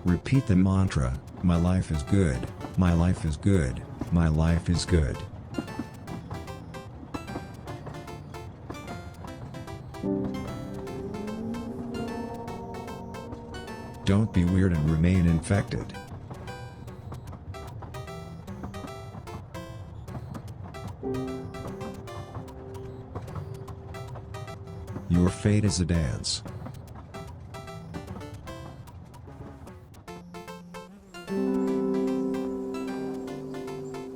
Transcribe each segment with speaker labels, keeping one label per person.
Speaker 1: Repeat the mantra, my life is good, my life is good, my life is good. Don't be weird and remain infected. Your fate is a dance.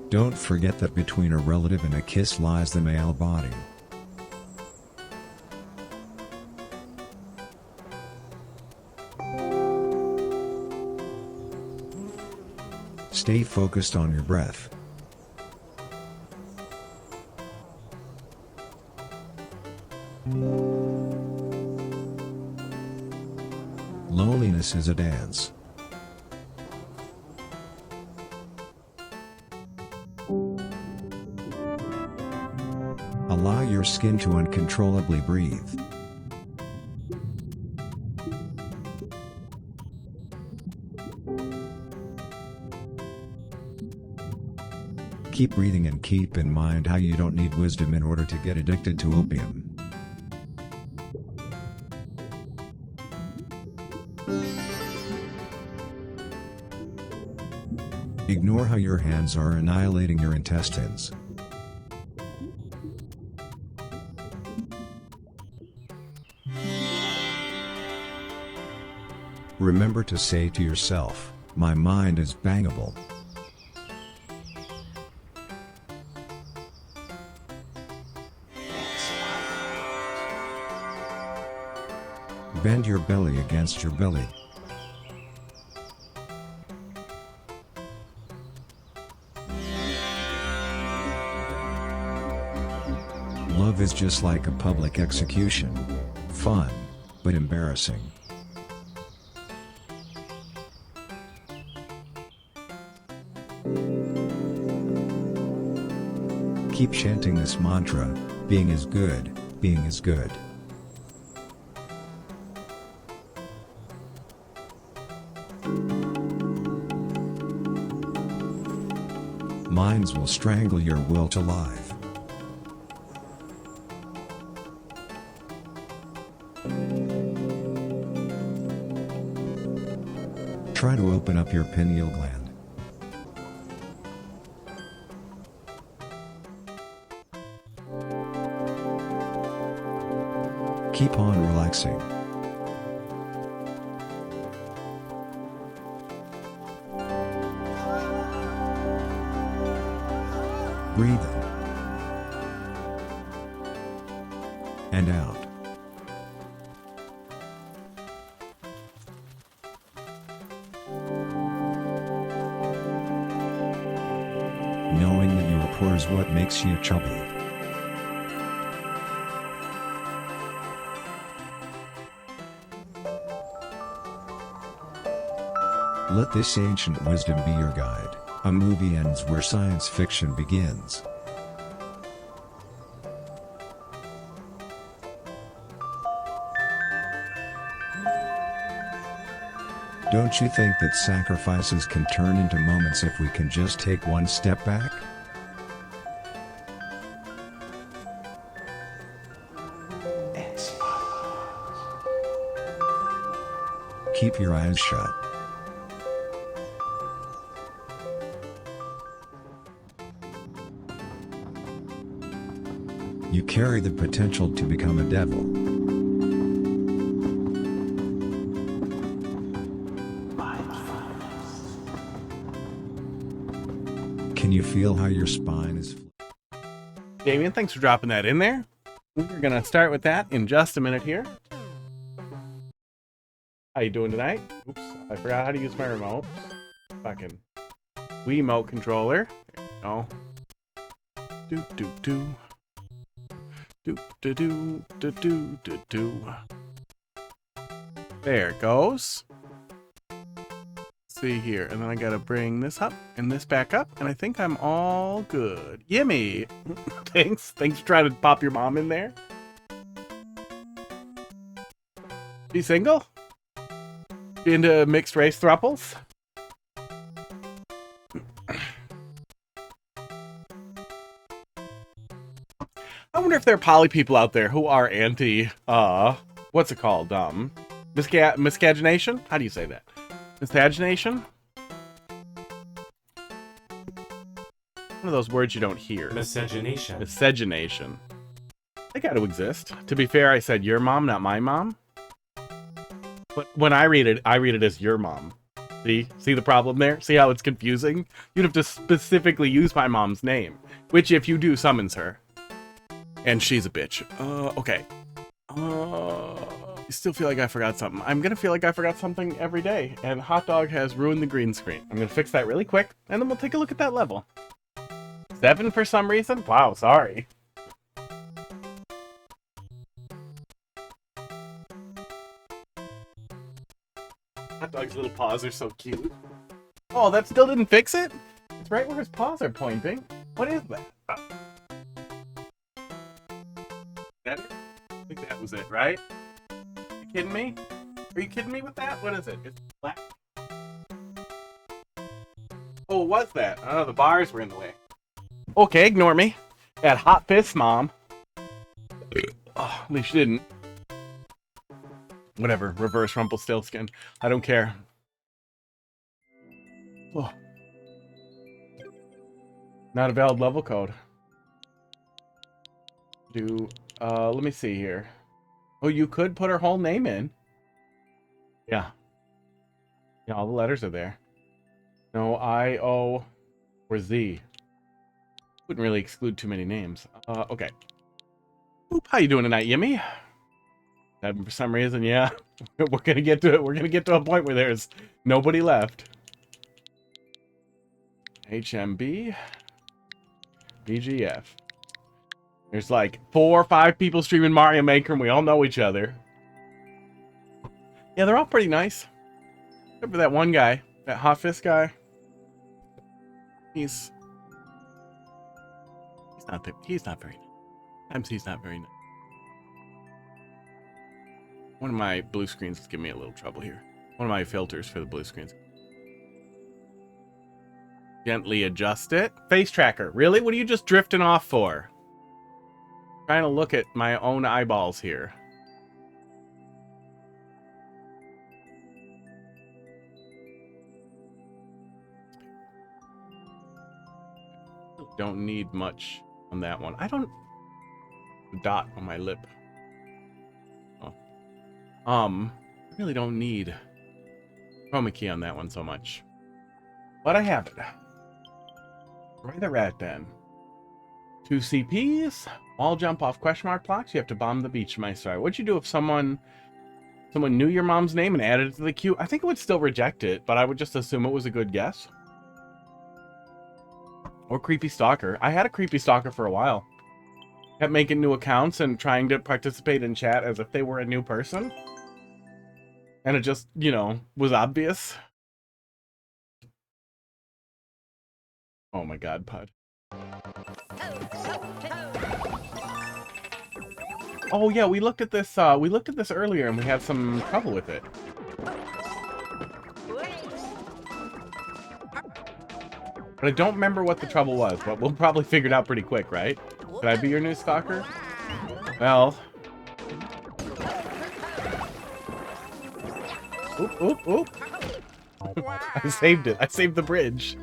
Speaker 1: Don't forget that between a relative and a kiss lies the male body. Stay focused on your breath. Loneliness is a dance. Allow your skin to uncontrollably breathe. Keep breathing and keep in mind how you don't need wisdom in order to get addicted to opium. Ignore how your hands are annihilating your intestines. Remember to say to yourself, my mind is bangable. Bend your belly against your belly. Love is just like a public execution. Fun, but embarrassing. Keep chanting this mantra, being is good, being is good. Minds will strangle your will to live. Try to open up your pineal gland. Keep on relaxing. Breathe in and out. Knowing that your poor is what makes you chubby. Let this ancient wisdom be your guide. A movie ends where science fiction begins. Don't you think that sacrifices can turn into moments if we can just take one step back? Keep your eyes shut. You carry the potential to become a devil. Can you feel how your spine is?
Speaker 2: Damian, thanks for dropping that in there. We're gonna start with that in just a minute here. How you doing tonight? Oops, I forgot how to use my remote. Fucking Wiimote controller. There we go. Do do do. Do do do do do do do. There it goes. Let's see here, and then I gotta bring this up and this back up, and I think I'm all good. Yummy. Thanks for trying to pop your mom in there. She single? Into mixed race thruples? I wonder if there are poly people out there who are anti, what's it called? Miscagination? How do you say that? Miscagination? One of those words you don't hear.
Speaker 3: Miscegenation.
Speaker 2: Miscegenation. They got to exist. To be fair, I said your mom, not my mom. But when I read it as your mom. See the problem there? See how it's confusing? You'd have to specifically use my mom's name, which if you do summons her. And she's a bitch. Okay. I still feel like I forgot something. I'm gonna feel like I forgot something every day, and Hot Dog has ruined the green screen. I'm gonna fix that really quick, and then we'll take a look at that level. 7 for some reason? Wow, sorry. Hot Dog's little paws are so cute. Oh, that still didn't fix it? It's right where his paws are pointing. What is that? That it? I think that was it, right? You kidding me? Are you kidding me with that? What is it? It's black. Oh, what was that? Oh, the bars were in the way. Okay, ignore me. That hot fist, Mom. Oh, at least you didn't. Whatever, reverse Rumpelstiltskin. I don't care. Oh. Not a valid level code. Let me see here. Oh, you could put her whole name in. Yeah. Yeah, all the letters are there. No, I, O, or Z. Wouldn't really exclude too many names. Okay. Oop, how you doing tonight, Yimmy? And for some reason, yeah. We're gonna get to it. We're gonna get to a point where there's nobody left. HMB. BGF. There's like 4 or 5 people streaming Mario Maker, and we all know each other. Yeah, they're all pretty nice. Except for that one guy, that hot fist guy. He's not very nice. Sometimes he's not very nice. One of my blue screens is giving me a little trouble here. One of my filters for the blue screens. Gently adjust it. Face tracker. Really? What are you just drifting off for? Trying to look at my own eyeballs here. Don't need much on that one. I don't... Dot on my lip. Oh. I really don't need chroma key on that one so much. But I have it. Where the rat then? 2 CPs. All jump off question mark blocks. You have to bomb the beach, my star. What'd you do if someone knew your mom's name and added it to the queue? I think it would still reject it, but I would just assume it was a good guess. Or creepy stalker. I had a creepy stalker for a while. Kept making new accounts and trying to participate in chat as if they were a new person. And it just, you know, was obvious. Oh my god, Pud. Oh yeah, we looked at this earlier and we had some trouble with it. But I don't remember what the trouble was, but we'll probably figure it out pretty quick, right? Could I be your new stalker? Well. Oop, oop, oop. I saved it. I saved the bridge.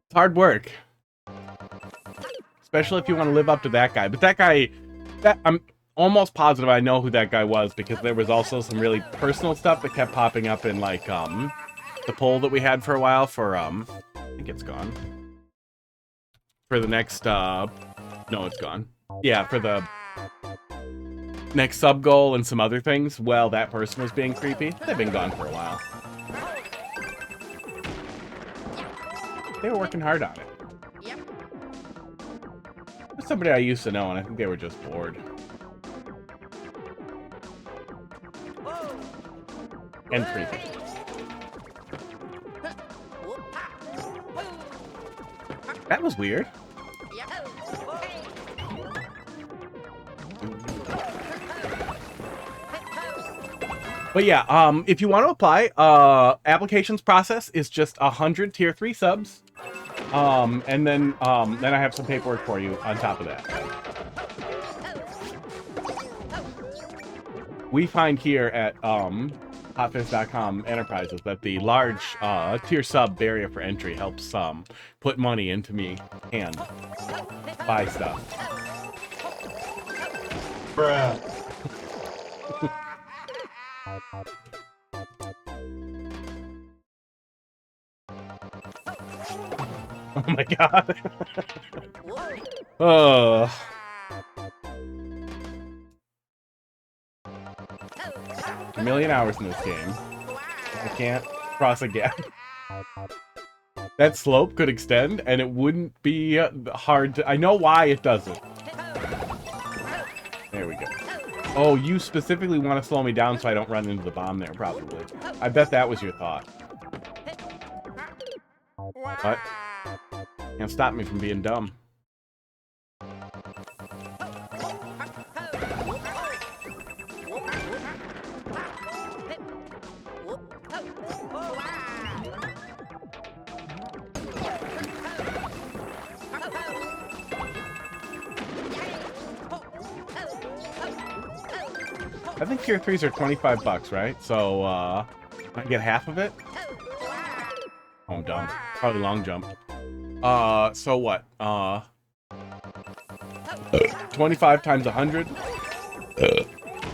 Speaker 2: It's hard work. Especially if you want to live up to that guy. But that guy, I'm almost positive I know who that guy was because there was also some really personal stuff that kept popping up in like, the poll that we had for a while for, I think it's gone. For the next, no, it's gone. Yeah, for the next sub goal and some other things. Well, that person was being creepy. They've been gone for a while. They were working hard on it. Yep. It was somebody I used to know, and I think they were just bored. And creepy. That was weird. But yeah, if you want to apply, applications process is just 100 tier 3 subs. And then I have some paperwork for you on top of that. We find here at hotfist.com enterprises that the large tier sub barrier for entry helps put money into me and buy stuff.
Speaker 3: Bruh.
Speaker 2: Oh my god. Oh. A million hours in this game. I can't cross a gap. That slope could extend, and it wouldn't be hard to... I know why it doesn't. There we go. Oh, you specifically want to slow me down so I don't run into the bomb there, probably. I bet that was your thought. What? Can't stop me from being dumb. I think tier 3s are 25 bucks, right? So, I get half of it? Oh, I'm dumb. Probably long jump. So what? 25 times 100?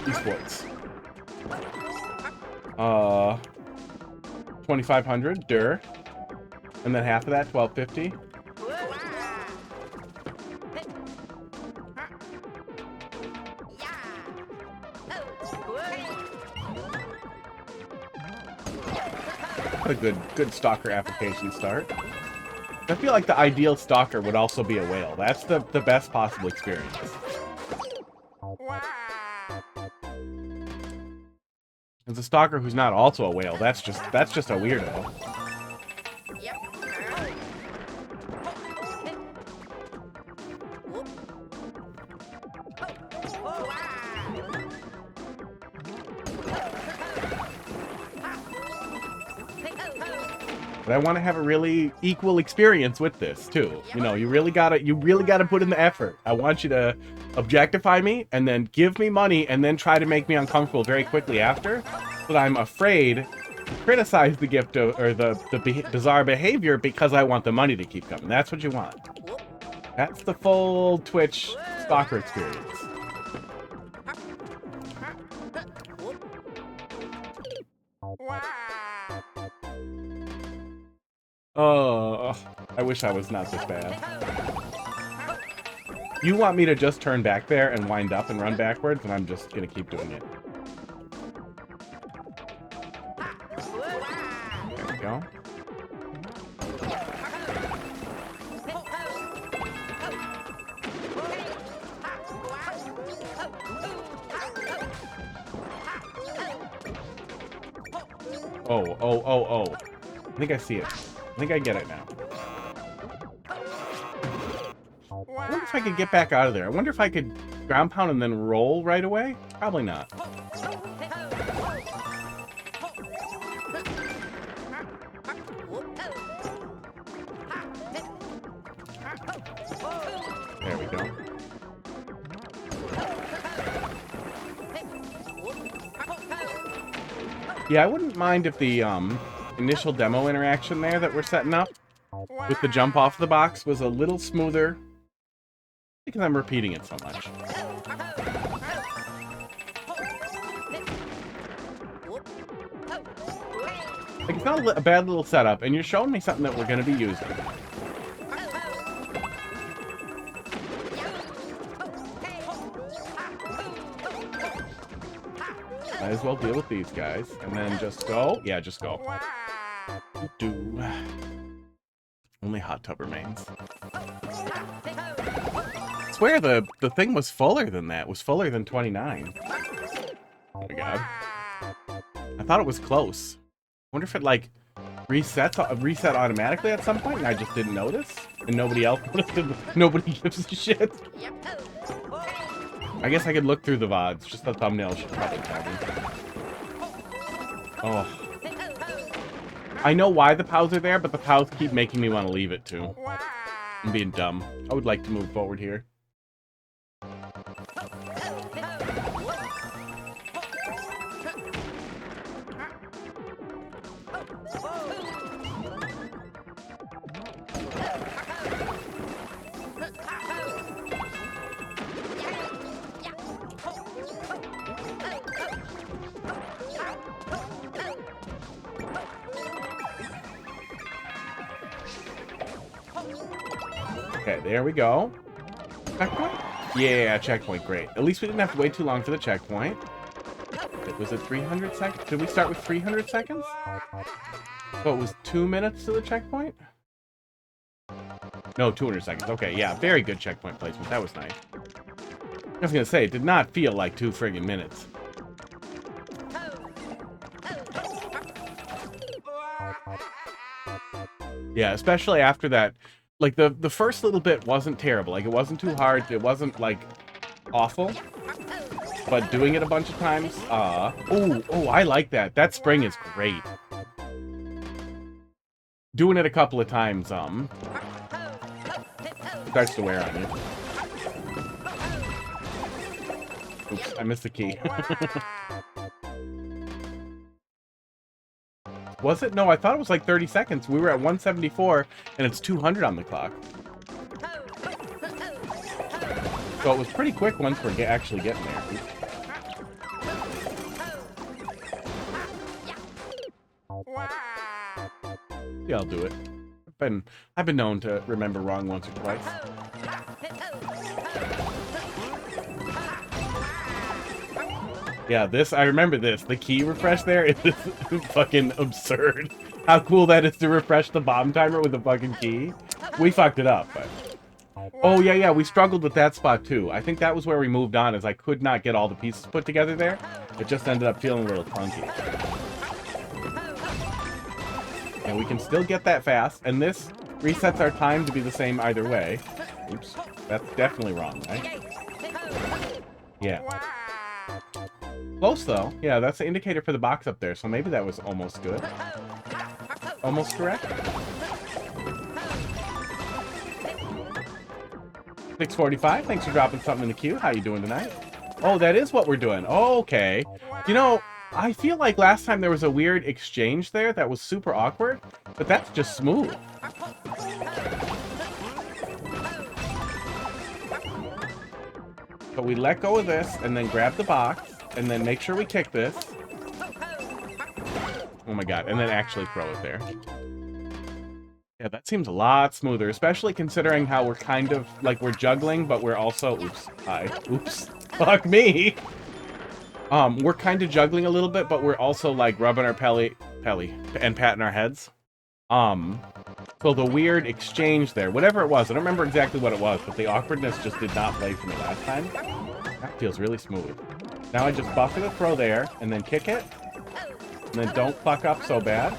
Speaker 2: Esports. 2,500, dur. And then half of that, 1,250. A good stalker application start. I feel like the ideal stalker would also be a whale. That's the best possible experience. As a stalker who's not also a whale, that's just a weirdo. But I want to have a really equal experience with this too. You know, you really gotta put in the effort. I want you to objectify me and then give me money and then try to make me uncomfortable very quickly after, so that I'm afraid to criticize the gift or the bizarre behavior because I want the money to keep coming. That's what you want. That's the full Twitch stalker experience. Oh, I wish I was not this bad. You want me to just turn back there and wind up and run backwards, and I'm just gonna keep doing it. There we go. Oh. I think I see it. I think I get it now. I wonder if I could get back out of there. I wonder if I could ground pound and then roll right away? Probably not. There we go. Yeah, I wouldn't mind if the initial demo interaction there that we're setting up with the jump off the box was a little smoother, because I'm repeating it so much. Like, it's not a bad little setup, and you're showing me something that we're going to be using. Might as well deal with these guys, and then just go. Yeah, just go. Do. Only hot tub remains. I swear the thing was fuller than that. It was fuller than 29. Oh my god. I thought it was close. I wonder if it like reset automatically at some point and I just didn't notice, and nobody else noticed. Nobody gives a shit. I guess I could look through the VODs. Just the thumbnail should probably tell me. Oh. I know why the POWs are there, but the POWs keep making me want to leave it too. I'm being dumb. I would like to move forward here. Okay, there we go. Checkpoint? Yeah, checkpoint, great. At least we didn't have to wait too long for the checkpoint. Was it 300 seconds? Did we start with 300 seconds? So it was 2 minutes to the checkpoint? No, 200 seconds. Okay, yeah, very good checkpoint placement. That was nice. I was gonna say, it did not feel like 2 friggin' minutes. Yeah, especially after that. Like, the first little bit wasn't terrible. Like, it wasn't too hard. It wasn't, like, awful. But doing it a bunch of times, oh, I like that. That spring is great. Doing it a couple of times, starts to wear on you. Oops, I missed the key. Was it? No, I thought it was like 30 seconds. We were at 174, and it's 200 on the clock. So it was pretty quick once we're actually getting there. Yeah, I'll do it. I've been known to remember wrong once or twice. Yeah, I remember this. The key refresh there is fucking absurd. How cool that is to refresh the bomb timer with a fucking key. We fucked it up, but... Oh, yeah, we struggled with that spot, too. I think that was where we moved on, as I could not get all the pieces put together there. It just ended up feeling a little clunky. And we can still get that fast, and this resets our time to be the same either way. Oops, that's definitely wrong, right? Yeah. Close, though. Yeah, that's the indicator for the box up there, so maybe that was almost good. Almost correct. 645, thanks for dropping something in the queue. How you doing tonight? Oh, that is what we're doing. Oh, okay. You know, I feel like last time there was a weird exchange there that was super awkward, but that's just smooth. So we let go of this, and then grab the box, and then make sure we kick this. Oh my god, and then actually throw it there. Yeah, that seems a lot smoother, especially considering how we're kind of, like, we're juggling, but we're also... Oops. Hi. Oops. Fuck me! We're kind of juggling a little bit, but we're also, like, rubbing our pelly, and patting our heads. So the weird exchange there, whatever it was, I don't remember exactly what it was, but the awkwardness just did not play for me last time. That feels really smooth. Now I just buffer the throw there, and then kick it, and then don't fuck up so bad.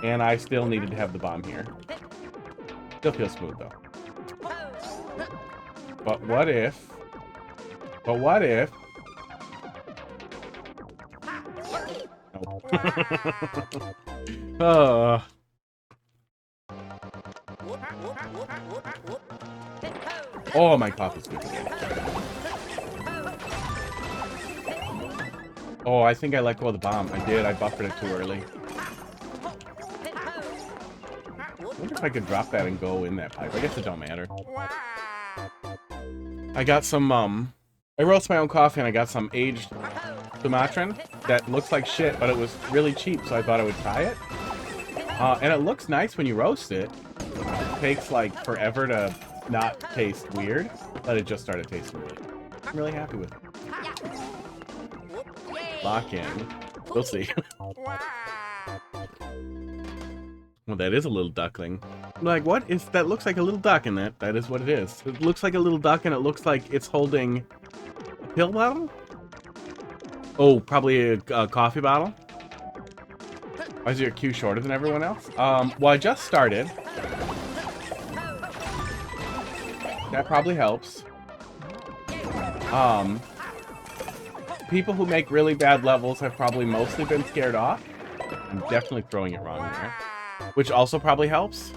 Speaker 2: And I still needed to have the bomb here. Still feels smooth, though. But what if... But what if... No. Oh, my cough is good today. Oh, I think I let go of the bomb. I did. I buffered it too early. I wonder if I could drop that and go in that pipe. I guess it don't matter. I got some, I roast my own coffee and I got some aged Sumatran that looks like shit, but it was really cheap, so I thought I would try it. And it looks nice when you roast it. It takes, like, forever to not taste weird, but it just started tasting really good. I'm really happy with it. Lock in. We'll see. Well, that is a little duckling. Like, what is that? Looks like a little duck in that. That is what it is. It looks like a little duck, and it looks like it's holding a pill bottle? Oh, probably a coffee bottle? Why is your queue shorter than everyone else? Well, I just started. That probably helps. people who make really bad levels have probably mostly been scared off. I'm definitely throwing it wrong there. Which also probably helps.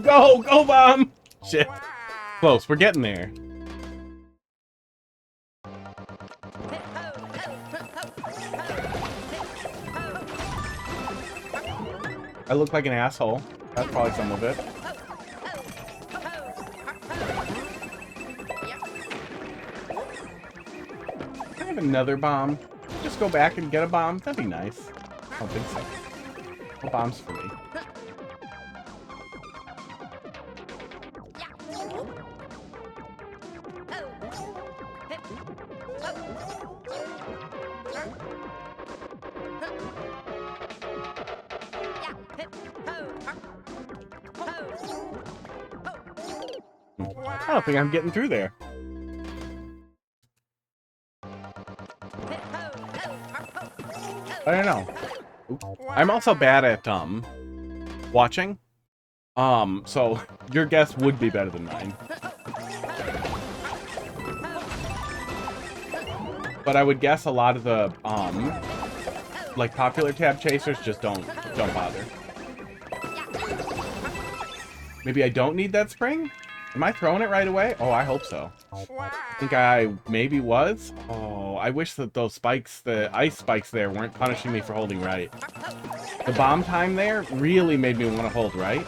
Speaker 2: Go, bomb! Shit. Close, we're getting there. I look like an asshole. That's probably some of it. Can I have another bomb? Just go back and get a bomb? That'd be nice. I don't think so. No bombs for me. I don't think I'm getting through there. I don't know. I'm also bad at watching. So your guess would be better than mine. But I would guess a lot of the like popular tab chasers just don't bother. Maybe I don't need that spring? Am I throwing it right away? Oh, I hope so. I think I maybe was. Oh, I wish that those spikes, the ice spikes there, weren't punishing me for holding right. The bomb time there really made me want to hold right.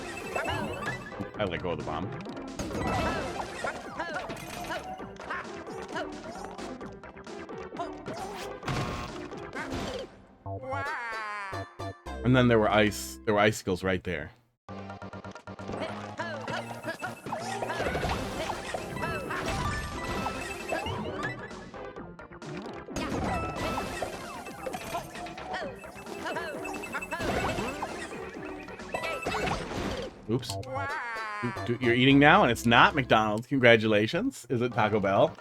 Speaker 2: I let go of the bomb. And then there were icicles right there. Oops. You're eating now, and it's not McDonald's. Congratulations. Is it Taco Bell?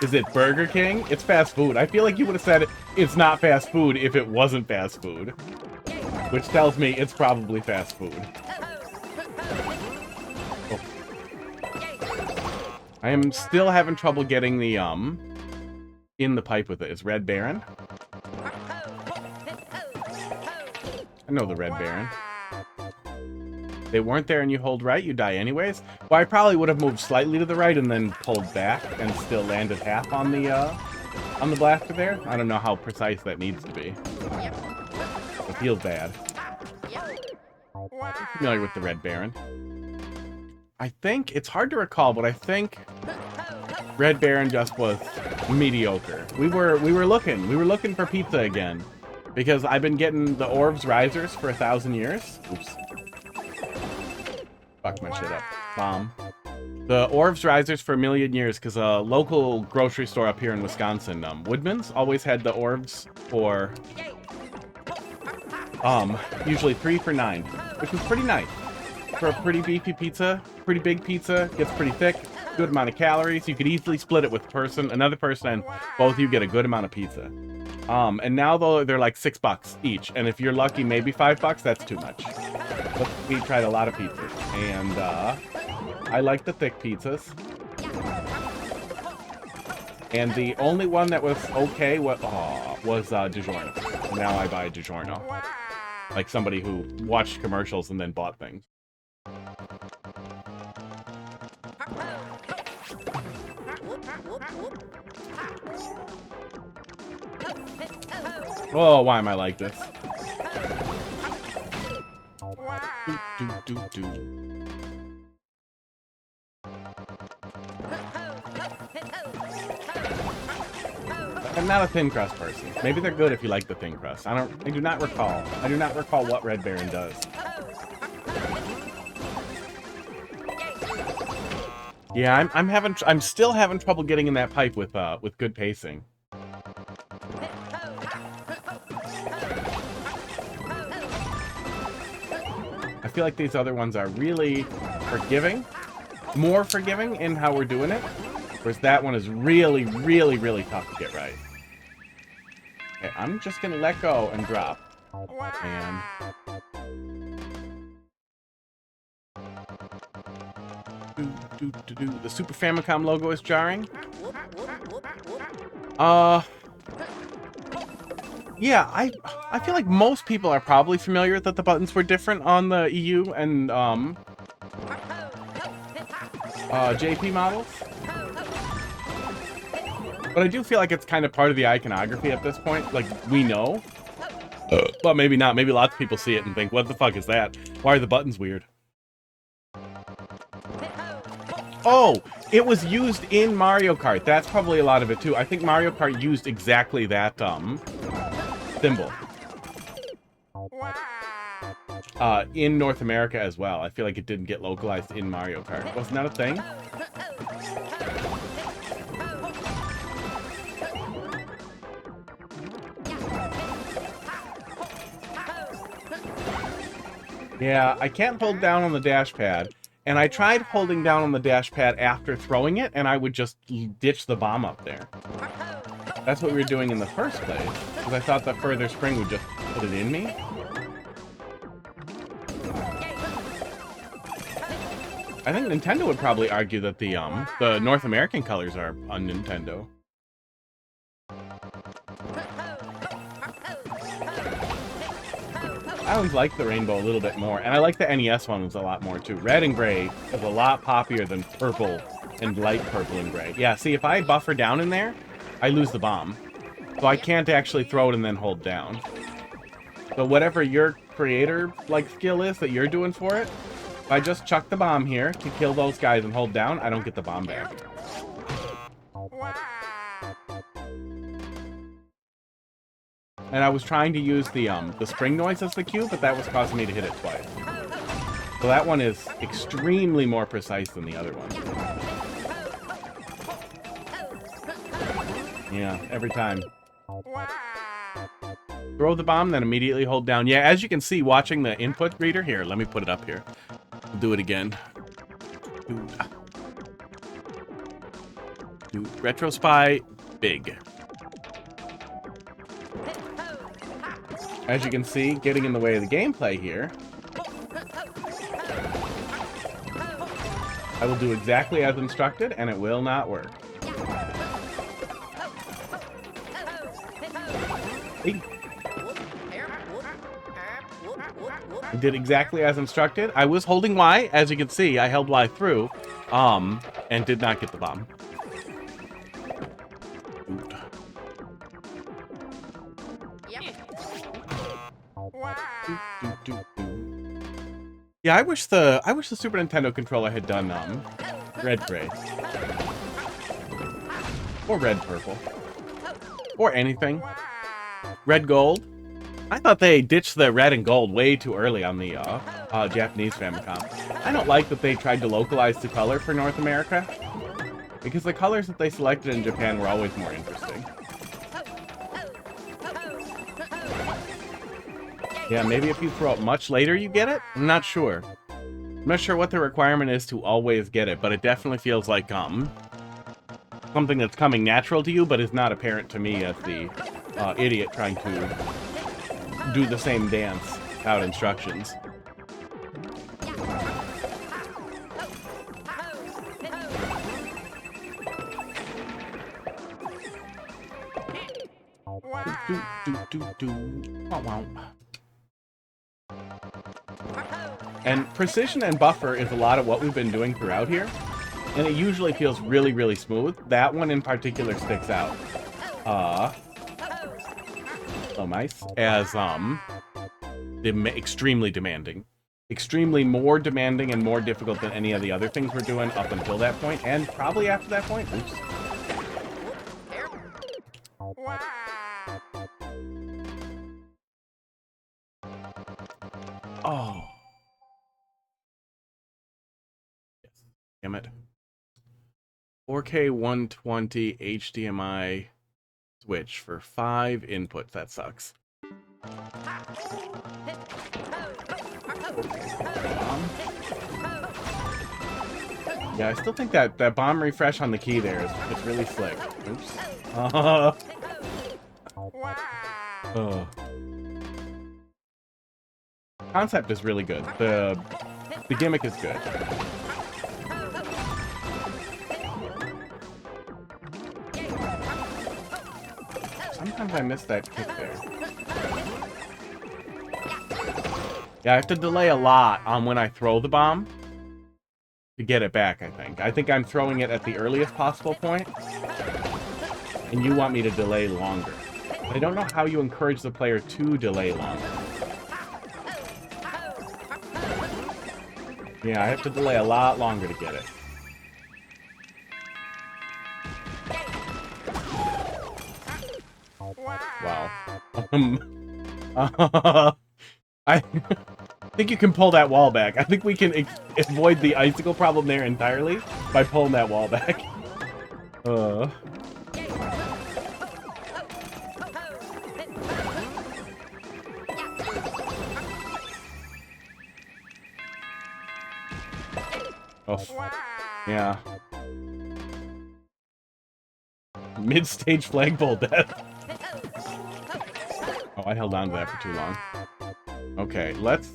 Speaker 2: Is it Burger King? It's fast food. I feel like you would have said it's not fast food if it wasn't fast food. Which tells me it's probably fast food. Oh. I am still having trouble getting the, in the pipe with it. Is Red Baron? I know the Red Baron. They weren't there and you hold right, you die anyways. Well, I probably would have moved slightly to the right and then pulled back and still landed half on the blaster there. I don't know how precise that needs to be. It feels bad. I'm familiar with the Red Baron. I think, it's hard to recall, but I think Red Baron just was mediocre. We were looking for pizza again. Because I've been getting the Orbs Risers for 1,000 years. Oops. Fuck my shit up. Bomb. The Orbs Risers for 1,000,000 years, because a local grocery store up here in Wisconsin, Woodman's, always had the Orbs for, usually 3 for $9, which was pretty nice. For a pretty beefy pizza, pretty big pizza, gets pretty thick, good amount of calories. You could easily split it with another person, and both of you get a good amount of pizza. And now though they're like $6 each, and if you're lucky, maybe $5. That's too much. But we tried a lot of pizzas, and I like the thick pizzas. And the only one that was okay was DiGiorno. And now I buy DiGiorno, like somebody who watched commercials and then bought things. Oh, why am I like this? I'm not a thin crust person. Maybe they're good if you like the thin crust. I do not recall. I do not recall what Red Baron does. Yeah, I'm still having trouble getting in that pipe with good pacing. I feel like these other ones are really forgiving. More forgiving in how we're doing it. Whereas that one is really, really, really tough to get right. Okay, I'm just gonna let go and drop. And the Super Famicom logo is jarring. Yeah, I feel like most people are probably familiar that the buttons were different on the EU and JP models. But I do feel like it's kind of part of the iconography at this point. Like, we know. But maybe not. Maybe lots of people see it and think, what the fuck is that? Why are the buttons weird? Oh, it was used in Mario Kart. That's probably a lot of it, too. I think Mario Kart used exactly that, symbol. In North America as well. I feel like it didn't get localized in Mario Kart. Wasn't that a thing? Yeah, I can't hold down on the dash pad. And I tried holding down on the dash pad after throwing it, and I would just ditch the bomb up there. That's what we were doing in the first place, because I thought the further spring would just put it in me. I think Nintendo would probably argue that the North American colors are on Nintendo. I always like the rainbow a little bit more, and I like the NES ones a lot more too. Red and gray is a lot poppier than purple and light purple and gray. Yeah, see, if I buffer down in there, I lose the bomb. So I can't actually throw it and then hold down. So whatever your creator skill is that you're doing for it, if I just chuck the bomb here to kill those guys and hold down, I don't get the bomb back. And I was trying to use the spring noise as the cue, but that was causing me to hit it twice. So that one is extremely more precise than the other one. Yeah, every time. Throw the bomb, then immediately hold down. Yeah, as you can see, watching the input reader here, let me put it up here. We'll do it again. Do Retro Spy, big. As you can see, getting in the way of the gameplay here, I will do exactly as instructed, and it will not work. Hey. I did exactly as instructed. I was holding Y, as you can see. I held Y through, and did not get the bomb. Yeah, I wish the Super Nintendo controller had done red gray or red purple or anything. Red gold. I thought they ditched the red and gold way too early on the Japanese Famicom. I don't like that they tried to localize the color for North America, because the colors that they selected in Japan were always more interesting. Yeah, maybe if you throw it much later you get it? I'm not sure. I'm not sure what the requirement is to always get it, but it definitely feels like something that's coming natural to you, but is not apparent to me as the idiot trying to do the same dance without instructions. And precision and buffer is a lot of what we've been doing throughout here, and it usually feels really, really smooth. That one in particular sticks out. So nice. As extremely demanding. Extremely more demanding and more difficult than any of the other things we're doing up until that point, and probably after that point. Oops. Oh. Yes. Damn it. 4K 120 HDMI switch for 5 inputs. That sucks. Yeah, I still think that bomb refresh on the key there is really slick. Oops. Concept is really good. The gimmick is good. Sometimes I miss that kick there. Yeah, I have to delay a lot on when I throw the bomb to get it back, I think. I think I'm throwing it at the earliest possible point, and you want me to delay longer. But I don't know how you encourage the player to delay longer. Yeah, I have to delay a lot longer to get it. Wow. I think you can pull that wall back. I think we can avoid the icicle problem there entirely by pulling that wall back. Oh, yeah. Mid-stage flagpole death. Oh, I held on to that for too long. Okay, let's,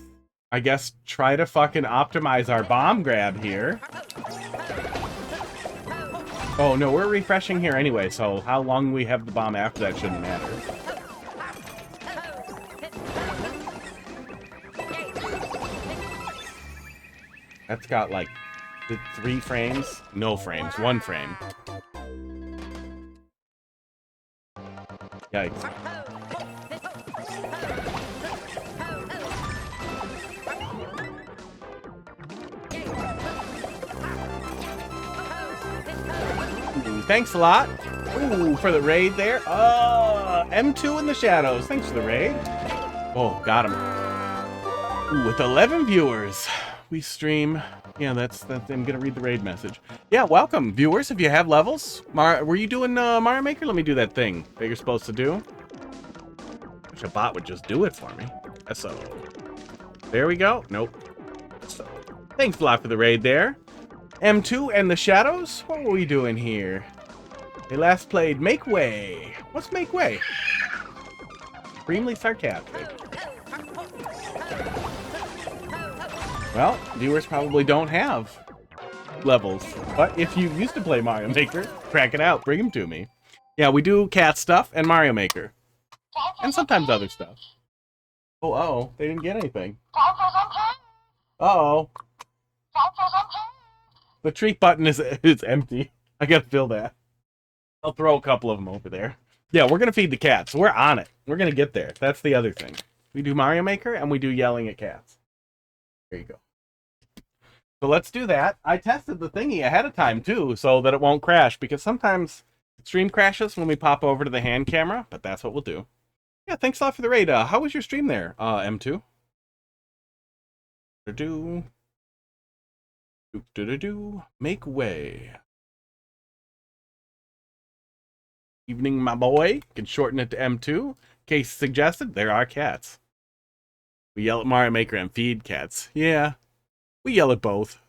Speaker 2: I guess, try to fucking optimize our bomb grab here. Oh, no, we're refreshing here anyway, so how long we have the bomb after that shouldn't matter. That's got, like, 3 frames? No frames, 1 frame. Yikes. Ooh, thanks a lot. Ooh, for the raid there. M2 in the shadows. Thanks for the raid. Oh, got him. Ooh, with 11 viewers, we stream. Yeah, that's. I'm gonna read the raid message. Yeah, welcome, viewers. If you have levels, were you doing Mario Maker? Let me do that thing that you're supposed to do. Wish a bot would just do it for me. So, there we go. Nope. So, thanks a lot for the raid there. M2 and the Shadows. What were we doing here? They last played Make Way. What's Make Way? Extremely sarcastic. Well, viewers probably don't have levels, but if you used to play Mario Maker, crack it out, bring them to me. Yeah, we do cat stuff and Mario Maker. And sometimes other stuff. Oh, uh-oh, they didn't get anything. Uh-oh. The treat button is empty. I gotta fill that. I'll throw a couple of them over there. Yeah, we're gonna feed the cats. We're on it. We're gonna get there. That's the other thing. We do Mario Maker and we do yelling at cats. There you go. So let's do that. I tested the thingy ahead of time, too, so that it won't crash, because sometimes stream crashes when we pop over to the hand camera, but that's what we'll do. Yeah, thanks a lot for the raid. How was your stream there, M2? Make way. Evening, my boy. Can shorten it to M2. Case suggested, there are cats. We yell at Mario Maker and feed cats. Yeah, we yell at both.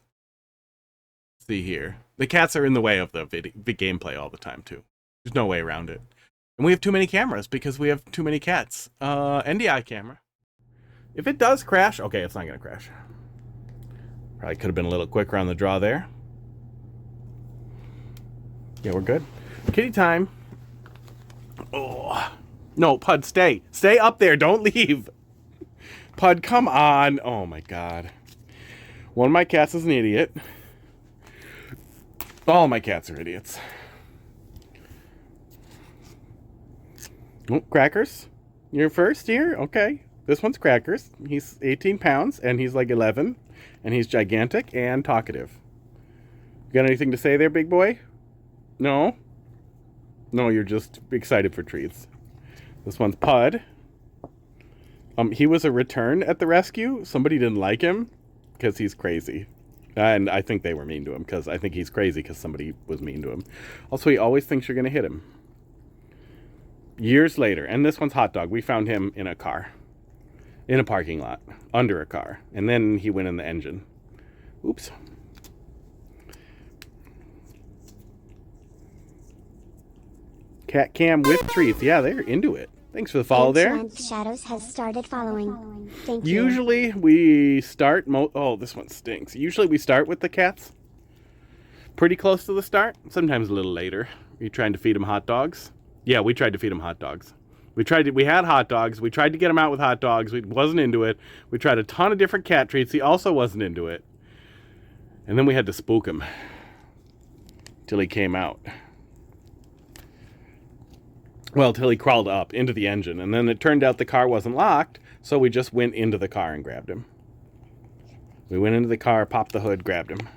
Speaker 2: Let's see here. The cats are in the way of the gameplay all the time, too. There's no way around it. And we have too many cameras because we have too many cats. NDI camera. If it does crash... Okay, it's not going to crash. Probably could have been a little quicker on the draw there. Yeah, we're good. Kitty time. Oh. No, Pud, stay. Stay up there. Don't leave. Pud, come on. Oh, my God. One of my cats is an idiot. All my cats are idiots. Oh, Crackers. You're first here? Okay. This one's Crackers. He's 18 pounds, and he's like 11. And he's gigantic and talkative. You got anything to say there, big boy? No? No, you're just excited for treats. This one's Pud. He was a return at the rescue. Somebody didn't like him because he's crazy. And I think they were mean to him because I think he's crazy because somebody was mean to him. Also, he always thinks you're going to hit him. Years later, and this one's Hot Dog. We found him in a car. In a parking lot. Under a car. And then he went in the engine. Oops. Cat cam with treats. Yeah, they're into it. Thanks for the follow there.
Speaker 3: Ancient Shadows has started following. Thank you.
Speaker 2: Usually we start... oh, this one stinks. Usually we start with the cats. Pretty close to the start. Sometimes a little later. Are you trying to feed them hot dogs? Yeah, we tried to feed them hot dogs. We had hot dogs. We tried to get him out with hot dogs. We wasn't into it. We tried a ton of different cat treats. He also wasn't into it. And then we had to spook him till he came out. Well, till he crawled up into the engine. And then it turned out the car wasn't locked, so we just went into the car and grabbed him. We went into the car, popped the hood, grabbed him.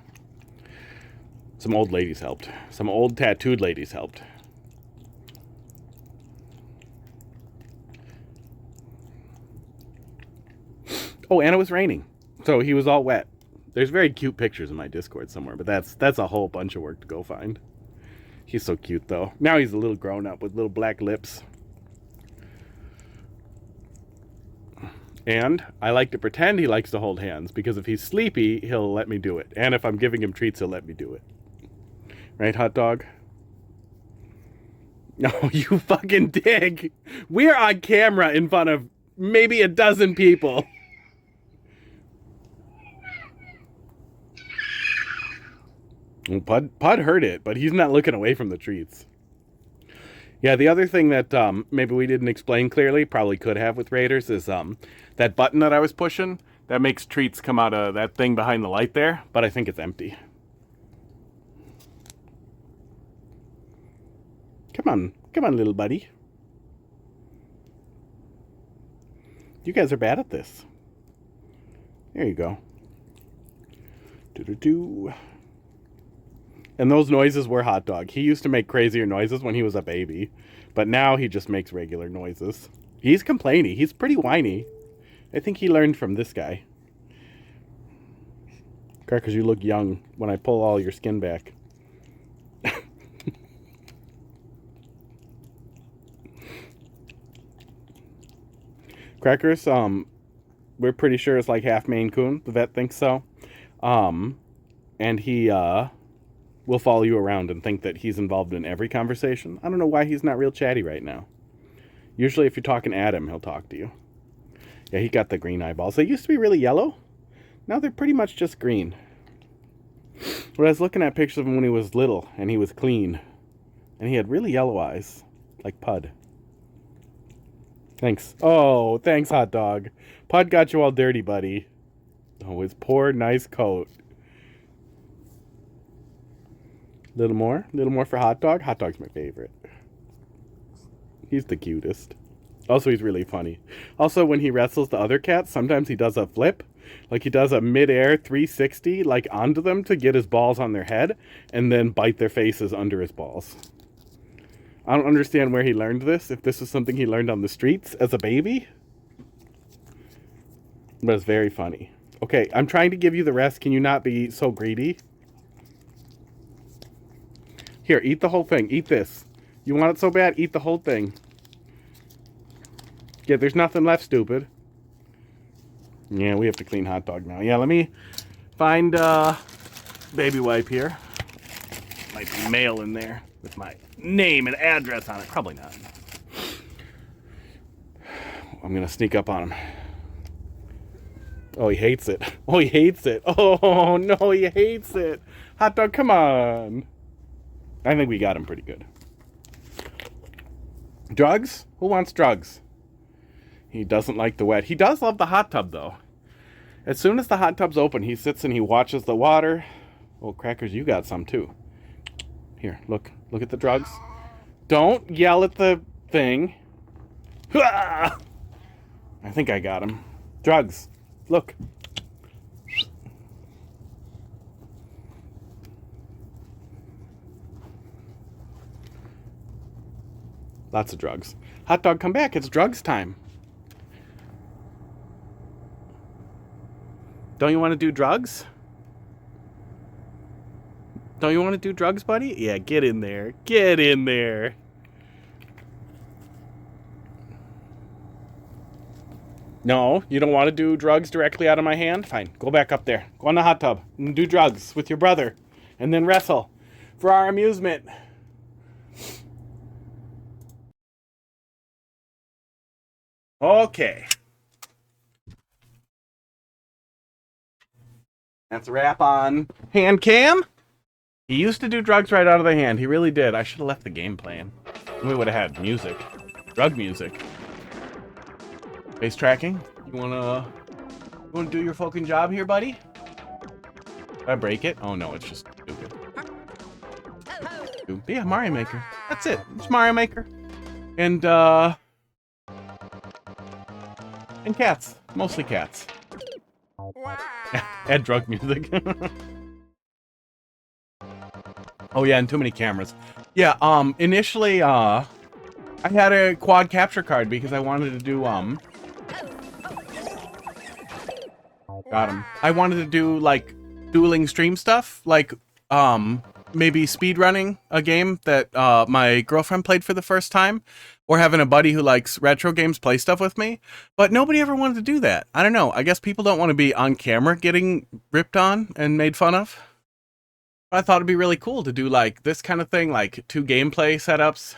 Speaker 2: Some old ladies helped. Some old tattooed ladies helped. Oh, and it was raining, so he was all wet. There's very cute pictures in my Discord somewhere, but that's a whole bunch of work to go find. He's so cute, though. Now he's a little grown up with little black lips. And I like to pretend he likes to hold hands, because if he's sleepy, he'll let me do it. And if I'm giving him treats, he'll let me do it. Right, hot dog? No, you fucking dig. We're on camera in front of maybe a dozen people. Well, Pud heard it, but he's not looking away from the treats. Yeah, the other thing that maybe we didn't explain clearly, probably could have with Raiders, is that button that I was pushing, that makes treats come out of that thing behind the light there, but I think it's empty. Come on, little buddy. You guys are bad at this. There you go. Do-do-do. And those noises were hot dog. He used to make crazier noises when he was a baby, but now he just makes regular noises. He's complainy. He's pretty whiny. I think he learned from this guy. Crackers, you look young when I pull all your skin back. Crackers, we're pretty sure it's like half Maine Coon. The vet thinks so. And he will follow you around and think that he's involved in every conversation. I don't know why he's not real chatty right now. Usually if you're talking at him, he'll talk to you. Yeah, he got the green eyeballs. They used to be really yellow. Now they're pretty much just green. But I was looking at pictures of him when he was little, and he was clean. And he had really yellow eyes, like Pud. Thanks. Oh, thanks, hot dog. Pud got you all dirty, buddy. Oh, his poor, nice coat. Little more for hot dog. Hot dog's my favorite. He's the cutest. Also, he's really funny. Also, when he wrestles the other cats, sometimes he does a flip. Like, he does a mid-air 360, like, onto them to get his balls on their head, and then bite their faces under his balls. I don't understand where he learned this, if this is something he learned on the streets as a baby. But it's very funny. Okay, I'm trying to give you the rest. Can you not be so greedy? Here, eat the whole thing. Eat this. You want it so bad? Eat the whole thing. Yeah, there's nothing left, stupid. Yeah, we have to clean hot dog now. Yeah, let me find baby wipe here. Might be mail in there with my name and address on it. Probably not. I'm going to sneak up on him. Oh, he hates it. Oh, he hates it. Oh, no, he hates it. Hot dog, come on. I think we got him pretty good. Drugs? Who wants drugs? He doesn't like the wet. He does love the hot tub, though. As soon as the hot tub's open, he sits and he watches the water. Oh, Crackers, you got some, too. Here, look. Look at the drugs. Don't yell at the thing. I think I got him. Drugs. Look. Lots of drugs. Hot dog, come back. It's drugs time. Don't you want to do drugs? Don't you want to do drugs, buddy? Yeah, get in there. Get in there. No, you don't want to do drugs directly out of my hand? Fine, go back up there. Go in the hot tub and do drugs with your brother. And then wrestle for our amusement. Okay. That's a wrap on hand cam. He used to do drugs right out of the hand. He really did. I should have left the game playing. We would have had music. Drug music. Face tracking. You wanna do your fucking job here, buddy? Did I break it? Oh no, it's just stupid. Yeah, Mario Maker. That's it. It's Mario Maker. And cats. Mostly cats. Add drug music. Oh yeah, and too many cameras. Yeah, initially, I had a quad capture card because I wanted to do, got him. I wanted to do, like, dueling stream stuff, like, maybe speedrunning a game that, my girlfriend played for the first time, or having a buddy who likes retro games play stuff with me, but nobody ever wanted to do that. I don't know, I guess people don't want to be on camera getting ripped on and made fun of. I thought it'd be really cool to do like this kind of thing, like 2 gameplay setups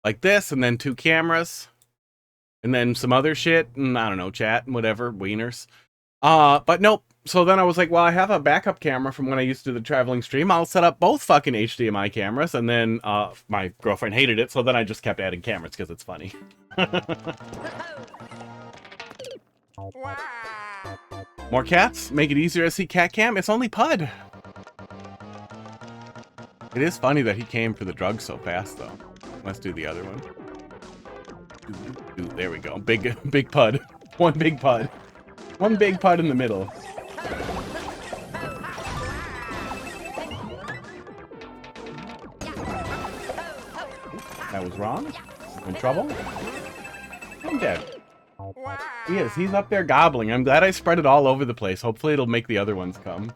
Speaker 2: like this, and then 2 cameras, and then some other shit, and I don't know, chat and whatever, wieners. But nope. So then I was like, well, I have a backup camera from when I used to do the traveling stream. I'll set up both fucking HDMI cameras, and then my girlfriend hated it, so then I just kept adding cameras because it's funny. More cats? Make it easier to see cat cam? It's only Pud. It is funny that he came for the drugs so fast, though. Let's do the other one. There we go. Big Pud. One big Pud. One big Pud in the middle. That was wrong. In trouble? I'm dead. He is. He's up there gobbling. I'm glad I spread it all over the place. Hopefully it'll make the other ones come.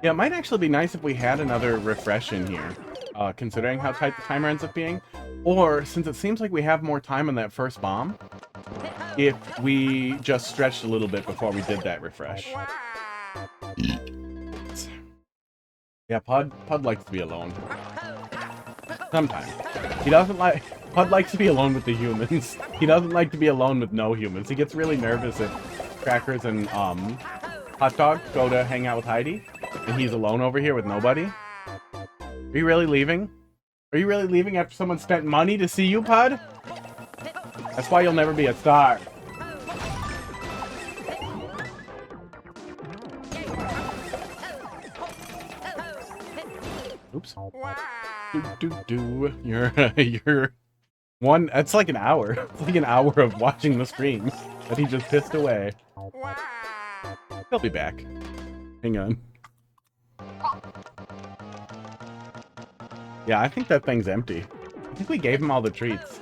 Speaker 2: Yeah, it might actually be nice if we had another refresh in here, considering how tight the timer ends up being. Or, since it seems like we have more time on that first bomb, if we just stretched a little bit before we did that refresh. Yeah, Pud likes to be alone. Sometimes. He doesn't like... Pud likes to be alone with the humans. He doesn't like to be alone with no humans. He gets really nervous if Crackers and, Hot Dog go to hang out with Heidi, and he's alone over here with nobody. Are you really leaving? Are you really leaving after someone spent money to see you, Pud? That's why you'll never be a star. Oops. You're one. That's like an hour. It's like an hour of watching the stream that he just pissed away. He'll be back. Hang on. Yeah, I think that thing's empty. I think we gave him all the treats.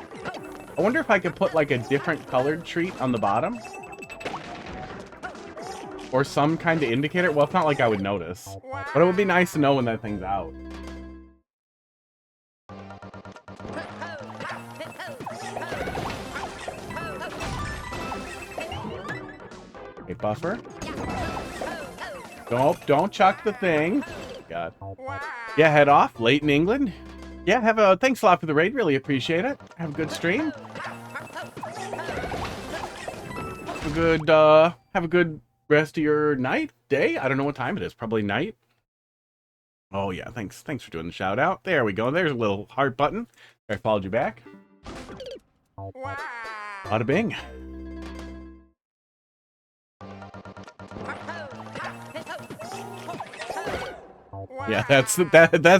Speaker 2: I wonder if I could put like a different colored treat on the bottom? Or some kind of indicator? Well, it's not like I would notice. But it would be nice to know when that thing's out. Okay, buffer. Don't chuck the thing. God. Yeah, head off. Late in England. Yeah, thanks a lot for the raid. Really appreciate it. Have a good stream. Have a good rest of your night, day. I don't know what time it is. Probably night. Oh yeah, thanks for doing the shout out. There we go. There's a little heart button. I followed you back. Bada bing. Yeah, that's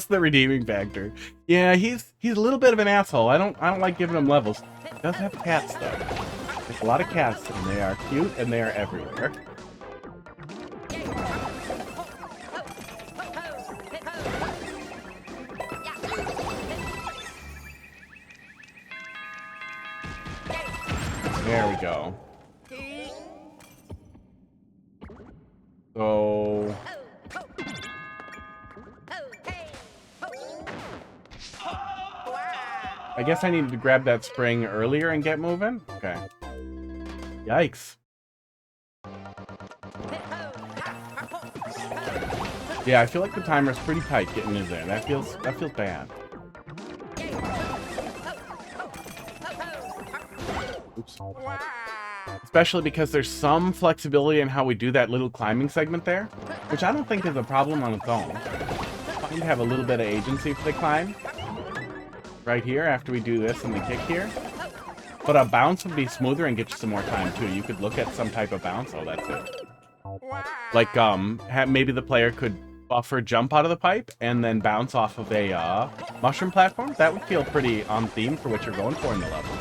Speaker 2: the redeeming factor. Yeah, he's a little bit of an asshole. I don't like giving him levels. He does have cats though. There's a lot of cats and they are cute and they are everywhere. There we go. So I guess I needed to grab that spring earlier and get moving? Okay. Yikes. Yeah, I feel like the timer's pretty tight getting in there. That feels bad. Oops. Especially because there's some flexibility in how we do that little climbing segment there, which I don't think is a problem on its own. Fine to have a little bit of agency for the climb. Right here, after we do this and the kick here. But a bounce would be smoother and get you some more time, too. You could look at some type of bounce. Oh, that's it. Like, maybe the player could buffer jump out of the pipe and then bounce off of a mushroom platform. That would feel pretty on theme for what you're going for in the level.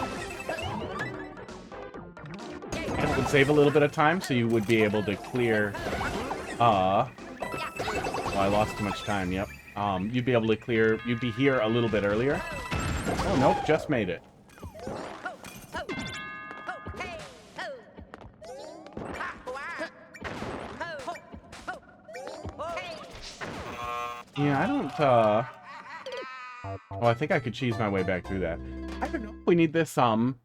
Speaker 2: And it would save a little bit of time, so you would be able to clear... Oh, I lost too much time, yep. You'd be able to clear... You'd be here a little bit earlier. Oh, nope, just made it. Yeah, I don't, Oh, I think I could cheese my way back through that. I don't know if we need this, super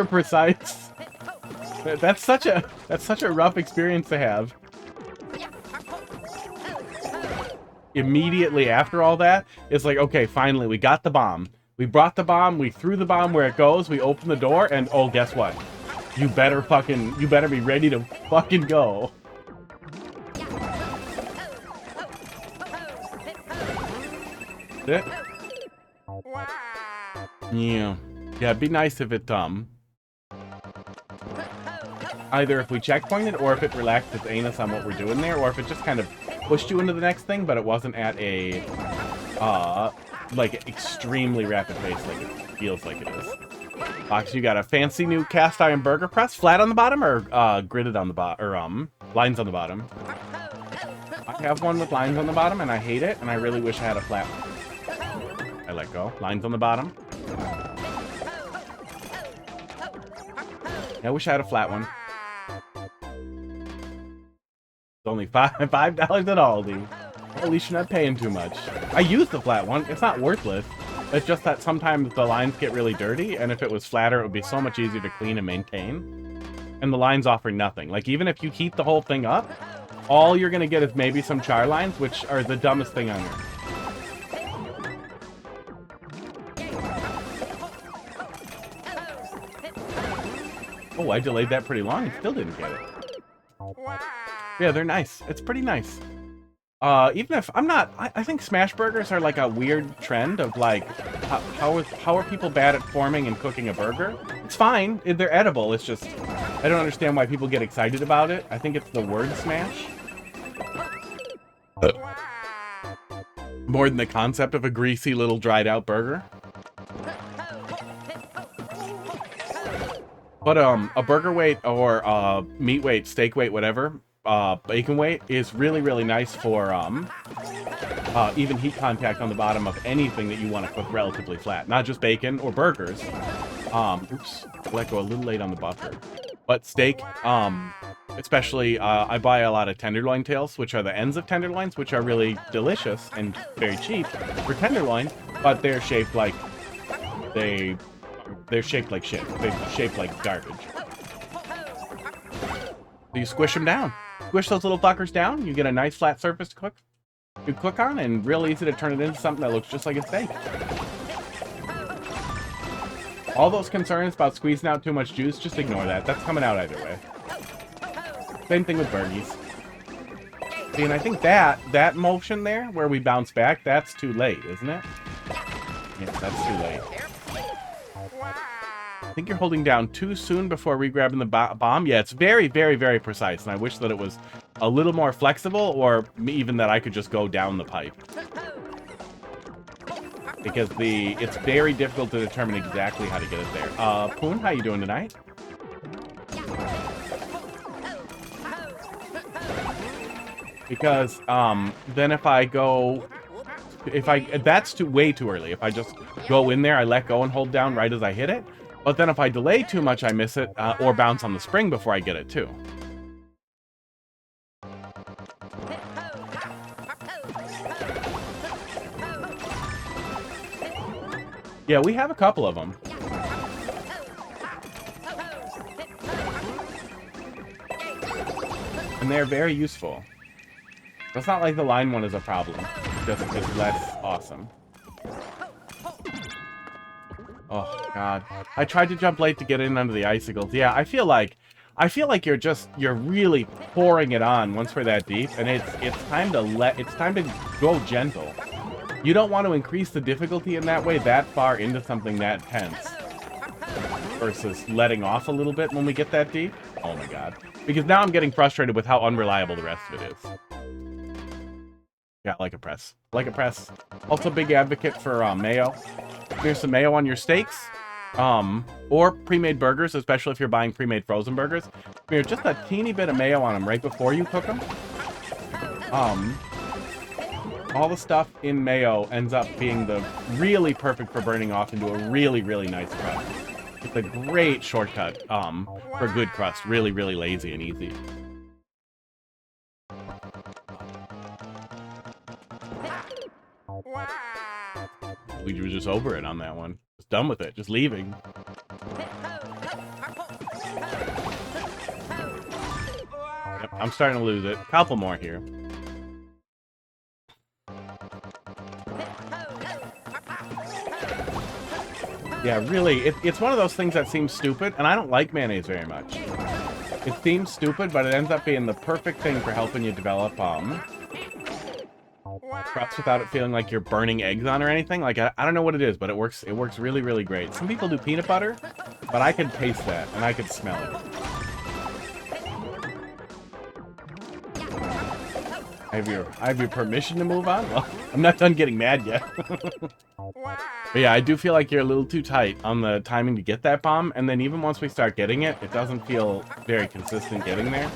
Speaker 2: precise. That's such a rough experience to have. Immediately after all that, it's like, okay, finally, we got the bomb. We brought the bomb, we threw the bomb where it goes, we opened the door, and oh, guess what? You better be ready to fucking go. It? Yeah. Yeah, it'd be nice if it, either if we checkpointed, or if it relaxed its anus on what we're doing there, or if it just kind of pushed you into the next thing, but it wasn't at a, like, extremely rapid pace like it feels like it is. Fox, you got a fancy new cast iron burger press, flat on the bottom, or, gridded on the bottom, or, lines on the bottom? I have one with lines on the bottom, and I hate it, and I really wish I had a flat one. I let go. Lines on the bottom. I wish I had a flat one. It's only $5 at Aldi. At least you're not paying too much. I use the flat one. It's not worthless. It's just that sometimes the lines get really dirty, and if it was flatter, it would be so much easier to clean and maintain. And the lines offer nothing. Like, even if you heat the whole thing up, all you're going to get is maybe some char lines, which are the dumbest thing on earth. Oh, I delayed that pretty long and still didn't get it. Yeah, they're nice. It's pretty nice. Even if I'm not, I think smash burgers are like a weird trend of like, how are people bad at forming and cooking a burger? It's fine. They're edible. It's just, I don't understand why people get excited about it. I think it's the word smash. More than the concept of a greasy little dried out burger. But a burger weight or meat weight, steak weight, whatever, bacon weight is really, really nice for even heat contact on the bottom of anything that you want to cook relatively flat. Not just bacon or burgers. Oops, let go a little late on the buffer. But steak, especially, I buy a lot of tenderloin tails, which are the ends of tenderloins, which are really delicious and very cheap for tenderloin, but they're shaped like they're shaped like shit. They're shaped like garbage. So you squish them down. Squish those little fuckers down, you get a nice flat surface to cook on, and real easy to turn it into something that looks just like a steak. All those concerns about squeezing out too much juice, just ignore that. That's coming out either way. Same thing with burgies. See, and I think that motion there, where we bounce back, that's too late, isn't it? Yeah, that's too late. I think you're holding down too soon before re-grabbing the bomb. Yeah, it's very, very, very precise, and I wish that it was a little more flexible, or even that I could just go down the pipe. Because it's very difficult to determine exactly how to get it there. Poon, how you doing tonight? Because, then if I go... that's way too early. If I just go in there, I let go and hold down right as I hit it. But then if I delay too much, I miss it, or bounce on the spring before I get it too. Yeah, we have a couple of them. And they're very useful. It's not like the line one is a problem. Just less awesome. Oh god. I tried to jump late to get in under the icicles. Yeah, I feel like you're really pouring it on once we're that deep, and it's time to go gentle. You don't want to increase the difficulty in that way that far into something that tense. Versus letting off a little bit when we get that deep. Oh my god. Because now I'm getting frustrated with how unreliable the rest of it is. Yeah, like a press. Like a press. Also big advocate for mayo. Here's some mayo on your steaks. Or pre-made burgers, especially if you're buying pre-made frozen burgers. Smear just a teeny bit of mayo on them right before you cook them. All the stuff in mayo ends up being the really perfect for burning off into a really, really nice crust. It's a great shortcut for good crust. Really, really lazy and easy. We were just over it on that one. Just done with it. Just leaving. Yep, I'm starting to lose it. Couple more here. Yeah, really, it's one of those things that seems stupid, and I don't like mayonnaise very much. It seems stupid, but it ends up being the perfect thing for helping you develop crust without it feeling like you're burning eggs on or anything. Like, I don't know what it is, but it works really, really great. Some people do peanut butter, but I can taste that, and I can smell it. I have your permission to move on? Well, I'm not done getting mad yet. But yeah, I do feel like you're a little too tight on the timing to get that bomb, and then even once we start getting it, it doesn't feel very consistent getting there.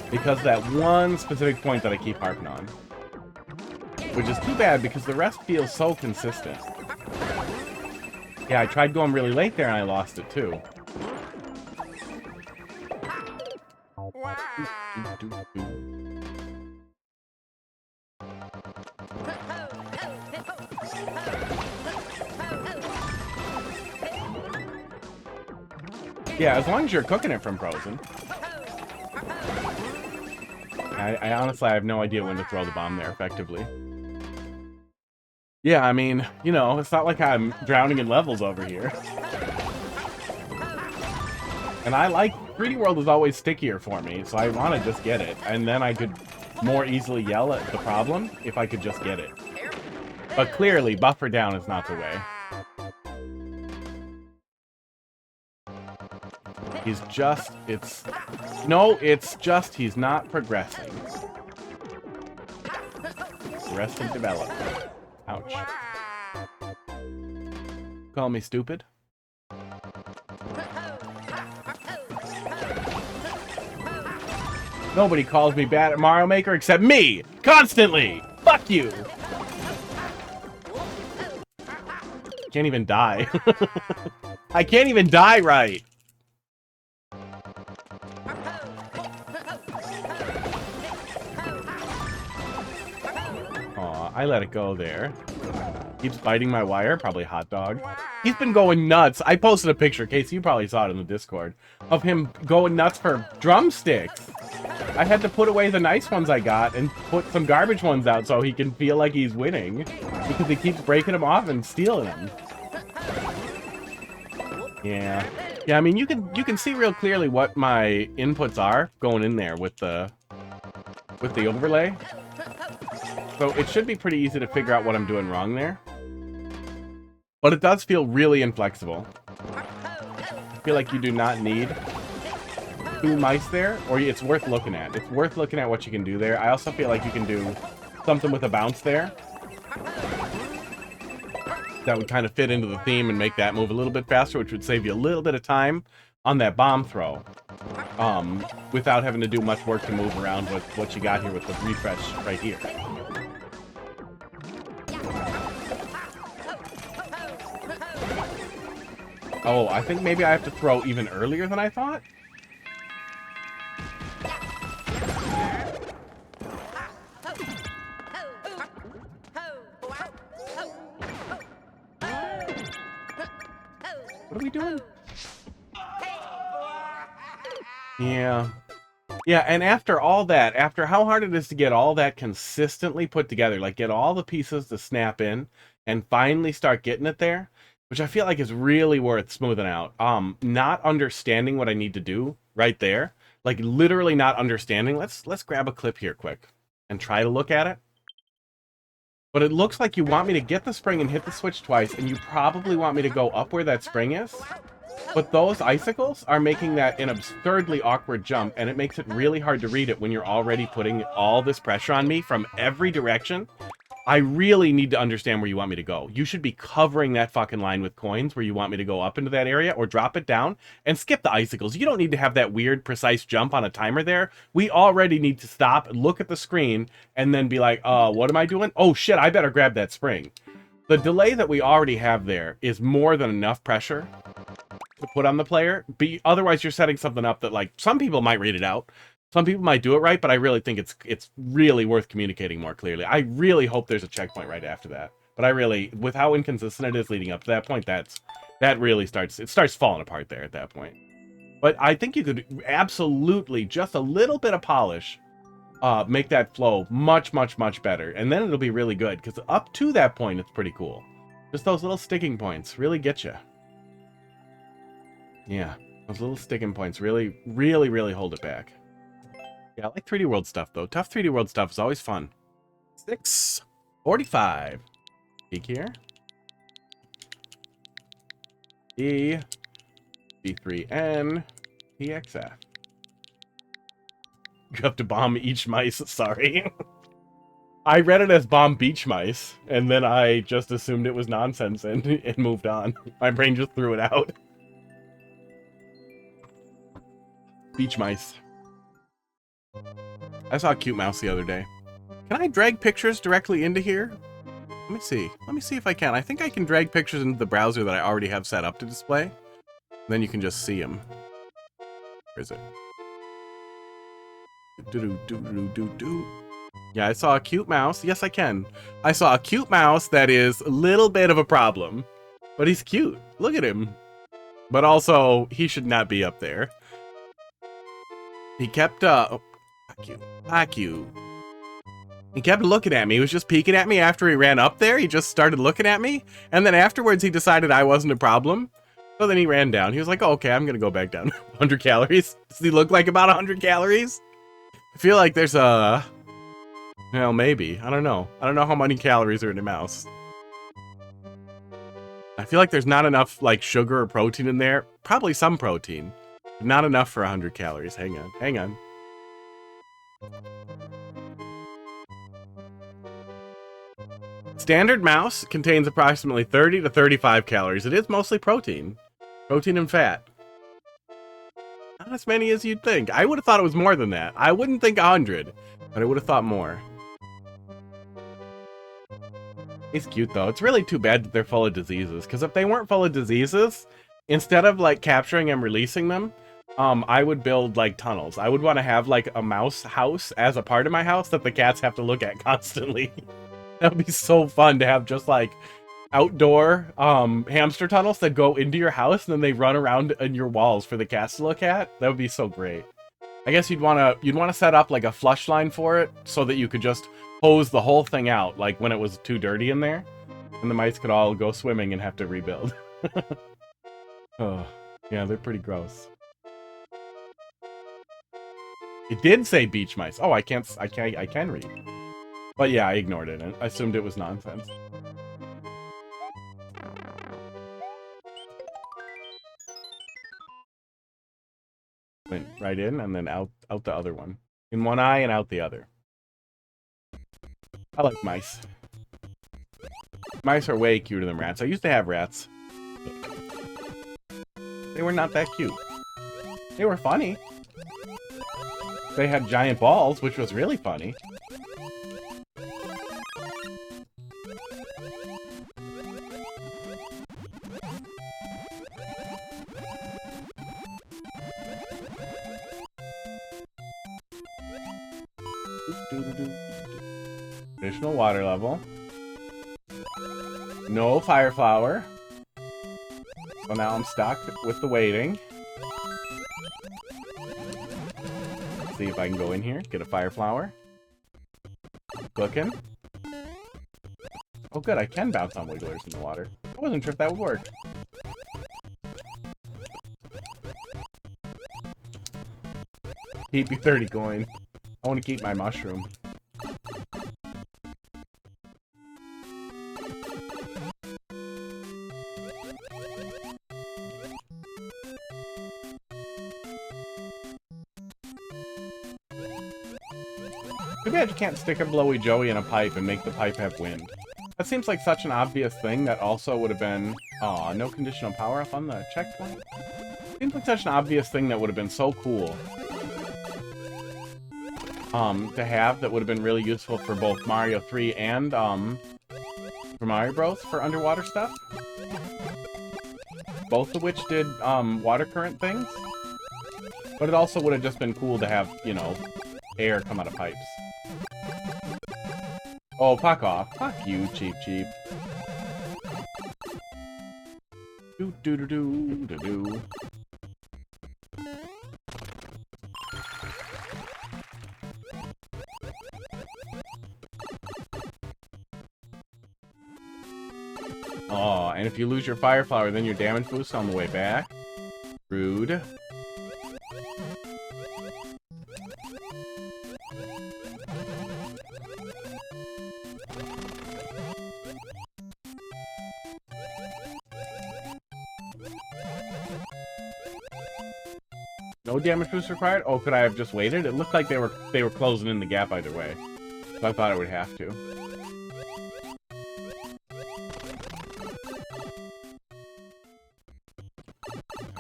Speaker 2: Because that one specific point that I keep harping on. Which is too bad, because the rest feels so consistent. Yeah, I tried going really late there, and I lost it too. Yeah, as long as you're cooking it from frozen. I honestly have no idea when to throw the bomb there effectively. Yeah, I mean, you know, it's not like I'm drowning in levels over here. And I like... 3D World is always stickier for me, so I want to just get it. And then I could more easily yell at the problem if I could just get it. But clearly, buffer down is not the way. He's just... No, it's just he's not progressing. Rest and develop. Ouch. Call me stupid? Nobody calls me bad at Mario Maker except me! Constantly! Fuck you! Can't even die. I can't even die right! Aw, I let it go there. Keeps biting my wire, probably hot dog. He's been going nuts. I posted a picture, Casey, you probably saw it in the Discord, of him going nuts for drumsticks. I had to put away the nice ones I got and put some garbage ones out so he can feel like he's winning. Because he keeps breaking them off and stealing them. Yeah. Yeah, I mean, you can see real clearly what my inputs are going in there with the overlay. So it should be pretty easy to figure out what I'm doing wrong there. But it does feel really inflexible. I feel like you do not need 2 mice there, or it's worth looking at. It's worth looking at what you can do there. I also feel like you can do something with a bounce there. That would kind of fit into the theme and make that move a little bit faster, which would save you a little bit of time on that bomb throw. Without having to do much work to move around with what you got here with the refresh right here. Oh, I think maybe I have to throw even earlier than I thought? What are we doing? Yeah. Yeah, and after all that, after how hard it is to get all that consistently put together, like get all the pieces to snap in and finally start getting it there, which I feel like is really worth smoothing out. Not understanding what I need to do right there, like literally not understanding. Let's grab a clip here quick and try to look at it. But it looks like you want me to get the spring and hit the switch twice, and you probably want me to go up where that spring is. But those icicles are making that an absurdly awkward jump, and it makes it really hard to read it when you're already putting all this pressure on me from every direction. I really need to understand where you want me to go. You should be covering that fucking line with coins where you want me to go up into that area, or drop it down and skip the icicles. You don't need to have that weird, precise jump on a timer there. We already need to stop, look at the screen, and then be like, what am I doing? Oh shit, I better grab that spring. The delay that we already have there is more than enough pressure to put on the player. Otherwise, you're setting something up that, like, some people might read it out. Some people might do it right, but I really think it's really worth communicating more clearly. I really hope there's a checkpoint right after that. But I really, with how inconsistent it is leading up to that point, that really starts falling apart there at that point. But I think you could absolutely, just a little bit of polish, make that flow much, much, much better. And then it'll be really good, because up to that point, it's pretty cool. Just those little sticking points really get you. Yeah, those little sticking points really, really, really hold it back. Yeah, I like 3D World stuff, though. Tough 3D World stuff is always fun. 6:45. Peek here. E. B3N. PXF. You have to bomb each mice, sorry. I read it as bomb beach mice, and then I just assumed it was nonsense and moved on. My brain just threw it out. Beach mice. I saw a cute mouse the other day. Can I drag pictures directly into here? Let me see. Let me see if I can. I think I can drag pictures into the browser that I already have set up to display. Then you can just see them. Where is it? Yeah, I saw a cute mouse. Yes, I can. I saw a cute mouse that is a little bit of a problem. But he's cute. Look at him. But also, he should not be up there. He kept, He kept looking at me. He was just peeking at me after he ran up there. He just started looking at me. And then afterwards, he decided I wasn't a problem. So then he ran down. He was like, oh, okay, I'm going to go back down. 100 calories. Does he look like about 100 calories? I feel like there's a... Well, maybe. I don't know. I don't know how many calories are in a mouse. I feel like there's not enough, like, sugar or protein in there. Probably some protein. But not enough for 100 calories. Hang on. Hang on. Standard mouse contains approximately 30 to 35 calories. It is mostly protein. Protein and fat. Not as many as you'd think. I would have thought it was more than that. I wouldn't think 100, but I would have thought more. He's cute, though. It's really too bad that they're full of diseases, because if they weren't full of diseases, instead of, like, capturing and releasing them, I would build, like, tunnels. I would want to have, like, a mouse house as a part of my house that the cats have to look at constantly. That would be so fun to have just, like, outdoor hamster tunnels that go into your house and then they run around in your walls for the cats to look at. That would be so great. I guess you'd want to set up, like, a flush line for it so that you could just hose the whole thing out, like, when it was too dirty in there. And the mice could all go swimming and have to rebuild. Oh, yeah, they're pretty gross. It did say beach mice. Oh, I can read. But yeah, I ignored it and I assumed it was nonsense. Went right in and then out the other one. In one eye and out the other. I like mice. Mice are way cuter than rats. I used to have rats. They were not that cute. They were funny. They had giant balls, which was really funny. Additional water level. No fire flower. So now I'm stuck with the waiting. see if I can go in here, get a fire flower. Cooking. Oh good, I can bounce on wigglers in the water. I wasn't sure if that would work. Keep you 30 coin. I want to keep my mushroom. Too bad you can't stick a blowy joey in a pipe and make the pipe have wind. That seems like such an obvious thing that also would have been... Aw, no conditional power up on the checkpoint? Seems like such an obvious thing that would have been so cool. To have, that would have been really useful for both Mario 3 and, for Mario Bros. For underwater stuff. Both of which did, water current things. But it also would have just been cool to have, you know, air come out of pipes. Oh, fuck off. Fuck you, cheap cheap. Do-do-do-do-do-do. Oh, and if you lose your fire flower, then your damage boost on the way back. Rude. No damage boost required? Oh, could I have just waited? It looked like they were closing in the gap either way. So I thought I would have to.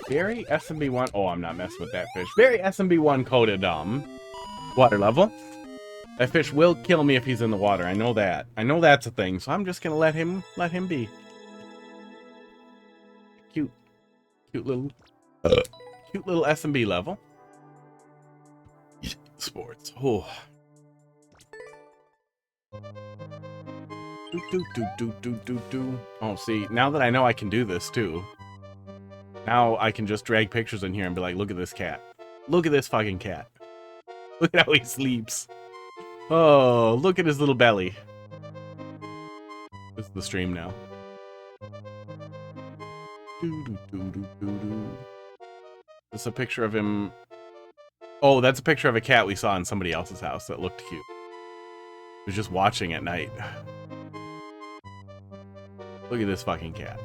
Speaker 2: Very SMB1. Oh, I'm not messing with that fish. Very SMB1 coded water level. That fish will kill me if he's in the water. I know that. I know that's a thing. So I'm just gonna let him be. Cute little SMB level. Sports. Oh. Do. Oh, see, now that I know I can do this too. Now I can just drag pictures in here and be like, look at this cat. Look at this fucking cat. Look at how he sleeps. Oh, look at his little belly. This is the stream now. This is a picture of him. Oh, that's a picture of a cat we saw in somebody else's house that looked cute. He was just watching at night. Look at this fucking cat.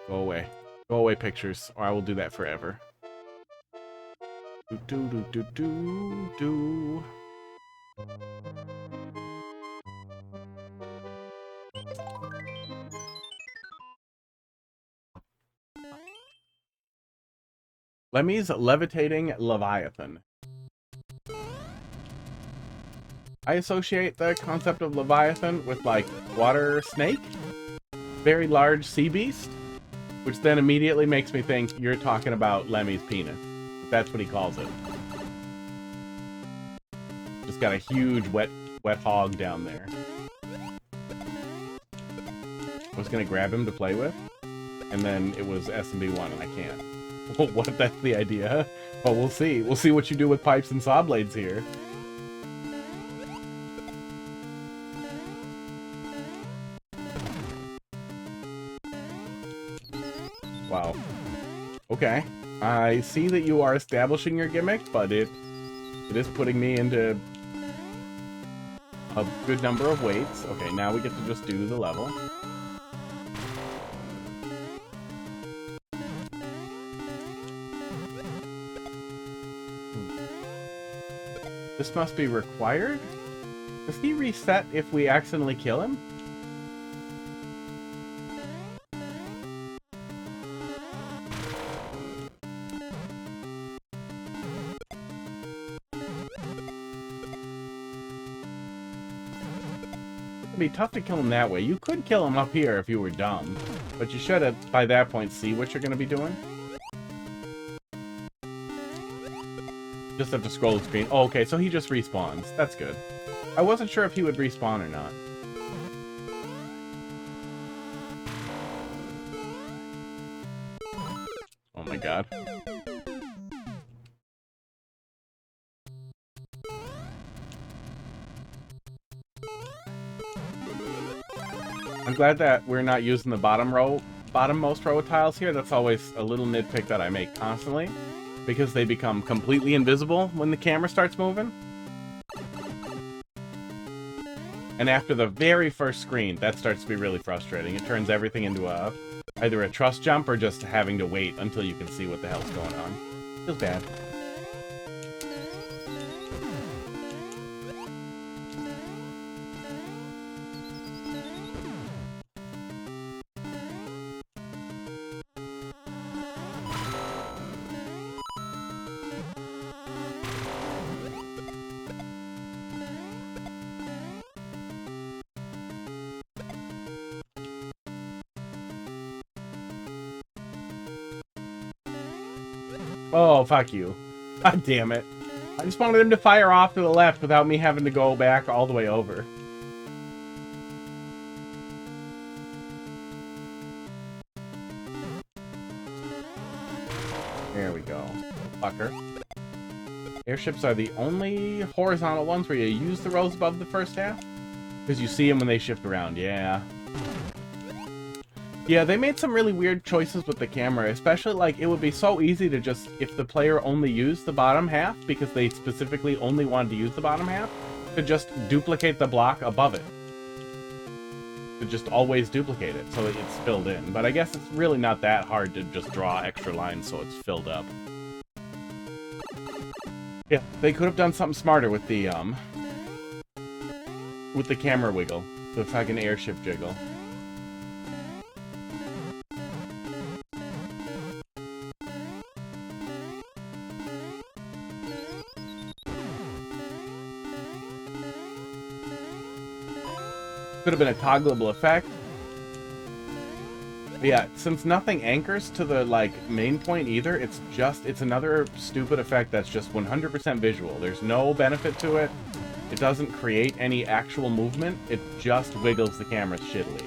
Speaker 2: Go away. Go away, pictures, or I will do that forever. Do. Lemmy's Levitating Leviathan. I associate the concept of Leviathan with, like, water snake? Very large sea beast? Which then immediately makes me think you're talking about Lemmy's penis. That's what he calls it. Just got a huge wet hog down there. I was gonna grab him to play with, and then it was SMB1 and I can't. Well, what if that's the idea? Well, we'll see. We'll see what you do with pipes and saw blades here. Wow. Okay. I see that you are establishing your gimmick, but it is putting me into a good number of weights. Okay, now we get to just do the level. This must be required? Does he reset if we accidentally kill him? It'd be tough to kill him that way. You could kill him up here if you were dumb, but you should have, by that point, see what you're going to be doing. Just have to scroll the screen. Oh, okay, so he just respawns. That's good. I wasn't sure if he would respawn or not. Oh my god. I'm glad that we're not using the bottommost row of tiles here. That's always a little nitpick that I make constantly, because they become completely invisible when the camera starts moving. And after the very first screen, that starts to be really frustrating. It turns everything into either a trust jump or just having to wait until you can see what the hell's going on. Feels bad. Oh, fuck you. God damn it. I just wanted him to fire off to the left without me having to go back all the way over. There we go. Fucker. Airships are the only horizontal ones where you use the rows above the first half. Because you see them when they shift around, yeah. Yeah, they made some really weird choices with the camera, especially, like, it would be so easy to just, if the player only used the bottom half, because they specifically only wanted to use the bottom half, to just duplicate the block above it. To just always duplicate it, so it's filled in. But I guess it's really not that hard to just draw extra lines so it's filled up. Yeah, they could have done something smarter with the camera wiggle, the fucking airship jiggle. Could have been a toggleable effect. But yeah, since nothing anchors to the, like, main point either, it's another stupid effect that's just 100% visual. There's no benefit to it. It doesn't create any actual movement. It just wiggles the camera shittily.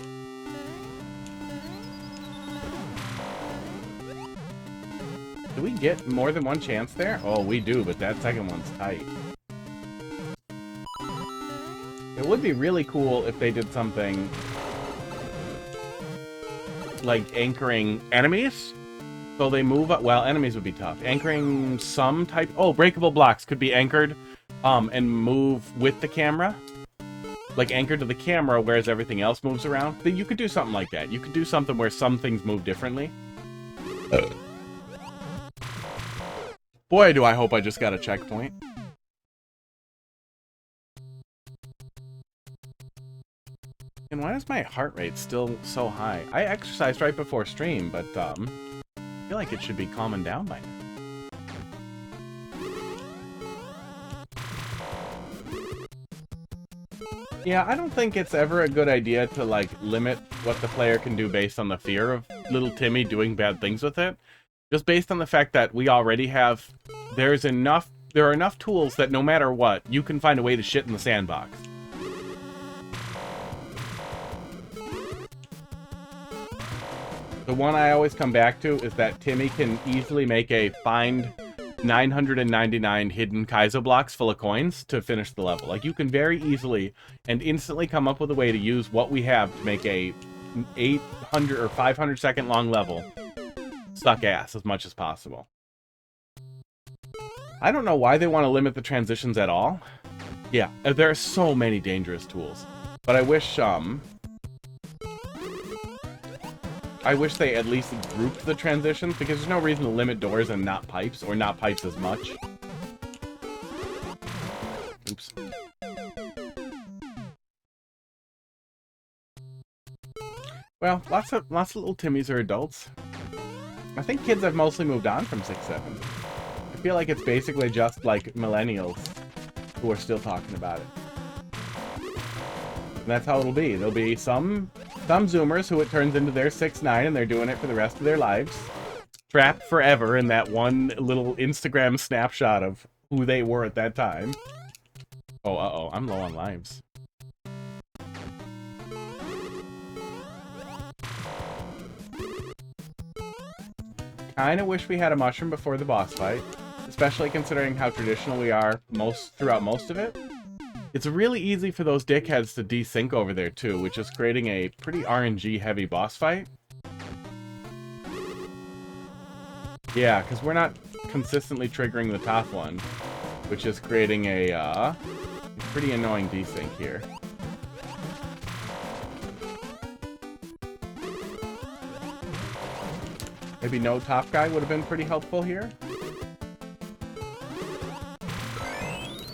Speaker 2: Do we get more than one chance there? Oh, we do, but that second one's tight. It would be really cool if they did something like anchoring enemies. So they move up. Well, enemies would be tough. Anchoring some type. Oh, breakable blocks could be anchored and move with the camera. Like anchored to the camera, whereas everything else moves around. You could do something like that. You could do something where some things move differently. Boy, do I hope I just got a checkpoint. And why is my heart rate still so high? I exercised right before stream, but I feel like it should be calming down by now. Yeah, I don't think it's ever a good idea to, like, limit what the player can do based on the fear of little Timmy doing bad things with it. Just based on the fact that we already have... there are enough tools that no matter what, you can find a way to shit in the sandbox. The one I always come back to is that Timmy can easily make a find 999 hidden Kaizo blocks full of coins to finish the level. Like, you can very easily and instantly come up with a way to use what we have to make a 800 or 500 second long level suck ass as much as possible. I don't know why they want to limit the transitions at all. Yeah, there are so many dangerous tools. But I wish they at least grouped the transitions, because there's no reason to limit doors and not pipes, or not pipes as much. Oops. Well, lots of little Timmies are adults. I think kids have mostly moved on from 6-7. I feel like it's basically just like millennials who are still talking about it. And that's how it'll be. There'll be some Zoomers who it turns into their 6-9 and they're doing it for the rest of their lives. Trapped forever in that one little Instagram snapshot of who they were at that time. Oh, uh-oh, I'm low on lives. Kinda wish we had a mushroom before the boss fight, especially considering how traditional we are throughout most of it. It's really easy for those dickheads to desync over there too, which is creating a pretty RNG heavy boss fight. Yeah, because we're not consistently triggering the top one, which is creating a pretty annoying desync here. Maybe no top guy would have been pretty helpful here.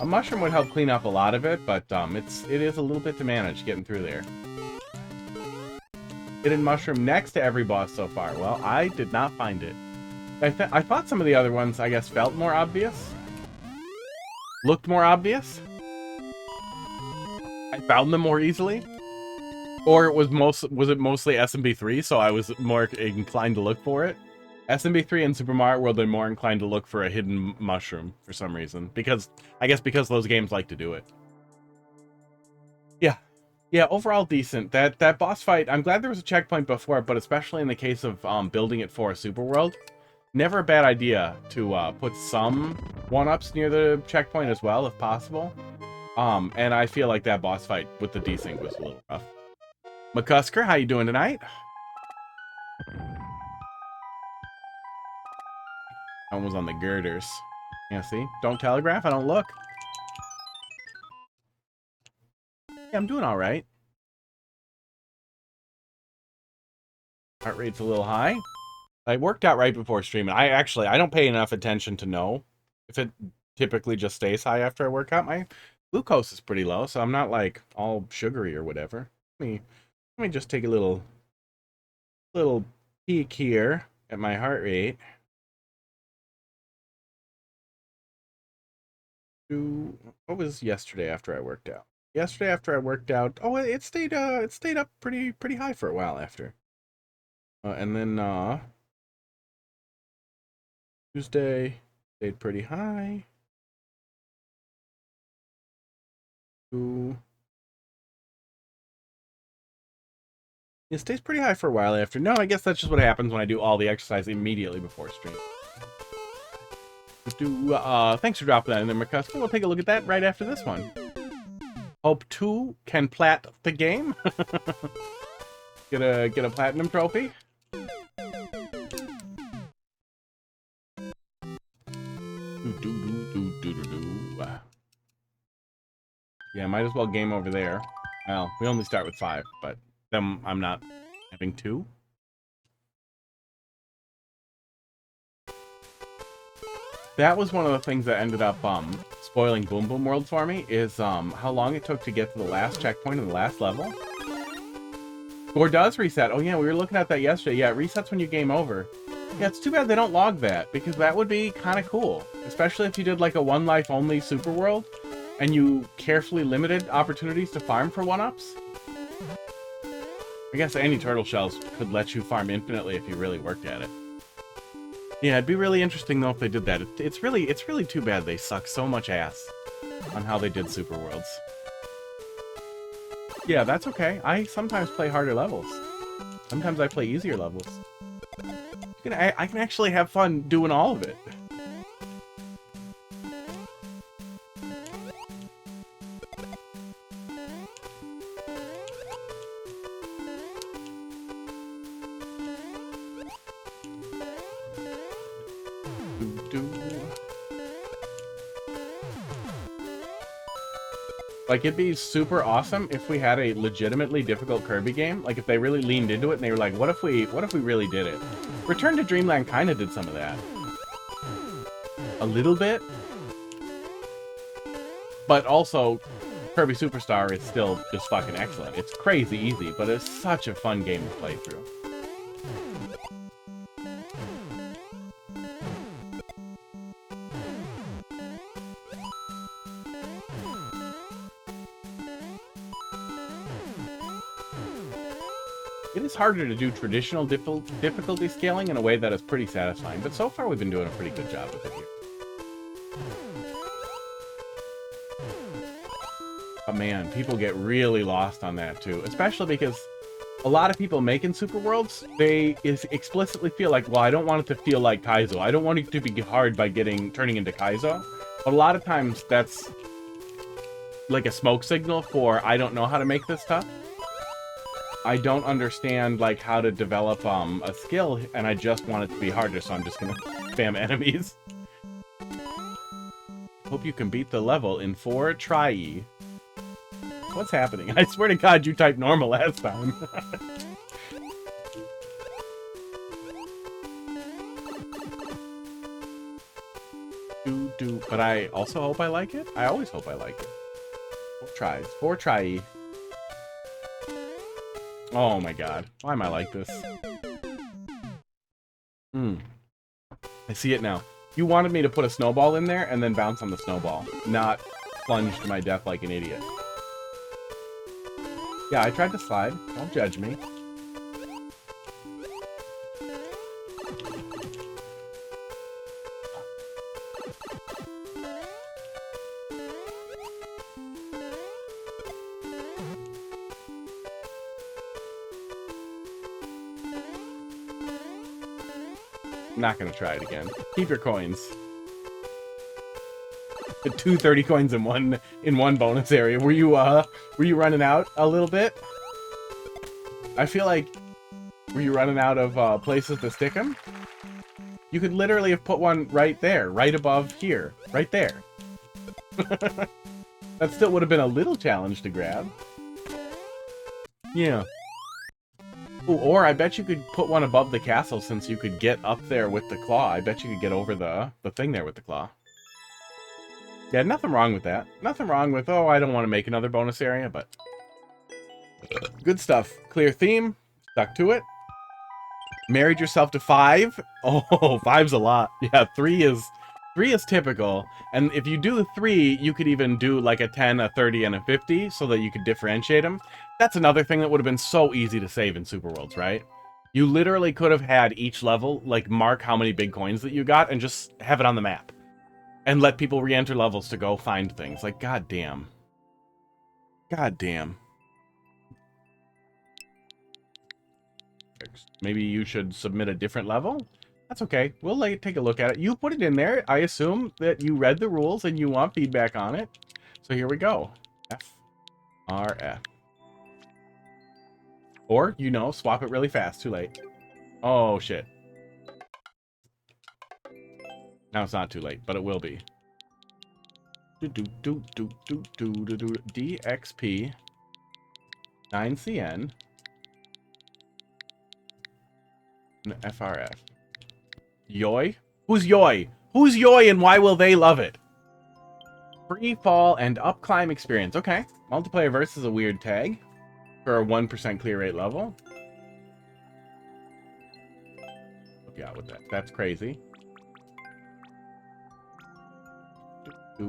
Speaker 2: A mushroom would help clean up a lot of it, but it is a little bit to manage getting through there. Hidden mushroom next to every boss so far. Well, I did not find it. I thought some of the other ones, I guess, felt more obvious. Looked more obvious. I found them more easily. Or it was it mostly SMB3, so I was more inclined to look for it. SMB3 and Super Mario World are more inclined to look for a hidden mushroom for some reason. I guess because those games like to do it. Yeah. Yeah, overall decent. That boss fight, I'm glad there was a checkpoint before, but especially in the case of building it for a Super World, never a bad idea to put some one-ups near the checkpoint as well, if possible. And I feel like that boss fight with the desync was a little rough. McCusker, how you doing tonight? That one was on the girders. Yeah, see? Don't telegraph, I don't look. Yeah, I'm doing alright. Heart rate's a little high. I worked out right before streaming. I don't pay enough attention to know if it typically just stays high after I work out. My glucose is pretty low, so I'm not like all sugary or whatever. Let me just take a little peek here at my heart rate. What was yesterday after I worked out? Yesterday after I worked out, oh, it stayed up pretty high for a while after. And then Tuesday stayed pretty high. It stays pretty high for a while after. No, I guess that's just what happens when I do all the exercise immediately before stream. Thanks for dropping that in there, McCusker. We'll take a look at that right after this one. Hope 2 can plat the game. Get a platinum trophy. Yeah, might as well game over there. Well, we only start with 5, but then I'm not having 2. That was one of the things that ended up spoiling Boom Boom World for me, is how long it took to get to the last checkpoint in the last level. Score does reset. Oh yeah, we were looking at that yesterday. Yeah, it resets when you game over. Yeah, it's too bad they don't log that, because that would be kind of cool. Especially if you did like a one life only Super World, and you carefully limited opportunities to farm for 1-ups. I guess any turtle shells could let you farm infinitely if you really worked at it. Yeah, it'd be really interesting though if they did that. It's really too bad they suck so much ass on how they did Super Worlds. Yeah, that's okay. I sometimes play harder levels. Sometimes I play easier levels. I can actually have fun doing all of it. Like, it'd be super awesome if we had a legitimately difficult Kirby game. Like, if they really leaned into it and they were like, what if we really did it? Return to Dreamland kind of did some of that. A little bit. But also, Kirby Superstar is still just fucking excellent. It's crazy easy, but it's such a fun game to play through. It is harder to do traditional difficulty scaling in a way that is pretty satisfying, but so far we've been doing a pretty good job with it here. But man, people get really lost on that too, especially because a lot of people making Super Worlds, they explicitly feel like, well, I don't want it to feel like Kaizo. I don't want it to be hard by turning into Kaizo. But a lot of times that's like a smoke signal for I don't know how to make this tough. I don't understand like how to develop a skill, and I just want it to be harder, so I'm just gonna spam enemies. Hope you can beat the level in 4 try. What's happening? I swear to God, you typed normal last time. But I also hope I like it. I always hope I like it. 4 tries. 4 try. Oh my God. Why am I like this? I see it now. You wanted me to put a snowball in there and then bounce on the snowball, not plunge to my death like an idiot. Yeah, I tried to slide. Don't judge me. I'm not gonna try it again. Keep your coins. The 230 coins in one bonus area. Were you running out a little bit? I feel like, were you running out of places to stick them? You could literally have put one right there, right above here, right there. That still would have been a little challenge to grab. Yeah. Ooh, or I bet you could put one above the castle since you could get up there with the claw. I bet you could get over the thing there with the claw. Yeah, nothing wrong with that. Nothing wrong with, oh, I don't want to make another bonus area, but... Good stuff. Clear theme. Stuck to it. Married yourself to 5. Oh, 5's a lot. Yeah, 3 is typical. And if you do 3, you could even do like a 10, a 30, and a 50 so that you could differentiate them. That's another thing that would have been so easy to save in Super Worlds, right? You literally could have had each level, like, mark how many big coins that you got and just have it on the map. And let people re-enter levels to go find things. Like, goddamn. Goddamn. Maybe you should submit a different level? That's okay. We'll take a look at it. You put it in there. I assume that you read the rules and you want feedback on it. So here we go. FRF. Or, you know, swap it really fast. Too late. Oh, shit. Now it's not too late, but it will be. DXP 9CN FRF. Yoy? Who's Yoy? Who's Yoy and why will they love it? Free fall and upclimb experience. Okay. Multiplayer verse is a weird tag for a 1% clear rate level. Yeah, with that. That's crazy. I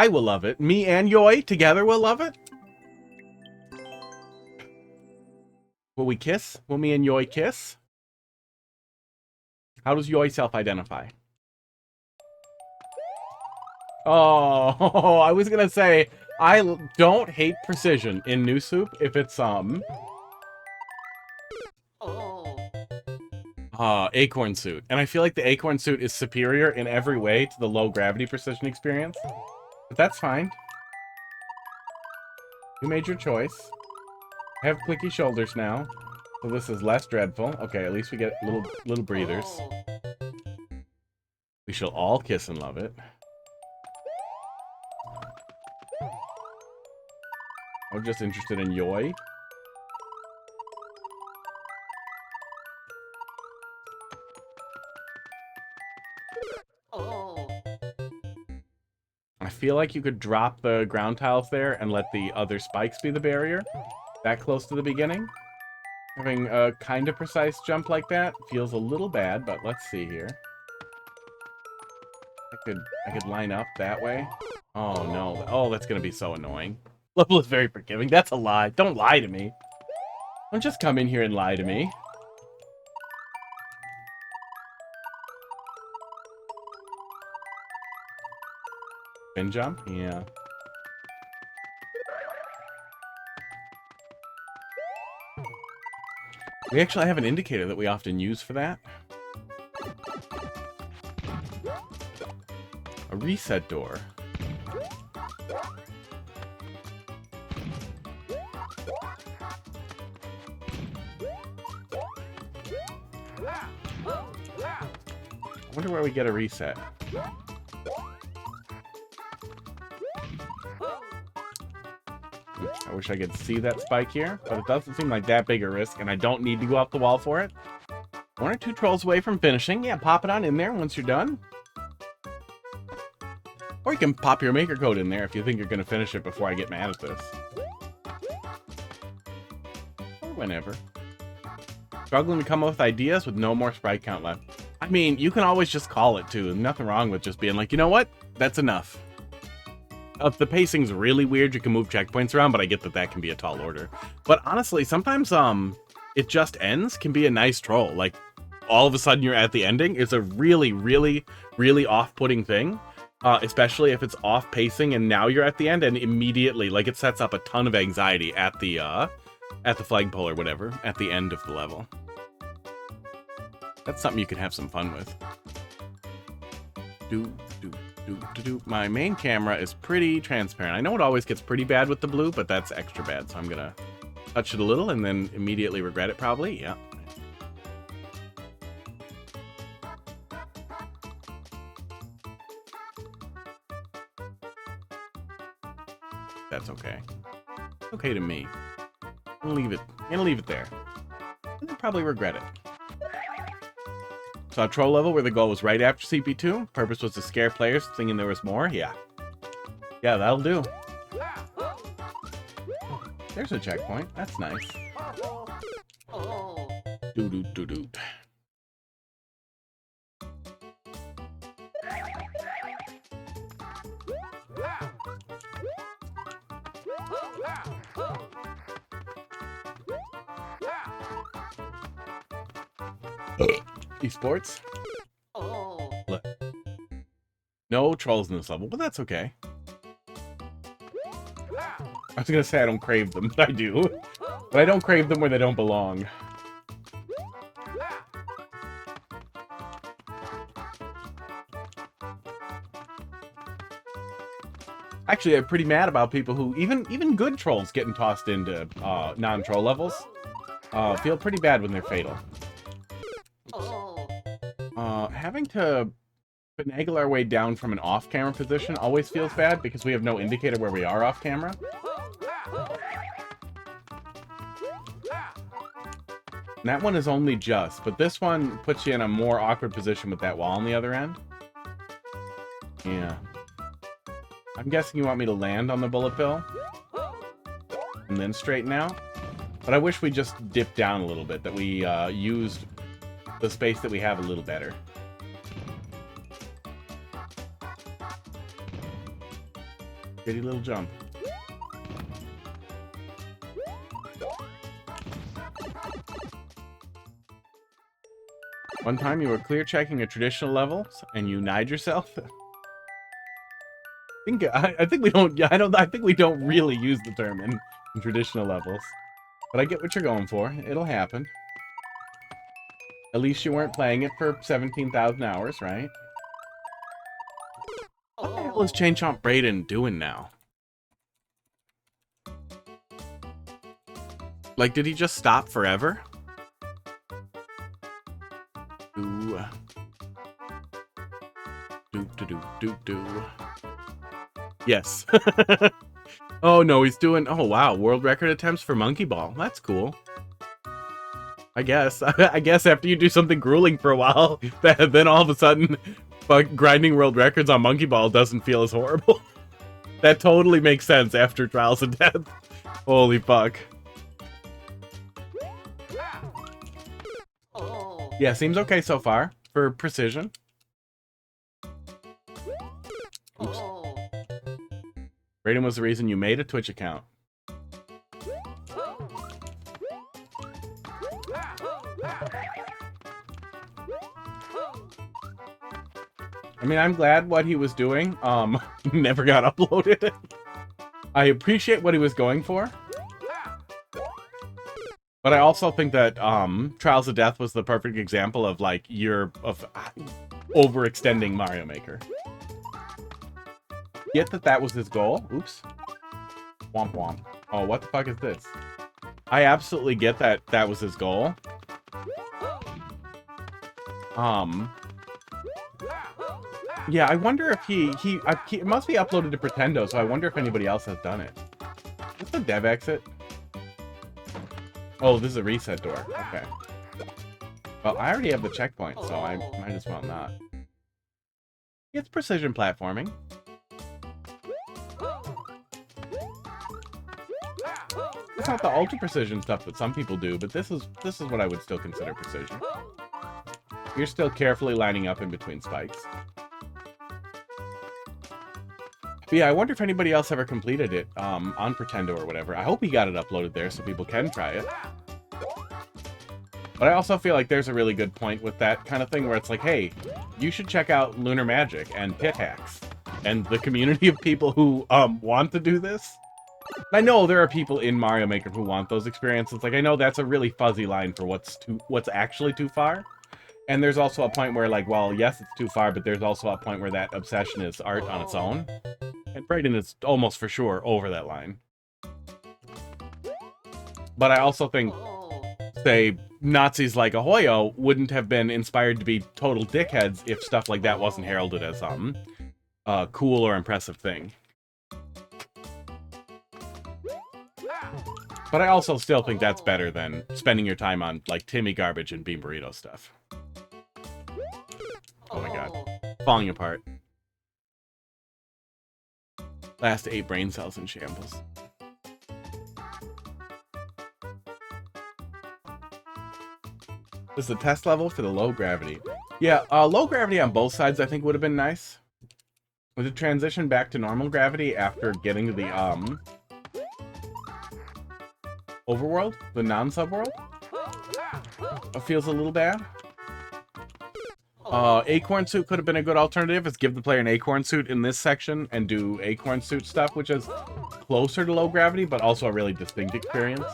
Speaker 2: will love it. Me and Yoy together will love it. Will we kiss? Will me and Yoy kiss? How does Yoy self-identify? Oh, I was gonna say, I don't hate precision in New Soup if it's, Acorn Suit. And I feel like the Acorn Suit is superior in every way to the low gravity precision experience. But that's fine. You made your choice. I have clicky shoulders now, so this is less dreadful. Okay, at least we get little breathers. We shall all kiss and love it. I'm just interested in Yoy. I feel like you could drop the ground tiles there and let the other spikes be the barrier. That close to the beginning. Having a kind of precise jump like that feels a little bad, but let's see here. I could line up that way. Oh no. Oh, that's gonna be so annoying. Level is very forgiving. That's a lie. Don't lie to me. Don't just come in here and lie to me. Spin jump? Yeah. We actually have an indicator that we often use for that. A reset door. I wonder where we get a reset. I wish I could see that spike here, but it doesn't seem like that big a risk, and I don't need to go off the wall for it. 1 or 2 trolls away from finishing. Yeah, pop it on in there once you're done. Or you can pop your maker code in there if you think you're going to finish it before I get mad at this. Or whenever. Struggling to come up with ideas with no more sprite count left. I mean, you can always just call it too. There's nothing wrong with just being like, you know what? That's enough. If the pacing's really weird, you can move checkpoints around, but I get that that can be a tall order. But honestly, sometimes it just ends can be a nice troll. Like, all of a sudden you're at the ending. It's a really, really, really off-putting thing. Especially if it's off pacing and now you're at the end and immediately, like, it sets up a ton of anxiety at the flagpole or whatever, at the end of the level. That's something you can have some fun with. My main camera is pretty transparent. I know it always gets pretty bad with the blue, but that's extra bad, so I'm gonna touch it a little and then immediately regret it probably. Yeah. That's okay. Okay to me. I'm gonna leave it there. And I'll probably regret it. So a troll level where the goal was right after CP2. Purpose was to scare players thinking there was more. Yeah. Yeah, that'll do. There's a checkpoint. That's nice. Do. Esports? No trolls in this level, but that's okay. I was gonna say I don't crave them, but I do. But I don't crave them where they don't belong. Actually, I'm pretty mad about people who, even good trolls getting tossed into non-troll levels, feel pretty bad when they're fatal. Having to finagle our way down from an off-camera position always feels bad because we have no indicator where we are off-camera. And that one is only just, but this one puts you in a more awkward position with that wall on the other end. Yeah. I'm guessing you want me to land on the bullet bill and then straighten out. But I wish we just dipped down a little bit, that we used the space that we have a little better. Pretty little jump. One time you were clear checking a traditional level and you knied yourself. I think we don't. I think we don't really use the term in traditional levels. But I get what you're going for. It'll happen. At least you weren't playing it for 17,000 hours, right? What the hell is Chain Chomp Brayden doing now? Like, did he just stop forever? Do. Yes. Oh no, he's doing. Oh wow, world record attempts for Monkey Ball. That's cool. I guess. I guess after you do something grueling for a while, then all of a sudden, grinding world records on Monkey Ball doesn't feel as horrible. That totally makes sense after Trials of Death. Holy fuck. Yeah, seems okay so far for precision. Oops. Brayden was the reason you made a Twitch account. I mean, I'm glad what he was doing never got uploaded. I appreciate what he was going for. But I also think that Trials of Death was the perfect example of like overextending Mario Maker. Get that was his goal. Oops. Womp womp. Oh, what the fuck is this? I absolutely get that was his goal. Yeah, I wonder if he it must be uploaded to Pretendo, so I wonder if anybody else has done it. Is this the dev exit? Oh, this is a reset door. Okay. Well, I already have the checkpoint, so I might as well not. It's precision platforming. It's not the ultra precision stuff that some people do, but this is what I would still consider precision. You're still carefully lining up in between spikes. But yeah, I wonder if anybody else ever completed it on Pretendo or whatever. I hope he got it uploaded there so people can try it. But I also feel like there's a really good point with that kind of thing where it's like, hey, you should check out Lunar Magic and Pit Hacks and the community of people who want to do this. I know there are people in Mario Maker who want those experiences. Like, I know that's a really fuzzy line for what's actually too far. And there's also a point where, like, well, yes, it's too far, but there's also a point where that obsession is art on its own. And Brayden is almost for sure over that line. But I also think, say, Nazis like Ahoyo wouldn't have been inspired to be total dickheads if stuff like that wasn't heralded as a cool or impressive thing. But I also still think that's better than spending your time on, like, Timmy Garbage and Bean Burrito stuff. Oh my god. Falling apart. Last 8 brain cells in shambles. This is the test level for the low gravity. Yeah, low gravity on both sides I think would have been nice. With the transition back to normal gravity after getting to the, overworld? The non-subworld? It feels a little bad. Acorn Suit could have been a good alternative. Is give the player an Acorn Suit in this section and do Acorn Suit stuff, which is closer to low gravity, but also a really distinct experience.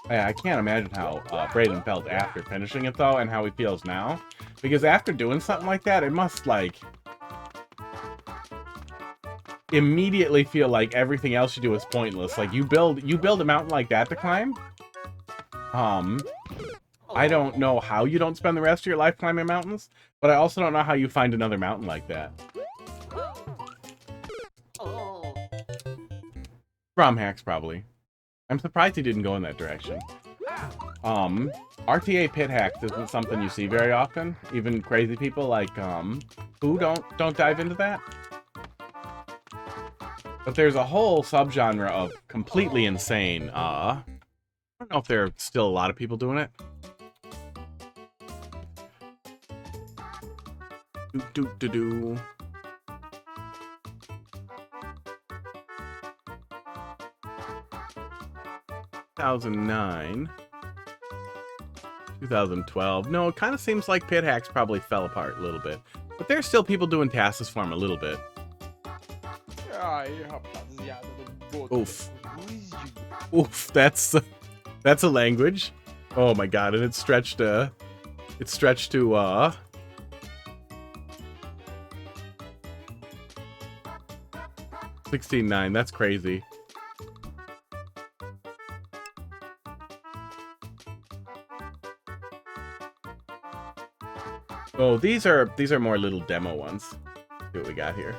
Speaker 2: Yeah, I can't imagine how Brayden felt after finishing it, though, and how he feels now. Because after doing something like that, it must, like, immediately feel like everything else you do is pointless. Like, you build a mountain like that to climb. I don't know how you don't spend the rest of your life climbing mountains, but I also don't know how you find another mountain like that. ROM hacks, probably. I'm surprised he didn't go in that direction. RTA pit hacks isn't something you see very often. Even crazy people like, who don't dive into that. But there's a whole subgenre of completely insane, I don't know if there are still a lot of people doing it. Do. 2009, 2012. No, it kind of seems like pit hacks probably fell apart a little bit, but there's still people doing Tassus Farm a little bit. Oof. Oof, that's a language. Oh my god, and it's stretched to 16:9. That's crazy. Oh, these are more little demo ones. See what we got here.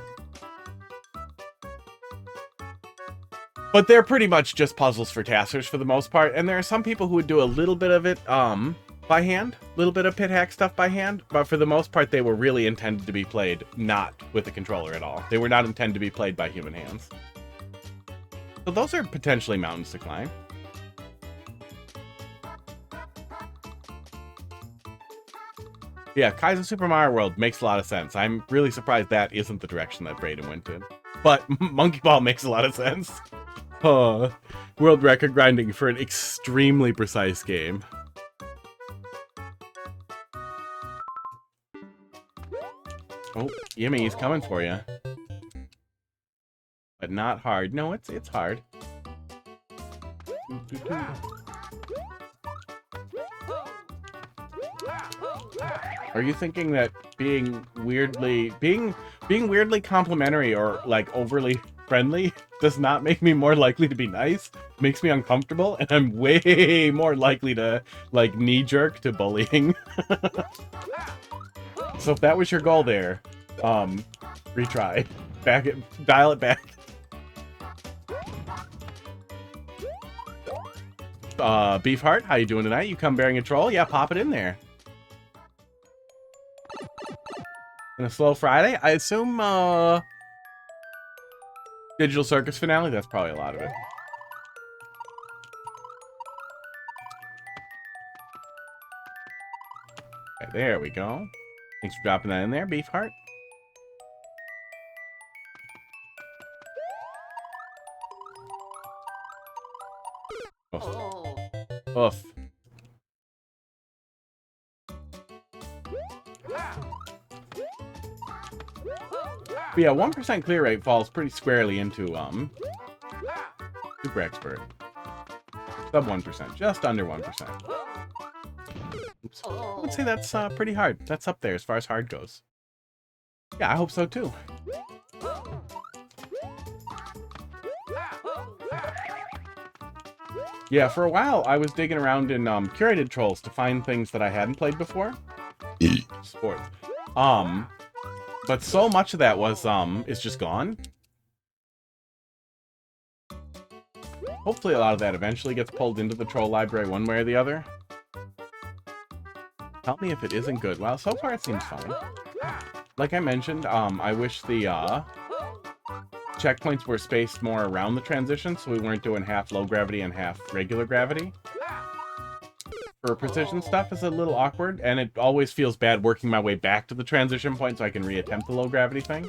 Speaker 2: But they're pretty much just puzzles for taskers for the most part, and there are some people who would do a little bit of it by hand, a little bit of pit hack stuff by hand, but for the most part they were really intended to be played not with a controller at all. They were not intended to be played by human hands. So those are potentially mountains to climb. Yeah, Kaizo Super Mario World makes a lot of sense. I'm really surprised that isn't the direction that Brayden went in. But Monkey Ball makes a lot of sense. World record grinding for an extremely precise game. Oh, Yimmy, he's coming for you. But not hard. No, it's hard. Are you thinking that being weirdly complimentary or like overly friendly does not make me more likely to be nice? Makes me uncomfortable, and I'm way more likely to like knee-jerk to bullying. So if that was your goal there, retry. Dial it back. Beefheart, how you doing tonight? You come bearing a troll? Yeah, pop it in there. And a slow Friday? I assume, Digital Circus finale? That's probably a lot of it. Okay, there we go. Thanks for dropping that in there, Beefheart. Oof. Oof. But yeah, 1% clear rate falls pretty squarely into, Super Expert. Sub 1%, just under 1%. Oops. I would say that's, pretty hard. That's up there as far as hard goes. Yeah, I hope so too. Yeah, for a while, I was digging around in, curated trolls to find things that I hadn't played before. Sports. But so much of that was, is just gone. Hopefully a lot of that eventually gets pulled into the troll library one way or the other. Tell me if it isn't good. Well, so far it seems fine. Like I mentioned, I wish the, checkpoints were spaced more around the transition, so we weren't doing half low gravity and half regular gravity. For precision stuff is a little awkward, and it always feels bad working my way back to the transition point so I can reattempt the low gravity thing.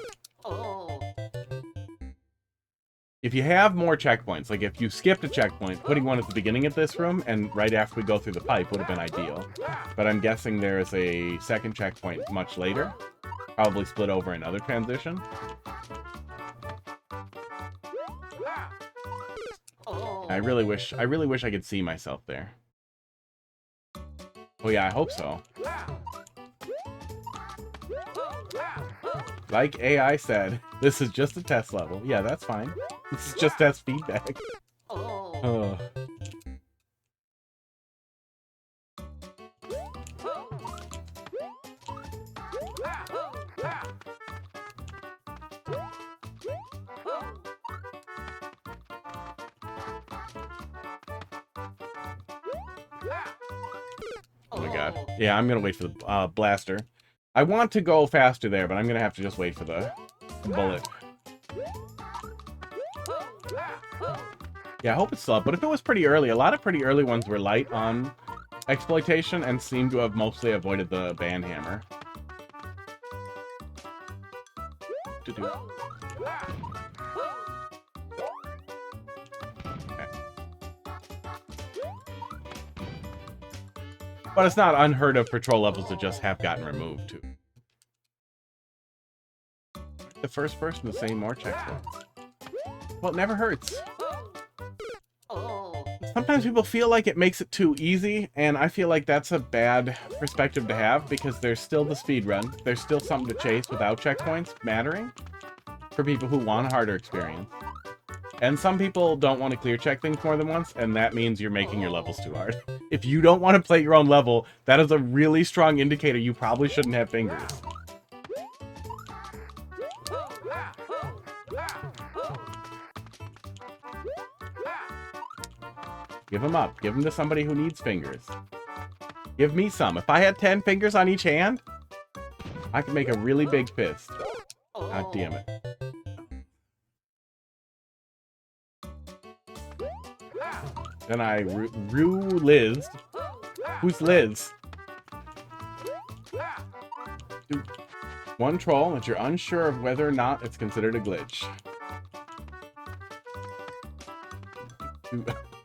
Speaker 2: If you have more checkpoints, like if you skipped a checkpoint, putting one at the beginning of this room and right after we go through the pipe would have been ideal. But I'm guessing there is a second checkpoint much later, probably split over another transition. I really wish I could see myself there. Oh yeah, I hope so. Like AI said, this is just a test level. Yeah, that's fine. This is just test feedback. Oh. Oh my god. Yeah, I'm gonna wait for the blaster. I want to go faster there, but I'm gonna have to just wait for the bullet. Yeah, I hope it's slow, but if it was pretty early, a lot of pretty early ones were light on exploitation and seem to have mostly avoided the ban hammer. Okay. But it's not unheard of for troll levels that just have gotten removed, too. The first person to say more checkpoints. Well, it never hurts. Sometimes people feel like it makes it too easy, and I feel like that's a bad perspective to have, because there's still the speed run. There's still something to chase without checkpoints mattering for people who want a harder experience. And some people don't want to clear check things more than once, and that means you're making your levels too hard. If you don't want to play your own level, that is a really strong indicator you probably shouldn't have fingers. Give them up. Give them to somebody who needs fingers. Give me some. If I had 10 fingers on each hand, I could make a really big fist. God damn it. Then I Liz. Who's Liz? One troll that you're unsure of whether or not it's considered a glitch.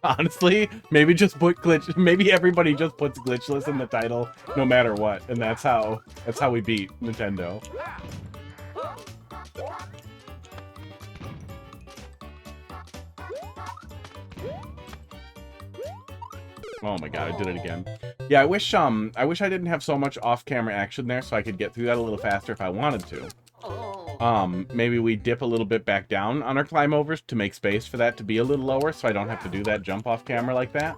Speaker 2: Honestly, maybe just put glitch. Maybe everybody just puts glitchless in the title, no matter what, and that's how we beat Nintendo. Oh my god, I did it again. Yeah, I wish I didn't have so much off-camera action there, so I could get through that a little faster if I wanted to. Maybe we dip a little bit back down on our climb overs to make space for that to be a little lower, so I don't have to do that jump off camera like that.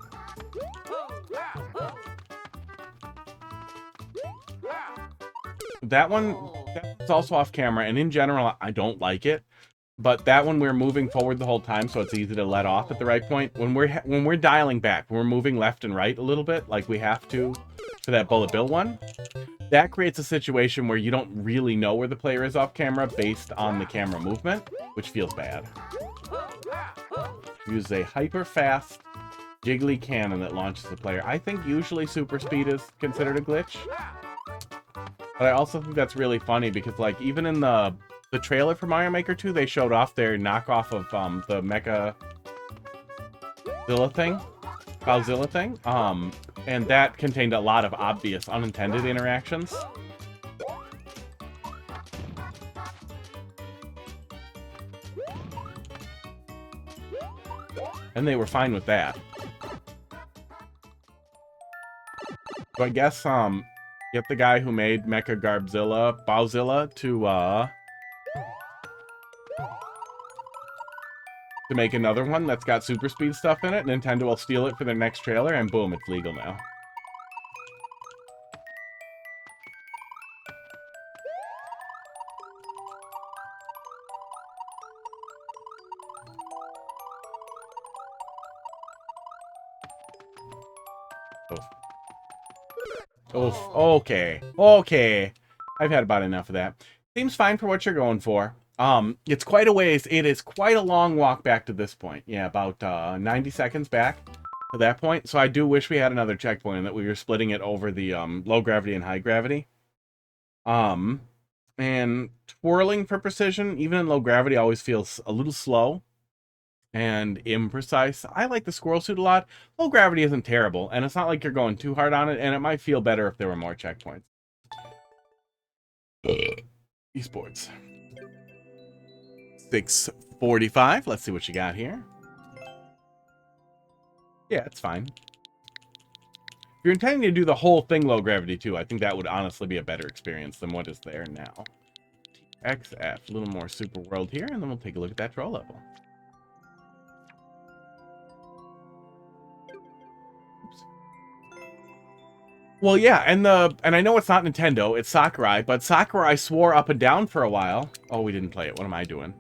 Speaker 2: That one's also off camera, and in general, I don't like it. But that one we're moving forward the whole time, so it's easy to let off at the right point. When we're dialing back, when we're moving left and right a little bit, like we have to for that bullet bill one, that creates a situation where you don't really know where the player is off camera based on the camera movement, which feels bad. Use a hyper fast jiggly cannon that launches the player. I think usually super speed is considered a glitch. But I also think that's really funny because, like, even in the trailer for Mario Maker 2, they showed off their knockoff of the Mecha Bowzilla thing, and that contained a lot of obvious unintended interactions. And they were fine with that. So I guess, get the guy who made Mecha Bowzilla to make another one that's got super speed stuff in it. Nintendo will steal it for their next trailer, and boom, it's legal now. Oof. Okay. Okay. I've had about enough of that. Seems fine for what you're going for. It's quite a ways. It is quite a long walk back to this point. Yeah, about 90 seconds back to that point. So I do wish we had another checkpoint and that we were splitting it over the low gravity and high gravity. And twirling for precision, even in low gravity, always feels a little slow and imprecise. I like the squirrel suit a lot. Low gravity isn't terrible, and it's not like you're going too hard on it, and it might feel better if there were more checkpoints. Esports. 6:45. Let's see what you got here. Yeah, it's fine. If you're intending to do the whole thing low gravity too, I think that would honestly be a better experience than what is there now. XF, a little more super world here, and then we'll take a look at that troll level. Well, yeah, and I know it's not Nintendo, it's Sakurai, but Sakurai swore up and down for a while. Oh, we didn't play it. What am I doing?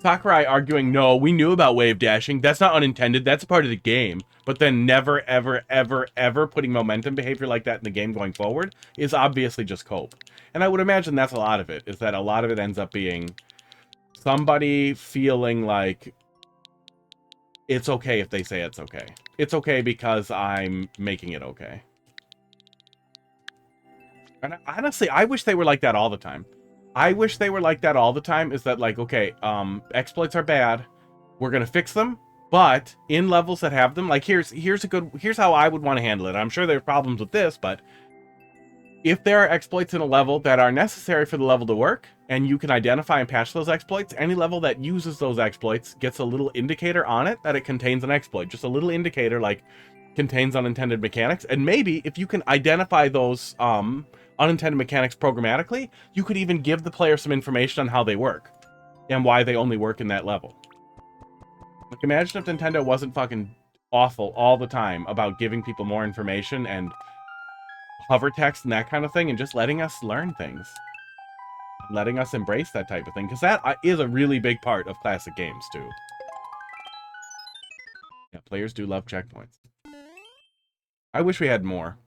Speaker 2: Sakurai arguing, no, we knew about wave dashing. That's not unintended. That's a part of the game. But then never, ever, ever, ever putting momentum behavior like that in the game going forward is obviously just cope. And I would imagine that's a lot of it, is that a lot of it ends up being somebody feeling like it's okay if they say it's okay. It's okay because I'm making it okay. And honestly, I wish they were like that all the time. I wish they were like that all the time, is that like, okay, exploits are bad. We're going to fix them, but in levels that have them, like here's how I would want to handle it. I'm sure there are problems with this, but if there are exploits in a level that are necessary for the level to work, and you can identify and patch those exploits, any level that uses those exploits gets a little indicator on it that it contains an exploit. Just a little indicator like contains unintended mechanics. And maybe if you can identify those unintended mechanics programmatically, you could even give the player some information on how they work and why they only work in that level. Like, imagine if Nintendo wasn't fucking awful all the time about giving people more information and hover text and that kind of thing, and just letting us learn things. Letting us embrace that type of thing, because that is a really big part of classic games, too. Yeah, players do love checkpoints. I wish we had more.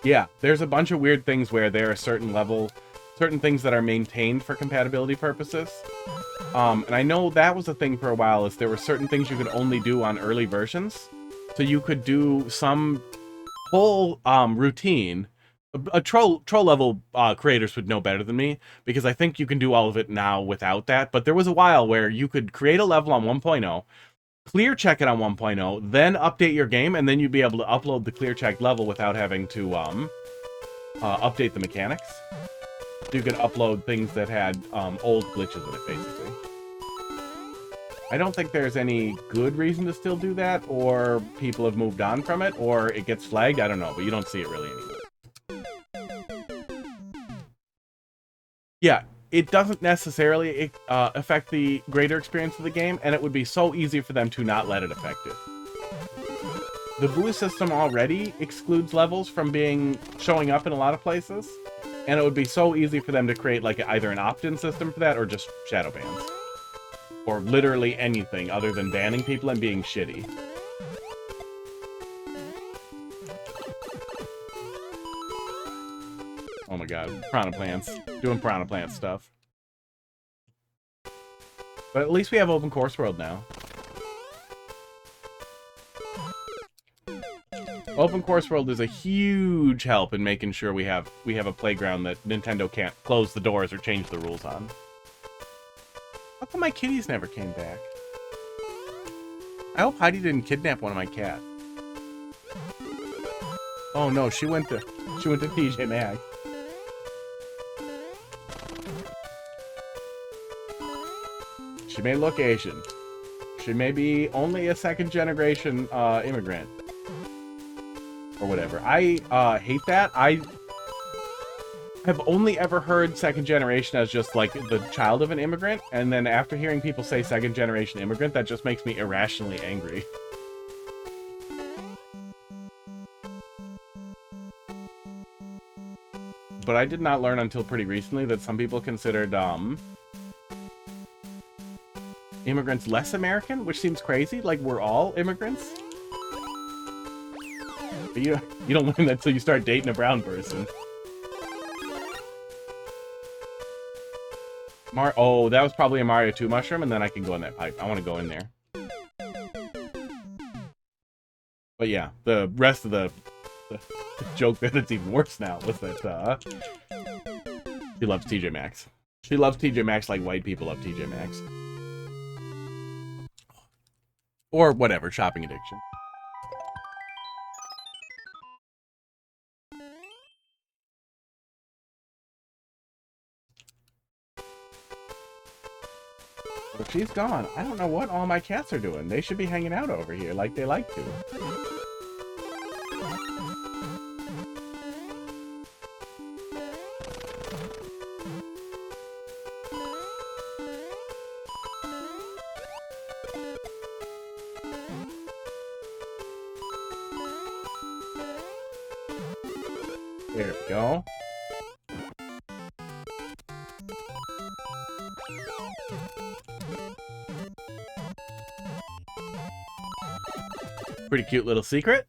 Speaker 2: Yeah, there's a bunch of weird things where there are certain things that are maintained for compatibility purposes. And I know that was a thing for a while, is there were certain things you could only do on early versions. So you could do some whole routine, a troll level creators would know better than me, because I think you can do all of it now without that. But there was a while where you could create a level on 1.0, clear check it on 1.0, then update your game, and then you'd be able to upload the clear check level without having to update the mechanics. So you could upload things that had old glitches in it, basically. I don't think there's any good reason to still do that, or people have moved on from it, or it gets flagged. I don't know, but you don't see it really anymore. Yeah, it doesn't necessarily affect the greater experience of the game, and it would be so easy for them to not let it affect it. The boost system already excludes levels from showing up in a lot of places, and it would be so easy for them to create like either an opt-in system for that or just shadow bans. Or literally anything other than banning people and being shitty. Oh my god, piranha plants. Doing piranha plant stuff. But at least we have open course world now. Open course world is a huge help in making sure we have a playground that Nintendo can't close the doors or change the rules on. How come my kitties never came back? I hope Heidi didn't kidnap one of my cats. Oh no, she went to TJ Maxx. She may look Asian. She may be only a second-generation immigrant. Or whatever. I hate that. I have only ever heard second generation as just like the child of an immigrant, and then after hearing people say second generation immigrant, that just makes me irrationally angry. But I did not learn until pretty recently that some people considered immigrants less American, which seems crazy. Like, we're all immigrants. But you don't learn that until you start dating a brown person. Oh, that was probably a Mario 2 mushroom, and then I can go in that pipe. I want to go in there. But yeah, the rest of the joke that's even worse now was that she loves TJ Maxx. She loves TJ Maxx like white people love TJ Maxx. Or whatever, shopping addiction. But she's gone. I don't know what all my cats are doing. They should be hanging out over here like they like to. There we go. Pretty cute little secret.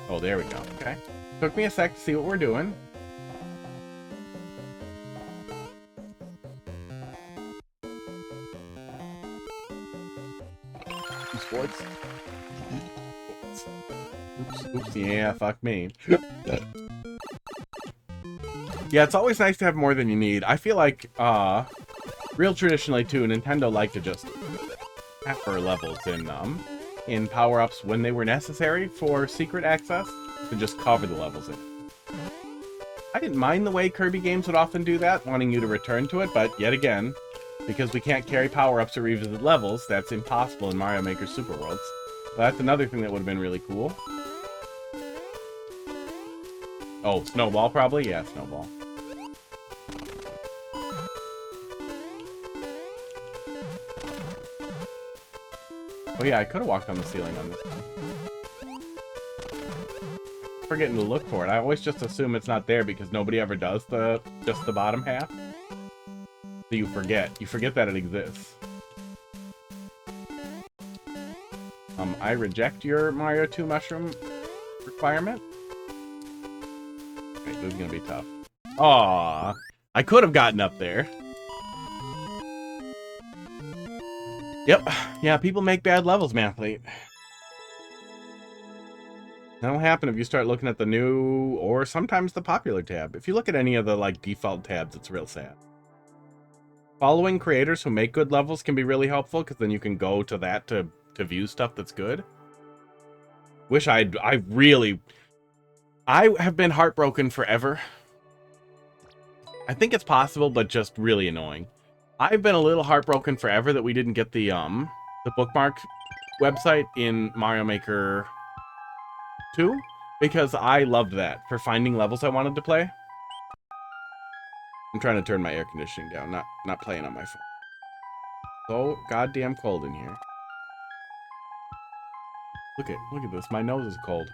Speaker 2: Oh, there we go. Okay. Took me a sec to see what we're doing. Sports. Oops, yeah, fuck me. Yeah, it's always nice to have more than you need. I feel like, real traditionally, too, Nintendo liked to just pepper levels in power-ups when they were necessary for secret access to just cover the levels in. I didn't mind the way Kirby games would often do that, wanting you to return to it, but yet again, because we can't carry power-ups or revisit levels, that's impossible in Mario Maker Super Worlds. So that's another thing that would have been really cool. Oh, Snowball probably? Yeah, Snowball. Oh yeah, I could have walked on the ceiling on this one. Forgetting to look for it. I always just assume it's not there because nobody ever does just the bottom half. So you forget. You forget that it exists. I reject your Mario 2 mushroom requirement. Wait, this is gonna be tough. Aww. I could have gotten up there. Yep. Yeah, people make bad levels, Mathlete. That'll happen if you start looking at the new or sometimes the popular tab. If you look at any of the like default tabs, it's real sad. Following creators who make good levels can be really helpful because then you can go to that to view stuff that's good. Wish I have been heartbroken forever. I think it's possible, but just really annoying. I've been a little heartbroken forever that we didn't get the bookmark website in Mario Maker 2 because I loved that for finding levels I wanted to play. I'm trying to turn my air conditioning down, not playing on my phone. So goddamn cold in here. Look at this. My nose is cold.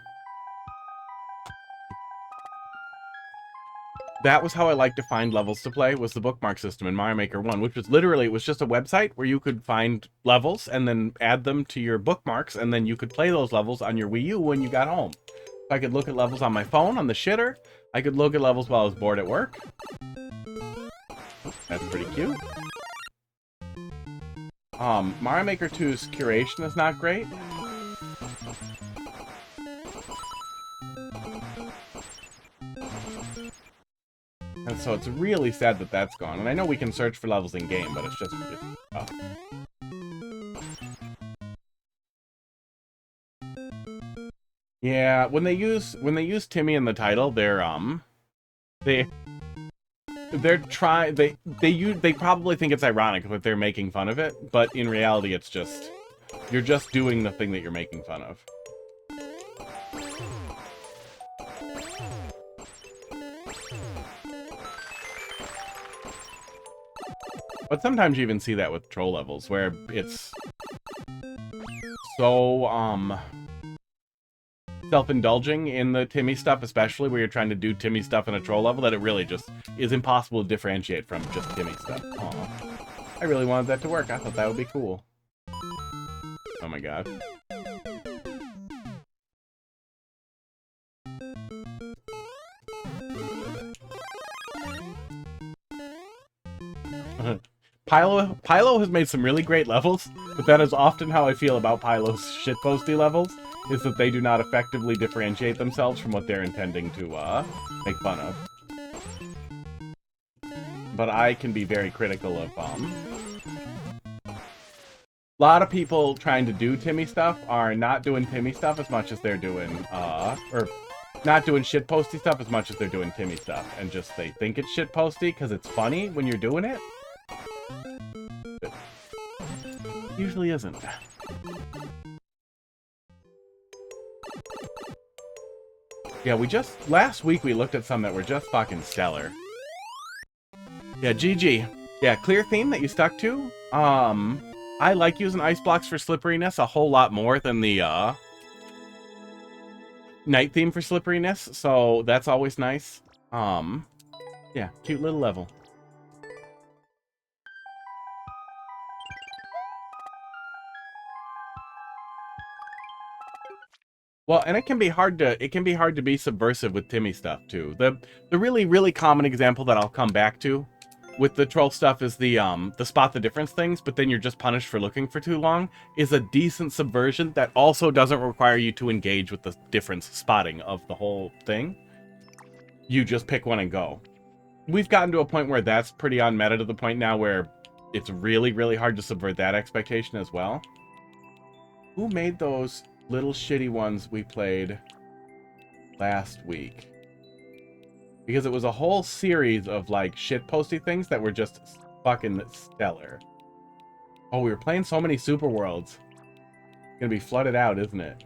Speaker 2: That was how I like to find levels to play, was the bookmark system in Mario Maker 1, which was literally, it was just a website where you could find levels and then add them to your bookmarks, and then you could play those levels on your Wii U when you got home. So I could look at levels on my phone, on the shitter. I could look at levels while I was bored at work. That's pretty cute. Mario Maker 2's curation is not great. And so it's really sad that that's gone. And I know we can search for levels in game, but it's just tough. Yeah, when they use Timmy in the title, they probably think it's ironic that they're making fun of it, but in reality it's just you're just doing the thing that you're making fun of. But sometimes you even see that with troll levels, where it's so, self-indulging in the Timmy stuff, especially where you're trying to do Timmy stuff in a troll level, that it really just is impossible to differentiate from just Timmy stuff. Aw. I really wanted that to work. I thought that would be cool. Oh my god. Pylo has made some really great levels, but that is often how I feel about Pylo's shitposty levels, is that they do not effectively differentiate themselves from what they're intending to make fun of. But I can be very critical of a lot of people trying to do Timmy stuff are not doing Timmy stuff as much as they're doing or not doing shitposty stuff as much as they're doing Timmy stuff, and just they think it's shitposty because it's funny when you're doing it. Usually isn't. Yeah, last week we looked at some that were just fucking stellar. Yeah, GG. Yeah, clear theme that you stuck to. I like using ice blocks for slipperiness a whole lot more than the night theme for slipperiness, so that's always nice. Yeah, cute little level. Well, and it can be hard to be subversive with Timmy stuff too. The really, really common example that I'll come back to with the troll stuff is the spot the difference things, but then you're just punished for looking for too long, is a decent subversion that also doesn't require you to engage with the difference spotting of the whole thing. You just pick one and go. We've gotten to a point where that's pretty on meta, to the point now where it's really, really hard to subvert that expectation as well. Who made those little shitty ones we played last week? Because it was a whole series of like shitposty things that were just fucking stellar. Oh, we were playing so many super worlds. It's gonna be flooded out, isn't it?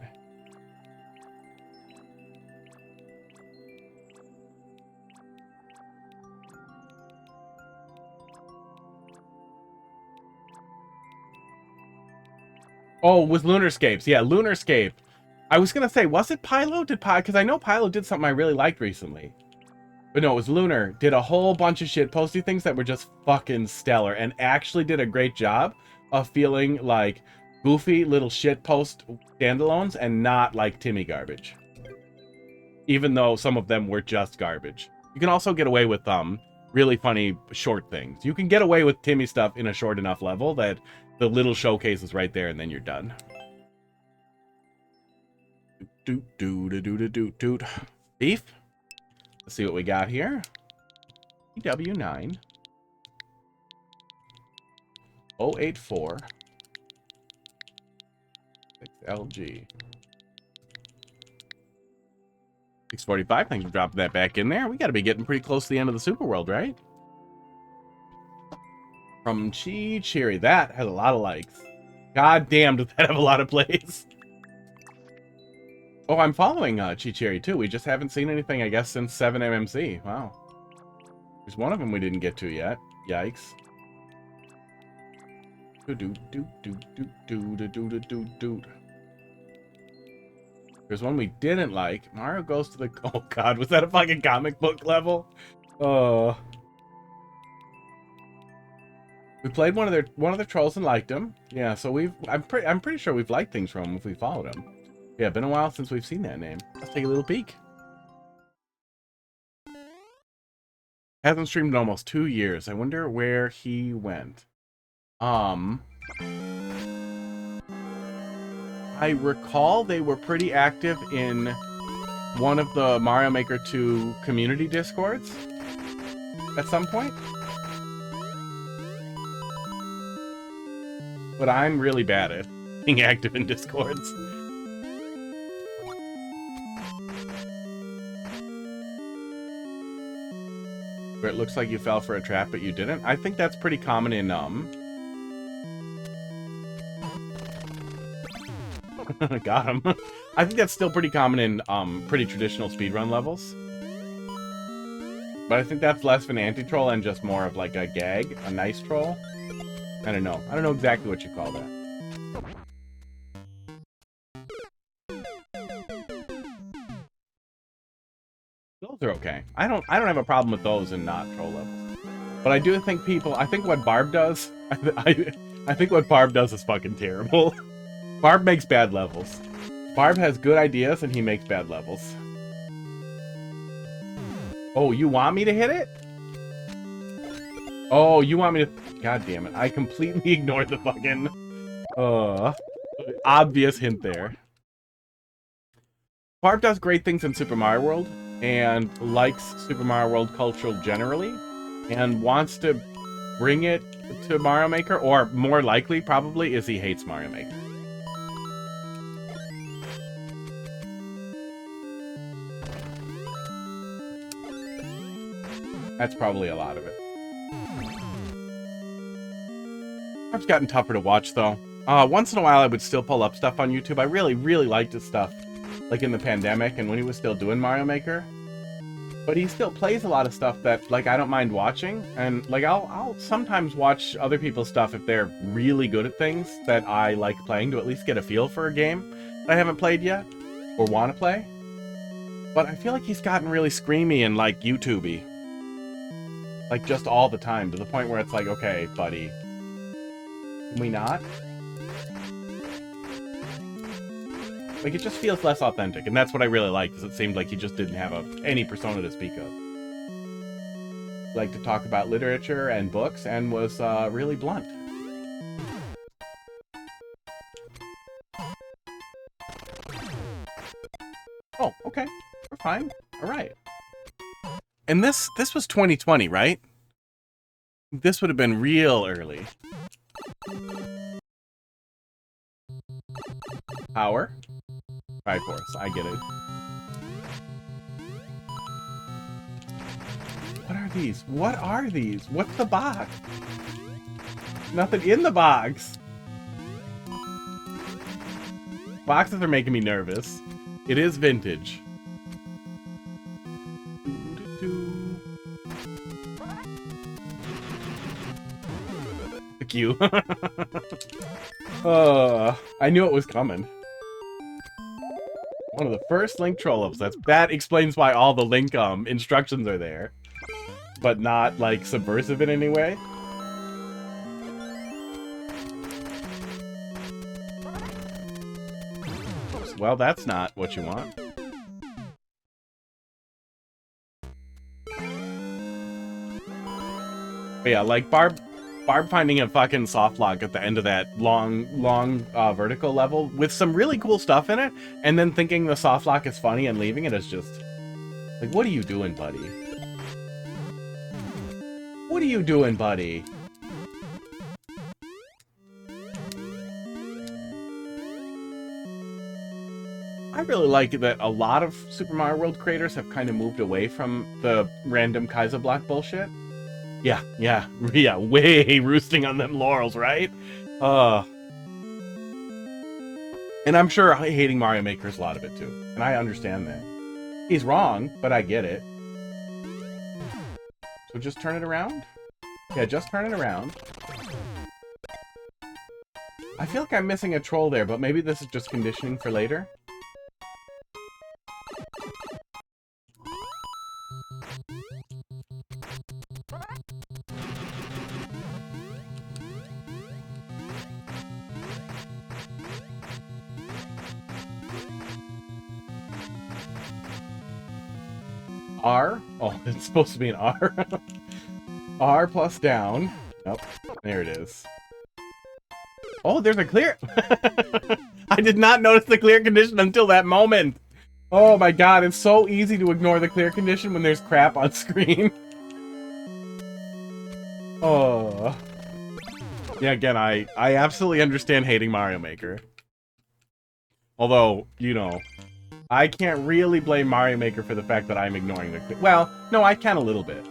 Speaker 2: Oh, with Lunarscapes. Yeah, Lunarscape. I was gonna say, was it Pylo? Because I know Pylo did something I really liked recently. But no, it was Lunar. Did a whole bunch of shitposty things that were just fucking stellar, and actually did a great job of feeling like goofy little shitpost standalones and not like Timmy garbage. Even though some of them were just garbage. You can also get away with really funny short things. You can get away with Timmy stuff in a short enough level that the little showcase is right there, and then you're done. Doot doot doot doot doot doot. Beef. Let's see what we got here. EW9 084 6LG 645. Thanks for dropping that back in there. We got to be getting pretty close to the end of the Super World, right? From Chichiri. That has a lot of likes. God damn, does that have a lot of plays? Oh, I'm following Chichiri too. We just haven't seen anything, I guess, since 7MMC. Wow. There's one of them we didn't get to yet. Yikes. There's one we didn't like. Mario goes to the... Oh god, was that a fucking comic book level? We played one of their trolls and liked them. Yeah, so I'm pretty sure we've liked things from them if we followed them. Yeah, been a while since we've seen that name. Let's take a little peek. Hasn't streamed in almost 2 years. I wonder where he went. I recall they were pretty active in one of the Mario Maker 2 community discords at some point. But I'm really bad at being active in discords. Where it looks like you fell for a trap, but you didn't. I think that's pretty common in, Got him. I think that's still pretty common in, pretty traditional speedrun levels. But I think that's less of an anti-troll and just more of like a gag, a nice troll. I don't know. I don't know exactly what you call that. Those are okay. I don't have a problem with those in not troll levels. But I do think I think what Barb does, I think what Barb does is fucking terrible. Barb makes bad levels. Barb has good ideas and he makes bad levels. Oh, you want me to hit it? Oh, you want me to... God damn it. I completely ignored the fucking... obvious hint there. Barb does great things in Super Mario World, and likes Super Mario World culture generally, and wants to bring it to Mario Maker, or more likely, probably, is he hates Mario Maker. That's probably a lot of it. It's gotten tougher to watch, though. Once in a while, I would still pull up stuff on YouTube. I really, really liked his stuff, like in the pandemic and when he was still doing Mario Maker. But he still plays a lot of stuff that, like, I don't mind watching. And, like, I'll sometimes watch other people's stuff if they're really good at things that I like playing to at least get a feel for a game that I haven't played yet or want to play. But I feel like he's gotten really screamy and, like, YouTube-y. Like, just all the time, to the point where it's like, okay, buddy. Can we not? Like, it just feels less authentic, and that's what I really like, because it seemed like he just didn't have any persona to speak of. Liked to talk about literature and books, and was really blunt. Oh, okay. We're fine. Alright. And this was 2020, right? This would have been real early. Power. Triforce, I get it. What are these? What are these? What's the box? Nothing in the box. Boxes are making me nervous. It is vintage. Fuck you. I knew it was coming. One of the first Link troll-ups. That explains why all the Link instructions are there. But not, like, subversive in any way. Well, that's not what you want. But yeah, like, Barb Barb finding a fucking soft lock at the end of that long vertical level with some really cool stuff in it, and then thinking the soft lock is funny and leaving it is just like, what are you doing, buddy? What are you doing, buddy? I really like that a lot of Super Mario World creators have kind of moved away from the random Kaiser block bullshit. Yeah, way roosting on them laurels, right? And I'm sure hating Mario Maker is a lot of it too, and I understand that. He's wrong, but I get it. So just turn it around? Yeah, just turn it around. I feel like I'm missing a troll there, but maybe this is just conditioning for later. R? Oh, it's supposed to be an R. R plus down. Nope. There it is. Oh, there's a clear. I did not notice the clear condition until that moment. Oh my god, it's so easy to ignore the clear condition when there's crap on screen. Oh. Yeah, again, I absolutely understand hating Mario Maker. Although, you know, I can't really blame Mario Maker for the fact that I'm ignoring the... Well, no, I can a little bit.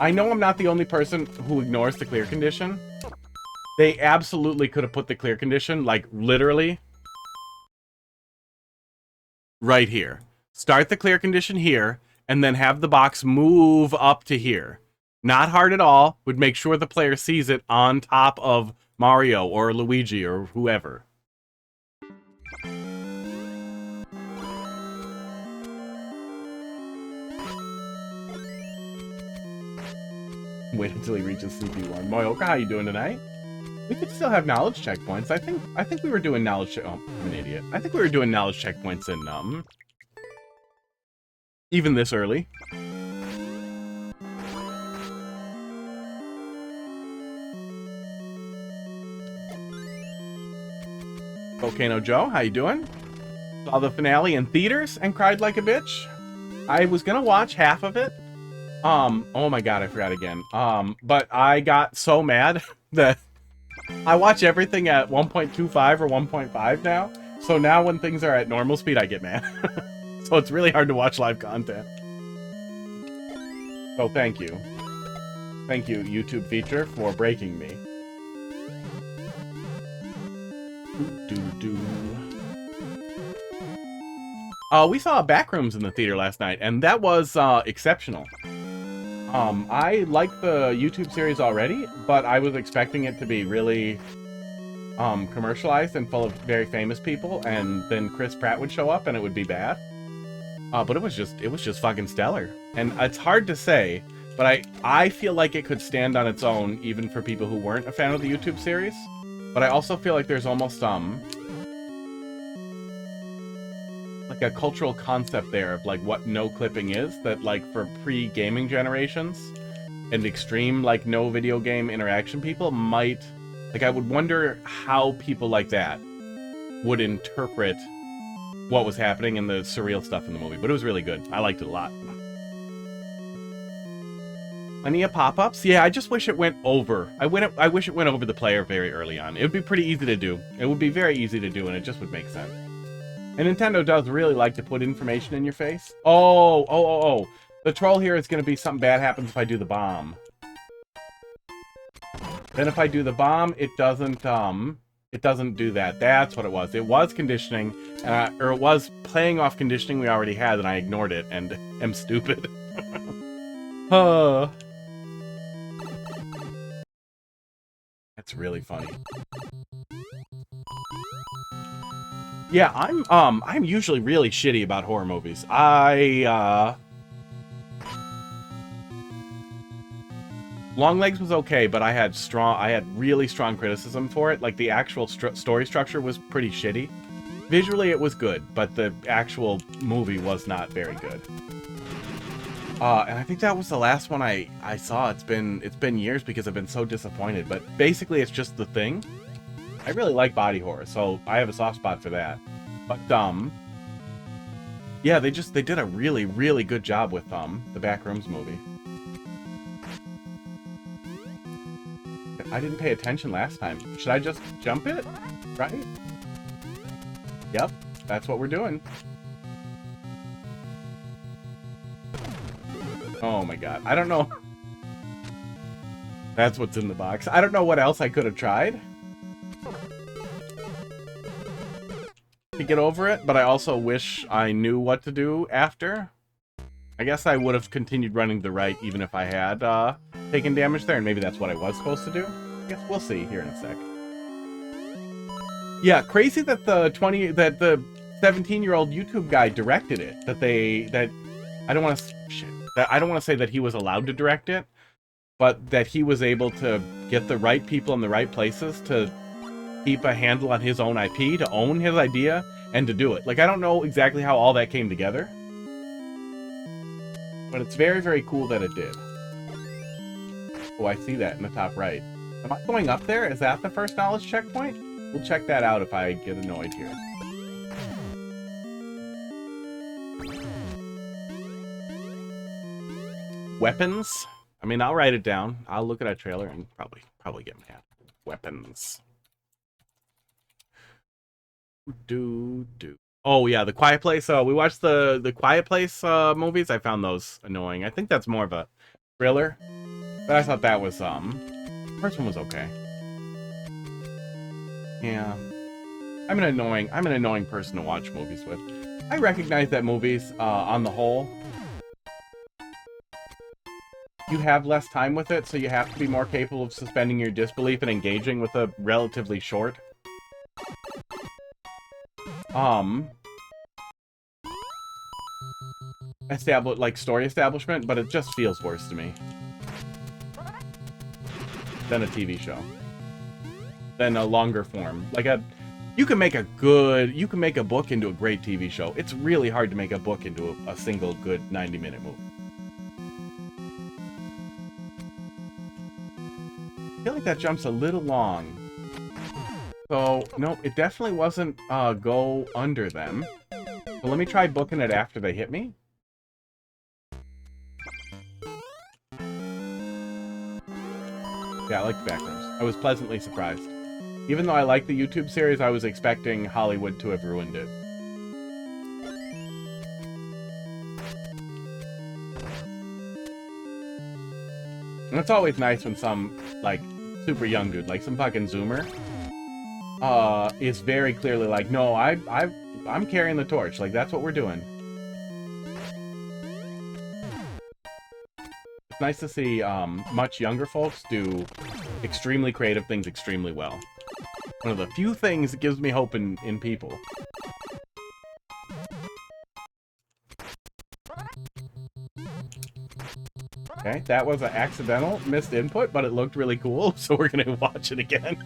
Speaker 2: I know I'm not the only person who ignores the clear condition. They absolutely could have put the clear condition, like, literally, right here. Start the clear condition here, and then have the box move up to here. Not hard at all. Would make sure the player sees it on top of Mario or Luigi or whoever. Wait until he reaches CP1. Moyoka, how you doing tonight? We could still have knowledge checkpoints. I think we were doing knowledge. Oh, I'm an idiot. I think we were doing knowledge checkpoints in even this early. Volcano Joe, how you doing? Saw the finale in theaters and cried like a bitch. I was gonna watch half of it. Oh my god, I forgot again. But I got so mad that I watch everything at 1.25 or 1.5 now. So now when things are at normal speed, I get mad. So it's really hard to watch live content. So thank you. Thank you, YouTube feature, for breaking me. We saw Backrooms in the theater last night, and that was exceptional. I like the YouTube series already, but I was expecting it to be really commercialized and full of very famous people, and then Chris Pratt would show up and it would be bad. But it was just fucking stellar. And it's hard to say, but I feel like it could stand on its own even for people who weren't a fan of the YouTube series. But I also feel like there's almost like a cultural concept there of like what no clipping is, that like for pre-gaming generations and extreme like no video game interaction people might, like, I would wonder how people like that would interpret what was happening and the surreal stuff in the movie. But it was really good. I liked it a lot. Plenty of pop-ups. Yeah, I just wish it went over. I wish it went over the player very early on. It would be pretty easy to do. It would be very easy to do, and it just would make sense. And Nintendo does really like to put information in your face. Oh. The troll here is going to be something bad happens if I do the bomb. Then if I do the bomb, it doesn't do that. That's what it was. It was conditioning, or it was playing off conditioning we already had, and I ignored it, and am stupid. That's really funny. Yeah, I'm usually really shitty about horror movies. Longlegs was okay, but I had really strong criticism for it. Like, the actual story structure was pretty shitty. Visually, it was good, but the actual movie was not very good. And I think that was the last one I saw. It's been years because I've been so disappointed. But basically, it's just The Thing. I really like body horror, so I have a soft spot for that. But yeah, they did a really, really good job with the Backrooms movie. I didn't pay attention last time. Should I just jump it? Right? Yep, that's what we're doing. Oh my god, I don't know. That's what's in the box. I don't know what else I could have tried to get over it, but I also wish I knew what to do after. I guess I would have continued running to the right even if I had taken damage there, and maybe that's what I was supposed to do. I guess we'll see here in a sec. Yeah, crazy that the 17-year-old YouTube guy directed it. I don't want to say that he was allowed to direct it, but that he was able to get the right people in the right places to keep a handle on his own IP, to own his idea, and to do it. Like, I don't know exactly how all that came together, but it's very, very cool that it did. Oh, I see that in the top right. Am I going up there? Is that the first knowledge checkpoint? We'll check that out if I get annoyed here. Weapons? I mean, I'll write it down. I'll look at a trailer and probably get mad. Weapons. Oh yeah, The Quiet Place. We watched the Quiet Place movies. I found those annoying. I think that's more of a thriller. But I thought that was first one was okay. Yeah. I'm an annoying person to watch movies with. I recognize that movies, on the whole, you have less time with it, so you have to be more capable of suspending your disbelief and engaging with a relatively short story establishment, but it just feels worse to me than a TV show, than a longer form. You can make a book into a great TV show. It's really hard to make a book into a single good 90-minute movie. I feel like that jump's a little long. So, no, it definitely wasn't go under them. So let me try booking it after they hit me. Yeah, I like the Backrooms. I was pleasantly surprised. Even though I like the YouTube series, I was expecting Hollywood to have ruined it. And it's always nice when some, like, super young dude, like some fucking Zoomer, is very clearly like, no, I'm carrying the torch. Like, that's what we're doing. It's nice to see much younger folks do extremely creative things extremely well. One of the few things that gives me hope in people. Okay, that was an accidental missed input, but it looked really cool, so we're gonna watch it again.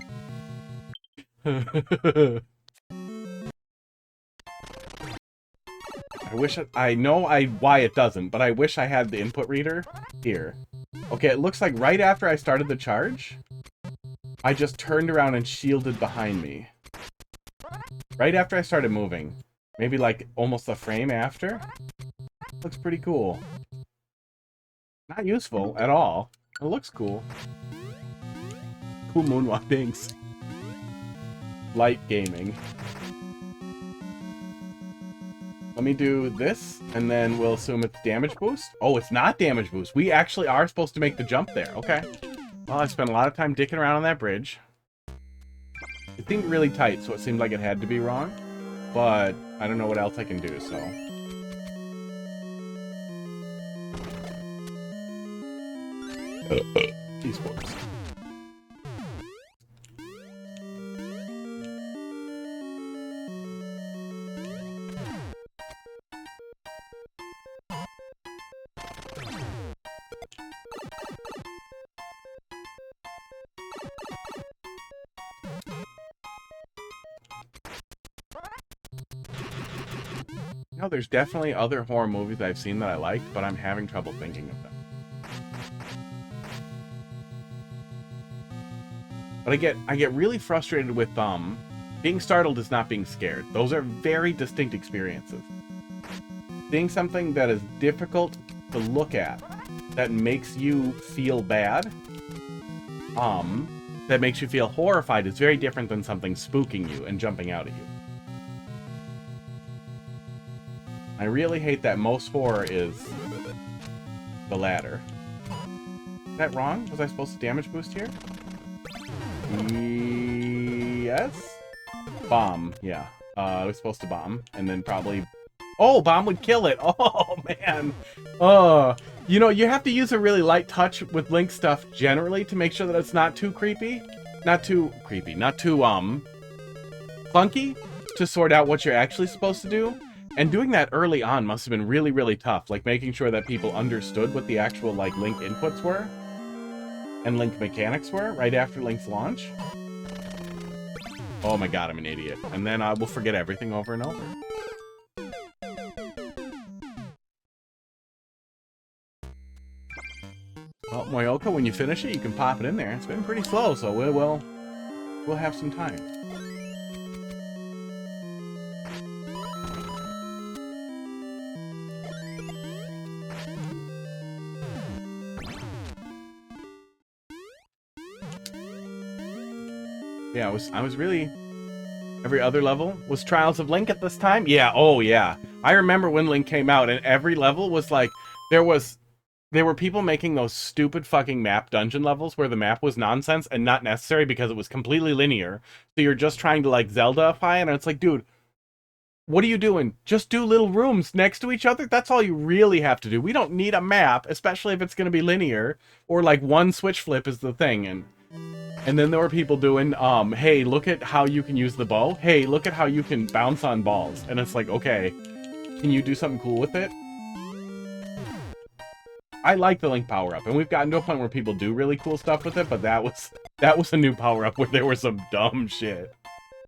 Speaker 2: I know why it doesn't, but I wish I had the input reader here. Okay, it looks like right after I started the charge, I just turned around and shielded behind me. Right after I started moving. Maybe like almost a frame after. Looks pretty cool. Not useful at all. It looks cool. Cool moonwalk, thanks. Light gaming. Let me do this, and then we'll assume it's damage boost. Oh, it's not damage boost. We actually are supposed to make the jump there. Okay. Well, I spent a lot of time dicking around on that bridge. It seemed really tight, so it seemed like it had to be wrong. But I don't know what else I can do, so... T-sports. No, there's definitely other horror movies I've seen that I liked, but I'm having trouble thinking of them. But I get really frustrated with being startled is not being scared. Those are very distinct experiences. Seeing something that is difficult to look at, that makes you feel bad, that makes you feel horrified, is very different than something spooking you and jumping out at you. I really hate that most horror is the latter. Is that wrong? Was I supposed to damage boost here? Yes? Bomb, yeah. I was supposed to bomb, and then probably... Oh, bomb would kill it! Oh, man! Oh, you know, you have to use a really light touch with Link stuff generally to make sure that it's not too creepy. Not too creepy. Not too, clunky to sort out what you're actually supposed to do. And doing that early on must have been really, really tough. Like, making sure that people understood what the actual, like, Link inputs were. And Link mechanics were, right after Link's launch. Oh my god, I'm an idiot. And then I will forget everything over and over. Well, Moyoka, when you finish it, you can pop it in there. It's been pretty slow, so we'll have some time. Yeah, I was really... Every other level was Trials of Link at this time? Yeah, oh yeah. I remember when Link came out, and every level was like... There were people making those stupid fucking map dungeon levels where the map was nonsense and not necessary because it was completely linear. So you're just trying to, like, Zelda-ify it, and it's like, dude, what are you doing? Just do little rooms next to each other? That's all you really have to do. We don't need a map, especially if it's going to be linear, or, like, one switch flip is the thing, And then there were people doing, hey, look at how you can use the bow. Hey, look at how you can bounce on balls. And it's like, okay, can you do something cool with it? I like the Link power-up, and we've gotten to a point where people do really cool stuff with it, but that was a new power-up where there was some dumb shit.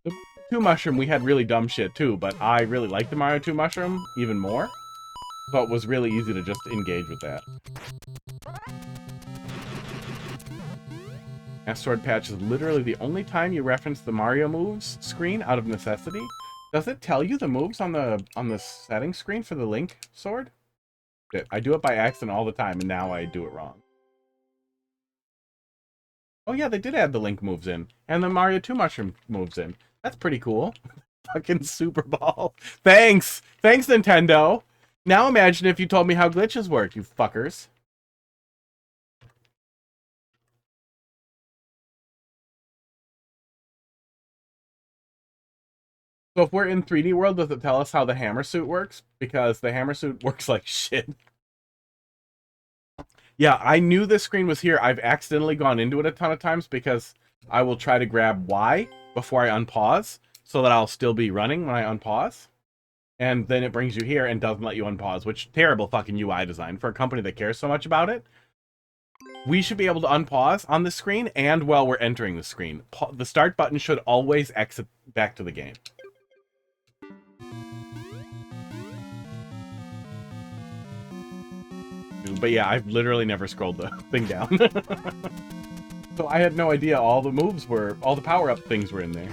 Speaker 2: The 2 Mushroom, we had really dumb shit too, but I really liked the Mario 2 Mushroom even more. So it was really easy to just engage with that. Asteroid Patch is literally the only time you reference the Mario moves screen out of necessity. Does it tell you the moves on the settings screen for the Link sword? I do it by accident all the time, and now I do it wrong. Oh yeah, they did add the Link moves in, and the Mario 2 Mushroom moves in. That's pretty cool. Fucking Super Ball. Thanks! Thanks, Nintendo! Now imagine if you told me how glitches work, you fuckers. So if we're in 3D world, does it tell us how the hammer suit works? Because the hammer suit works like shit. Yeah, I knew this screen was here. I've accidentally gone into it a ton of times because I will try to grab Y before I unpause so that I'll still be running when I unpause. And then it brings you here and doesn't let you unpause, which terrible fucking UI design for a company that cares so much about it. We should be able to unpause on the screen and while we're entering the screen. The start button should always exit back to the game. But yeah, I've literally never scrolled the thing down. So I had no idea all the moves were, all the power-up things were in there.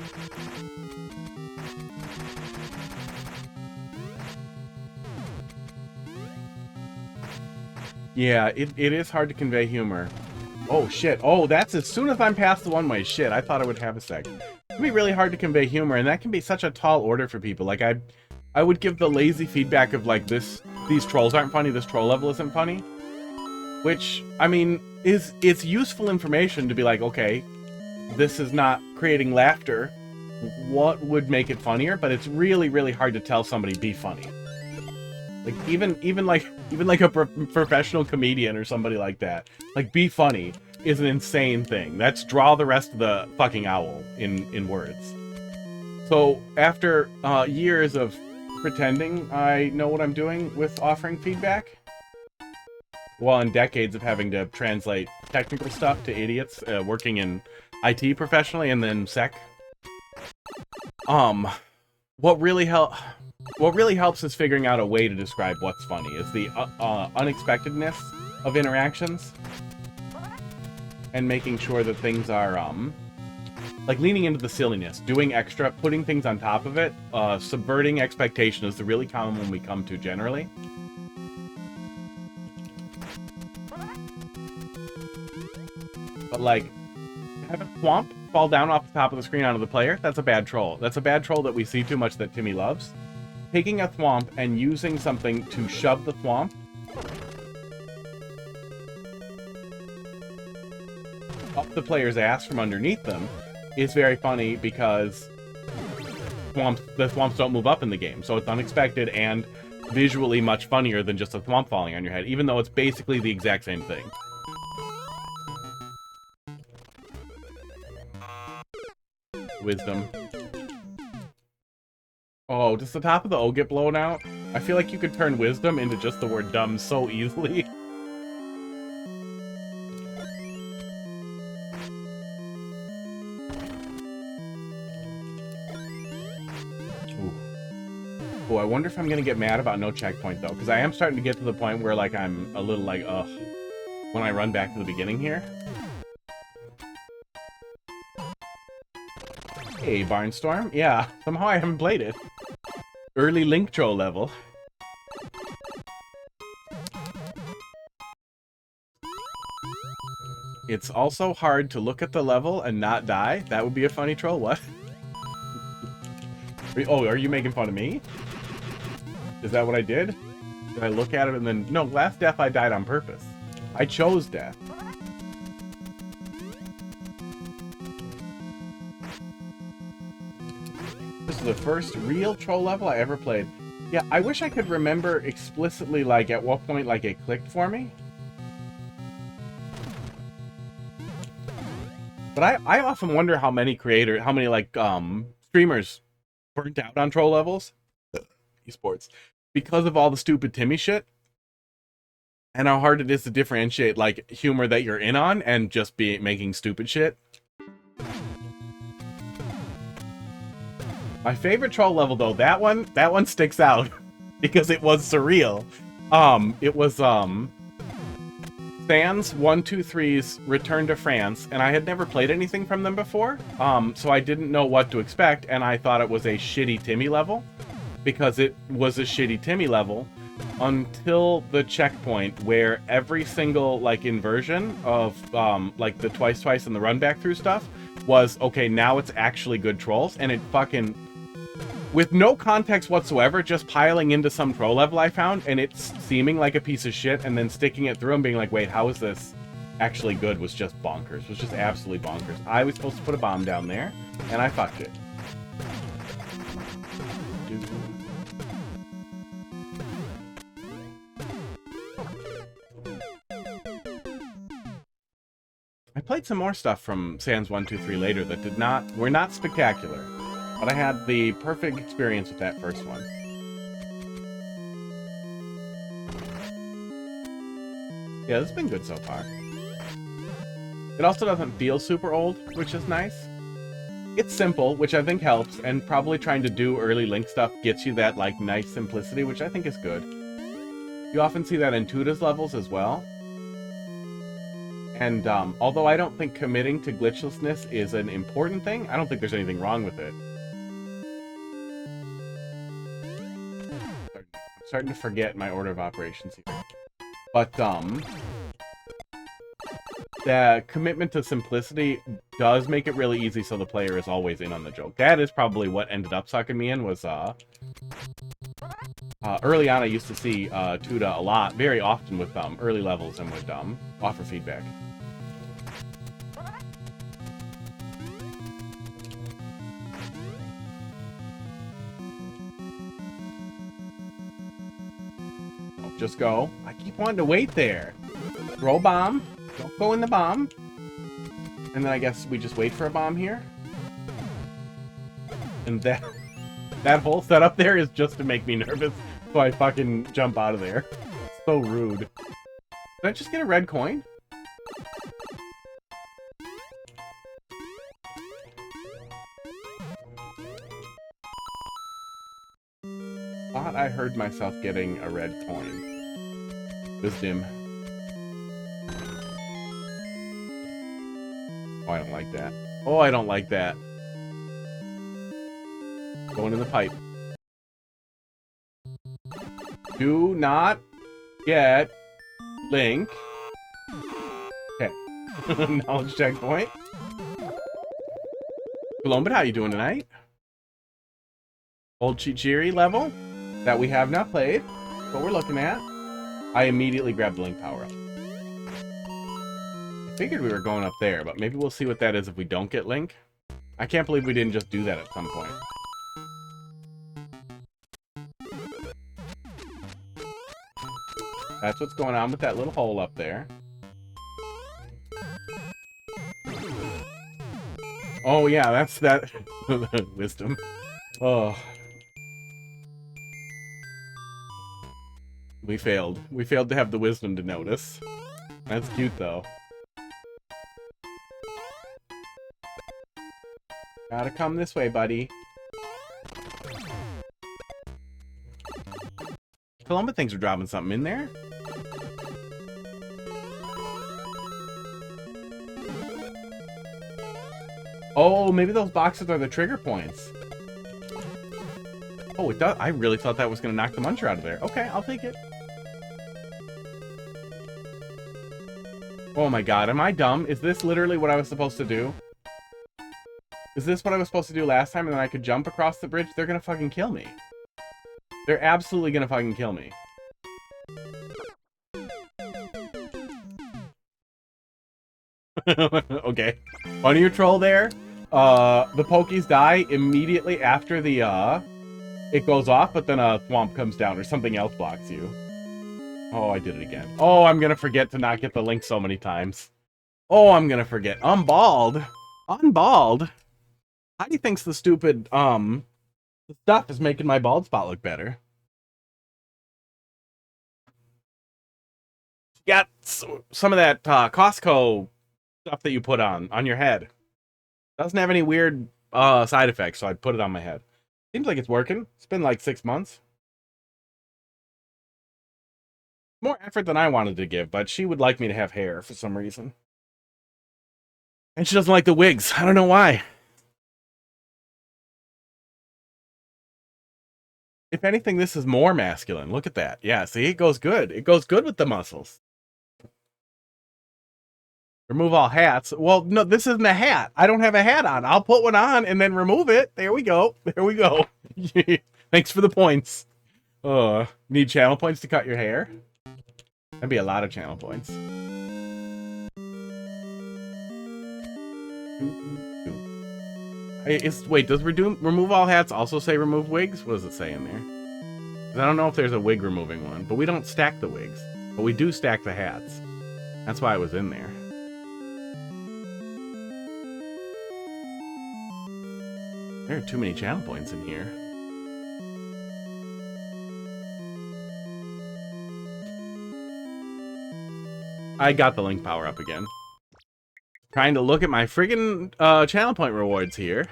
Speaker 2: Yeah, it is hard to convey humor. Oh shit, oh that's as soon as I'm past the one-way. Shit, I thought I would have a sec. It can be really hard to convey humor, and that can be such a tall order for people. Like, I would give the lazy feedback of, like, these trolls aren't funny, this troll level isn't funny. Which, I mean, it's useful information to be like, okay, this is not creating laughter. What would make it funnier? But it's really, really hard to tell somebody be funny. Like, even like a professional comedian or somebody like that. Like, be funny is an insane thing. That's draw the rest of the fucking owl in words. So, after years of pretending I know what I'm doing with offering feedback, well, and decades of having to translate technical stuff to idiots working in IT professionally and then sec, what really helps is figuring out a way to describe what's funny, is the unexpectedness of interactions. And making sure that things are, like leaning into the silliness, doing extra, putting things on top of it, subverting expectation is the really common one we come to generally. But like, having a thwomp fall down off the top of the screen onto the player, that's a bad troll. That's a bad troll that we see too much that Timmy loves. Taking a thwomp and using something to shove the thwomp up the player's ass from underneath them is very funny because the thwomps don't move up in the game, so it's unexpected and visually much funnier than just a thwomp falling on your head, even though it's basically the exact same thing. Wisdom. Oh, does the top of the O get blown out? I feel like you could turn wisdom into just the word dumb so easily. Oh, I wonder if I'm gonna get mad about no checkpoint though, because I am starting to get to the point where like I'm a little like, ugh, when I run back to the beginning here. Hey, Barnstorm. Yeah, somehow I haven't played it. Early Link Troll level. It's also hard to look at the level and not die. That would be a funny troll. What? Oh, are you making fun of me? Is that what I did? Did I look at it and then... No, last death I died on purpose. I chose death. This is the first real troll level I ever played. Yeah, I wish I could remember explicitly, like, at what point, like, it clicked for me. But I often wonder how many like, streamers burnt out on troll levels. Esports. Because of all the stupid Timmy shit. And how hard it is to differentiate, like, humor that you're in on and just making stupid shit. My favorite troll level, though, that one sticks out. Because it was surreal. It was, Sans 123's Return to France, and I had never played anything from them before, so I didn't know what to expect, and I thought it was a shitty Timmy level, because it was a shitty Timmy level, until the checkpoint where every single, like, inversion of, like, the twice and the run back through stuff was, okay, now it's actually good trolls, and it fucking... With no context whatsoever, just piling into some troll level I found, and it's seeming like a piece of shit, and then sticking it through and being like, wait, how is this actually good, was just bonkers. Was just absolutely bonkers. I was supposed to put a bomb down there, and I fucked it. I played some more stuff from Sans 123 later that were not spectacular. But I had the perfect experience with that first one. Yeah, this has been good so far. It also doesn't feel super old, which is nice. It's simple, which I think helps, and probably trying to do early Link stuff gets you that, like, nice simplicity, which I think is good. You often see that in Tuda's levels as well. And, although I don't think committing to glitchlessness is an important thing, I don't think there's anything wrong with it. Starting to forget my order of operations here. But, the commitment to simplicity does make it really easy so the player is always in on the joke. That is probably what ended up sucking me in, was, early on I used to see, Tuda a lot, very often with, early levels and would, offer feedback. Just go. I keep wanting to wait there. Throw a bomb. Don't go in the bomb. And then I guess we just wait for a bomb here. And that whole setup there is just to make me nervous. So I fucking jump out of there. So rude. Did I just get a red coin? thought I heard myself getting a red coin. Wisdom. Oh, I don't like that. Oh, I don't like that. Going in the pipe. Do not get Link. Okay. Knowledge checkpoint. Colombid, how you doing tonight? Old Chichiri level that we have not played. What we're looking at. I immediately grabbed the Link power up. I figured we were going up there, but maybe we'll see what that is if we don't get Link. I can't believe we didn't just do that at some point. That's what's going on with that little hole up there. Oh yeah, that's that. Wisdom. Oh. We failed. We failed to have the wisdom to notice. That's cute though. Gotta come this way, buddy. Columbus thinks we're dropping something in there. Oh, maybe those boxes are the trigger points. Oh, it does. I really thought that was going to knock the muncher out of there. Okay, I'll take it. Oh my god, am I dumb? Is this literally what I was supposed to do? Is this what I was supposed to do last time and then I could jump across the bridge? They're going to fucking kill me. They're absolutely going to fucking kill me. Okay. Funny your troll there. The Pokies die immediately after the, it goes off, but then a swamp comes down or something else blocks you. Oh, I did it again. Oh, I'm gonna forget to not get the link so many times. Oh, I'm gonna forget. I'm bald. I'm bald. Heidi thinks the stupid, the stuff is making my bald spot look better. Got some of that, Costco stuff that you put on your head. Doesn't have any weird side effects, so I put it on my head. Seems like it's working. It's been like 6 months. More effort than I wanted to give, but she would like me to have hair for some reason. And she doesn't like the wigs. I don't know why. If anything, this is more masculine. Look at that. Yeah, see, it goes good. It goes good with the muscles. Remove all hats. Well, no, this isn't a hat. I don't have a hat on. I'll put one on and then remove it. There we go. There we go. Thanks for the points. Need channel points to cut your hair? That'd be a lot of channel points. Wait, does remove all hats also say remove wigs? What does it say in there? 'Cause I don't know if there's a wig removing one, but we don't stack the wigs. But we do stack the hats. That's why it was in there. There are too many channel points in here. I got the link power up again. Trying to look at my friggin' channel point rewards here.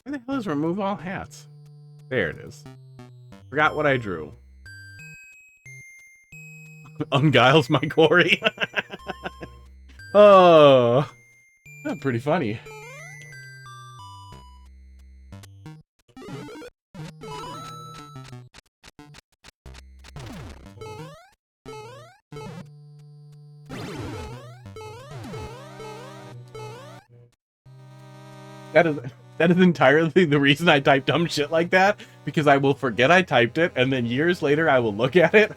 Speaker 2: Where the hell is remove all hats? There it is. Forgot what I drew. Unguiles my quarry. Oh, that's pretty funny. That is entirely the reason I type dumb shit like that, because I will forget I typed it, and then years later I will look at it.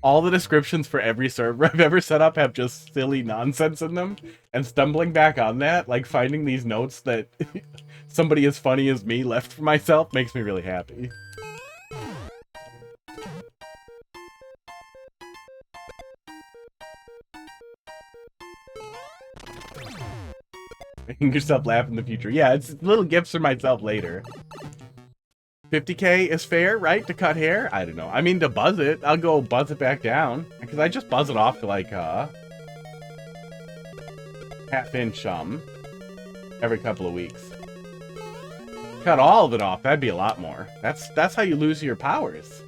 Speaker 2: All the descriptions for every server I've ever set up have just silly nonsense in them, and stumbling back on that, like finding these notes that somebody as funny as me left for myself, makes me really happy. Making yourself laugh in the future. Yeah, it's little gifts for myself later. 50k is fair, right? To cut hair? I don't know. I mean, to buzz it. I'll go buzz it back down. Because I just buzz it off to, like, half-inch, every couple of weeks. cut all of it off, that'd be a lot more. That's how you lose your powers.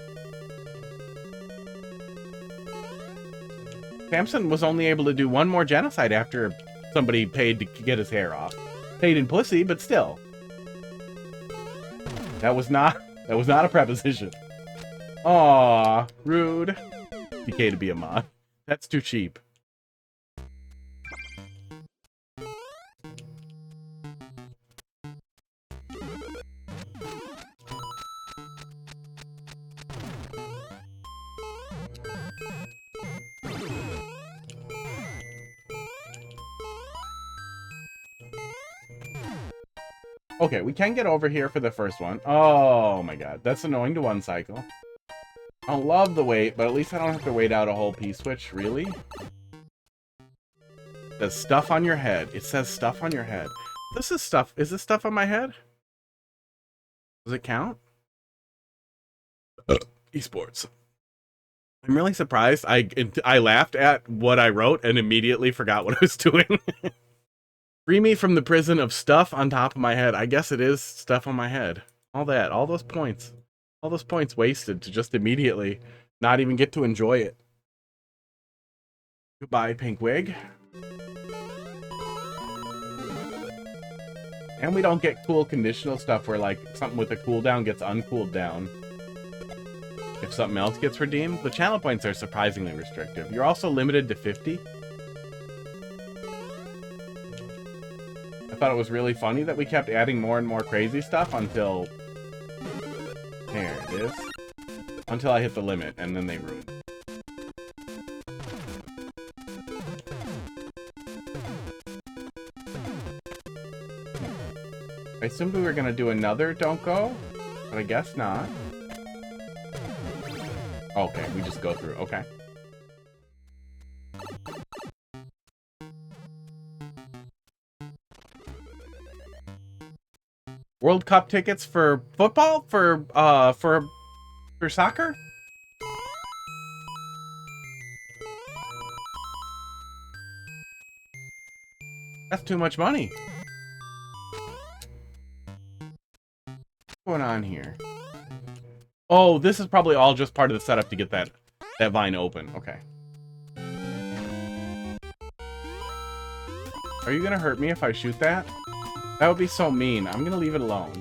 Speaker 2: Samson was only able to do one more genocide after somebody paid to get his hair off. Paid in pussy, but still. That was not a preposition. Aw, rude. DK to be a mod. That's too cheap. Okay, we can get over here for the first one. Oh my god, that's annoying to one cycle. I don't love the wait, but at least I don't have to wait out a whole P-switch, really? It says stuff on your head. It says stuff on your head. This is stuff. Is this stuff on my head? Does it count? Esports. I'm really surprised. I laughed at what I wrote and immediately forgot what I was doing. Free me from the prison of stuff on top of my head. I guess it is stuff on my head. All that. All those points. All those points wasted to just immediately not even get to enjoy it. Goodbye, pink wig. And we don't get cool conditional stuff where, like, something with a cooldown gets uncooled down. If something else gets redeemed, the channel points are surprisingly restrictive. You're also limited to 50. I thought it was really funny that we kept adding more and more crazy stuff until... There it is. Until I hit the limit, and then they ruined. I assumed we were going to do another Don't Go, but I guess not. Okay, we just go through. Okay. World Cup tickets for football? For soccer? That's too much money. What's going on here? Oh, this is probably all just part of the setup to get that vine open. Okay. Are you gonna hurt me if I shoot that? That would be so mean. I'm gonna leave it alone.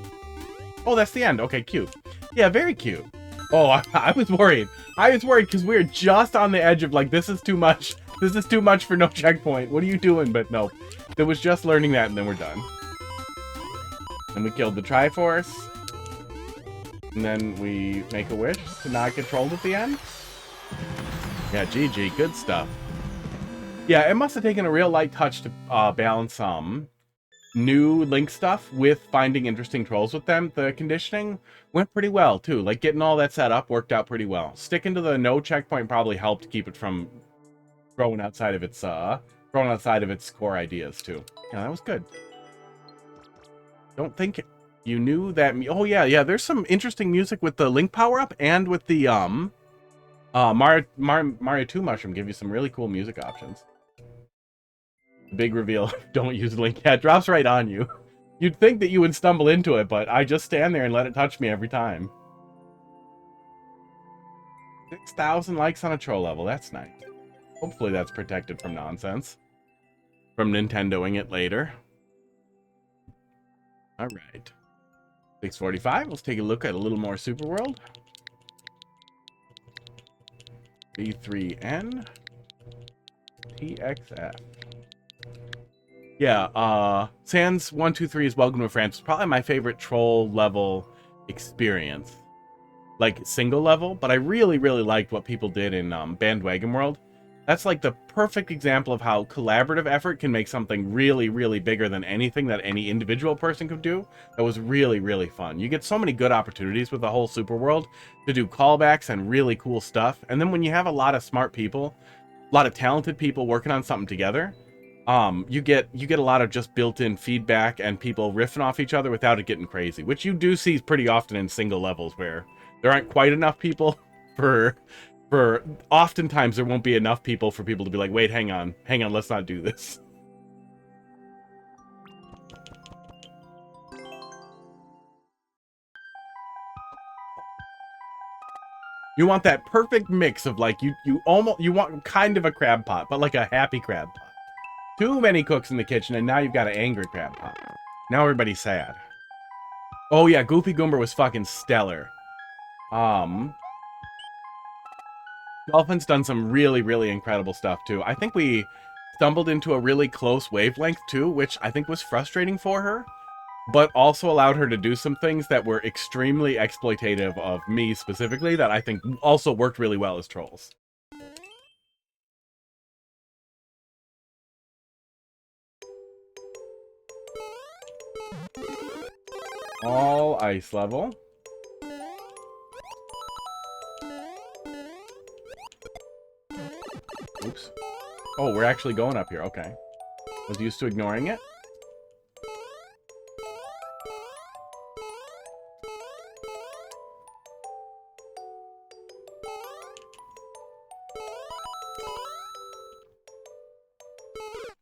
Speaker 2: Oh, that's the end. Okay, cute. Yeah, very cute. Oh, I was worried. I was worried because we were just on the edge of, like, this is too much. This is too much for no checkpoint. What are you doing? But no. It was just learning that, and then we're done. And we killed the Triforce. And then we make a wish to not get trolled at the end. Yeah, GG. Good stuff. Yeah, it must have taken a real light touch to balance some new Link stuff with finding interesting trolls with them. The conditioning went pretty well, too. Like, getting all that set up worked out pretty well. Sticking to the no checkpoint probably helped keep it from growing outside of its core ideas, too. Yeah, that was good. Don't think you knew that... Oh, yeah, there's some interesting music with the Link power-up and with the, Mario 2 Mushroom give you some really cool music options. Big reveal. Don't use Link. Yeah, it drops right on you. You'd think that you would stumble into it, but I just stand there and let it touch me every time. 6,000 likes on a troll level. That's nice. Hopefully that's protected from nonsense. From Nintendoing it later. Alright. 6:45. Let's take a look at a little more Super World. B3N. TXF. Yeah, Sans 123 is Welcome to France. Probably my favorite troll level experience. Like, single level, but I really, really liked what people did in Bandwagon World. That's like the perfect example of how collaborative effort can make something really, really bigger than anything that any individual person could do. That was really, really fun. You get so many good opportunities with the whole Super World to do callbacks and really cool stuff. And then when you have a lot of smart people, a lot of talented people working on something together, you get a lot of just built-in feedback and people riffing off each other without it getting crazy, which you do see pretty often in single levels where there aren't quite enough people for oftentimes there won't be enough people for people to be like, wait, hang on, let's not do this. You want that perfect mix of like, you want kind of a crab pot, but like a happy crab pot. Too many cooks in the kitchen, and now you've got an angry crab pot. Now everybody's sad. Oh yeah, Goofy Goomba was fucking stellar. Dolphin's done some really, really incredible stuff too. I think we stumbled into a really close wavelength too, which I think was frustrating for her, but also allowed her to do some things that were extremely exploitative of me specifically that I think also worked really well as trolls. All ice level. Oops. Oh, we're actually going up here. Okay. Was used to ignoring it.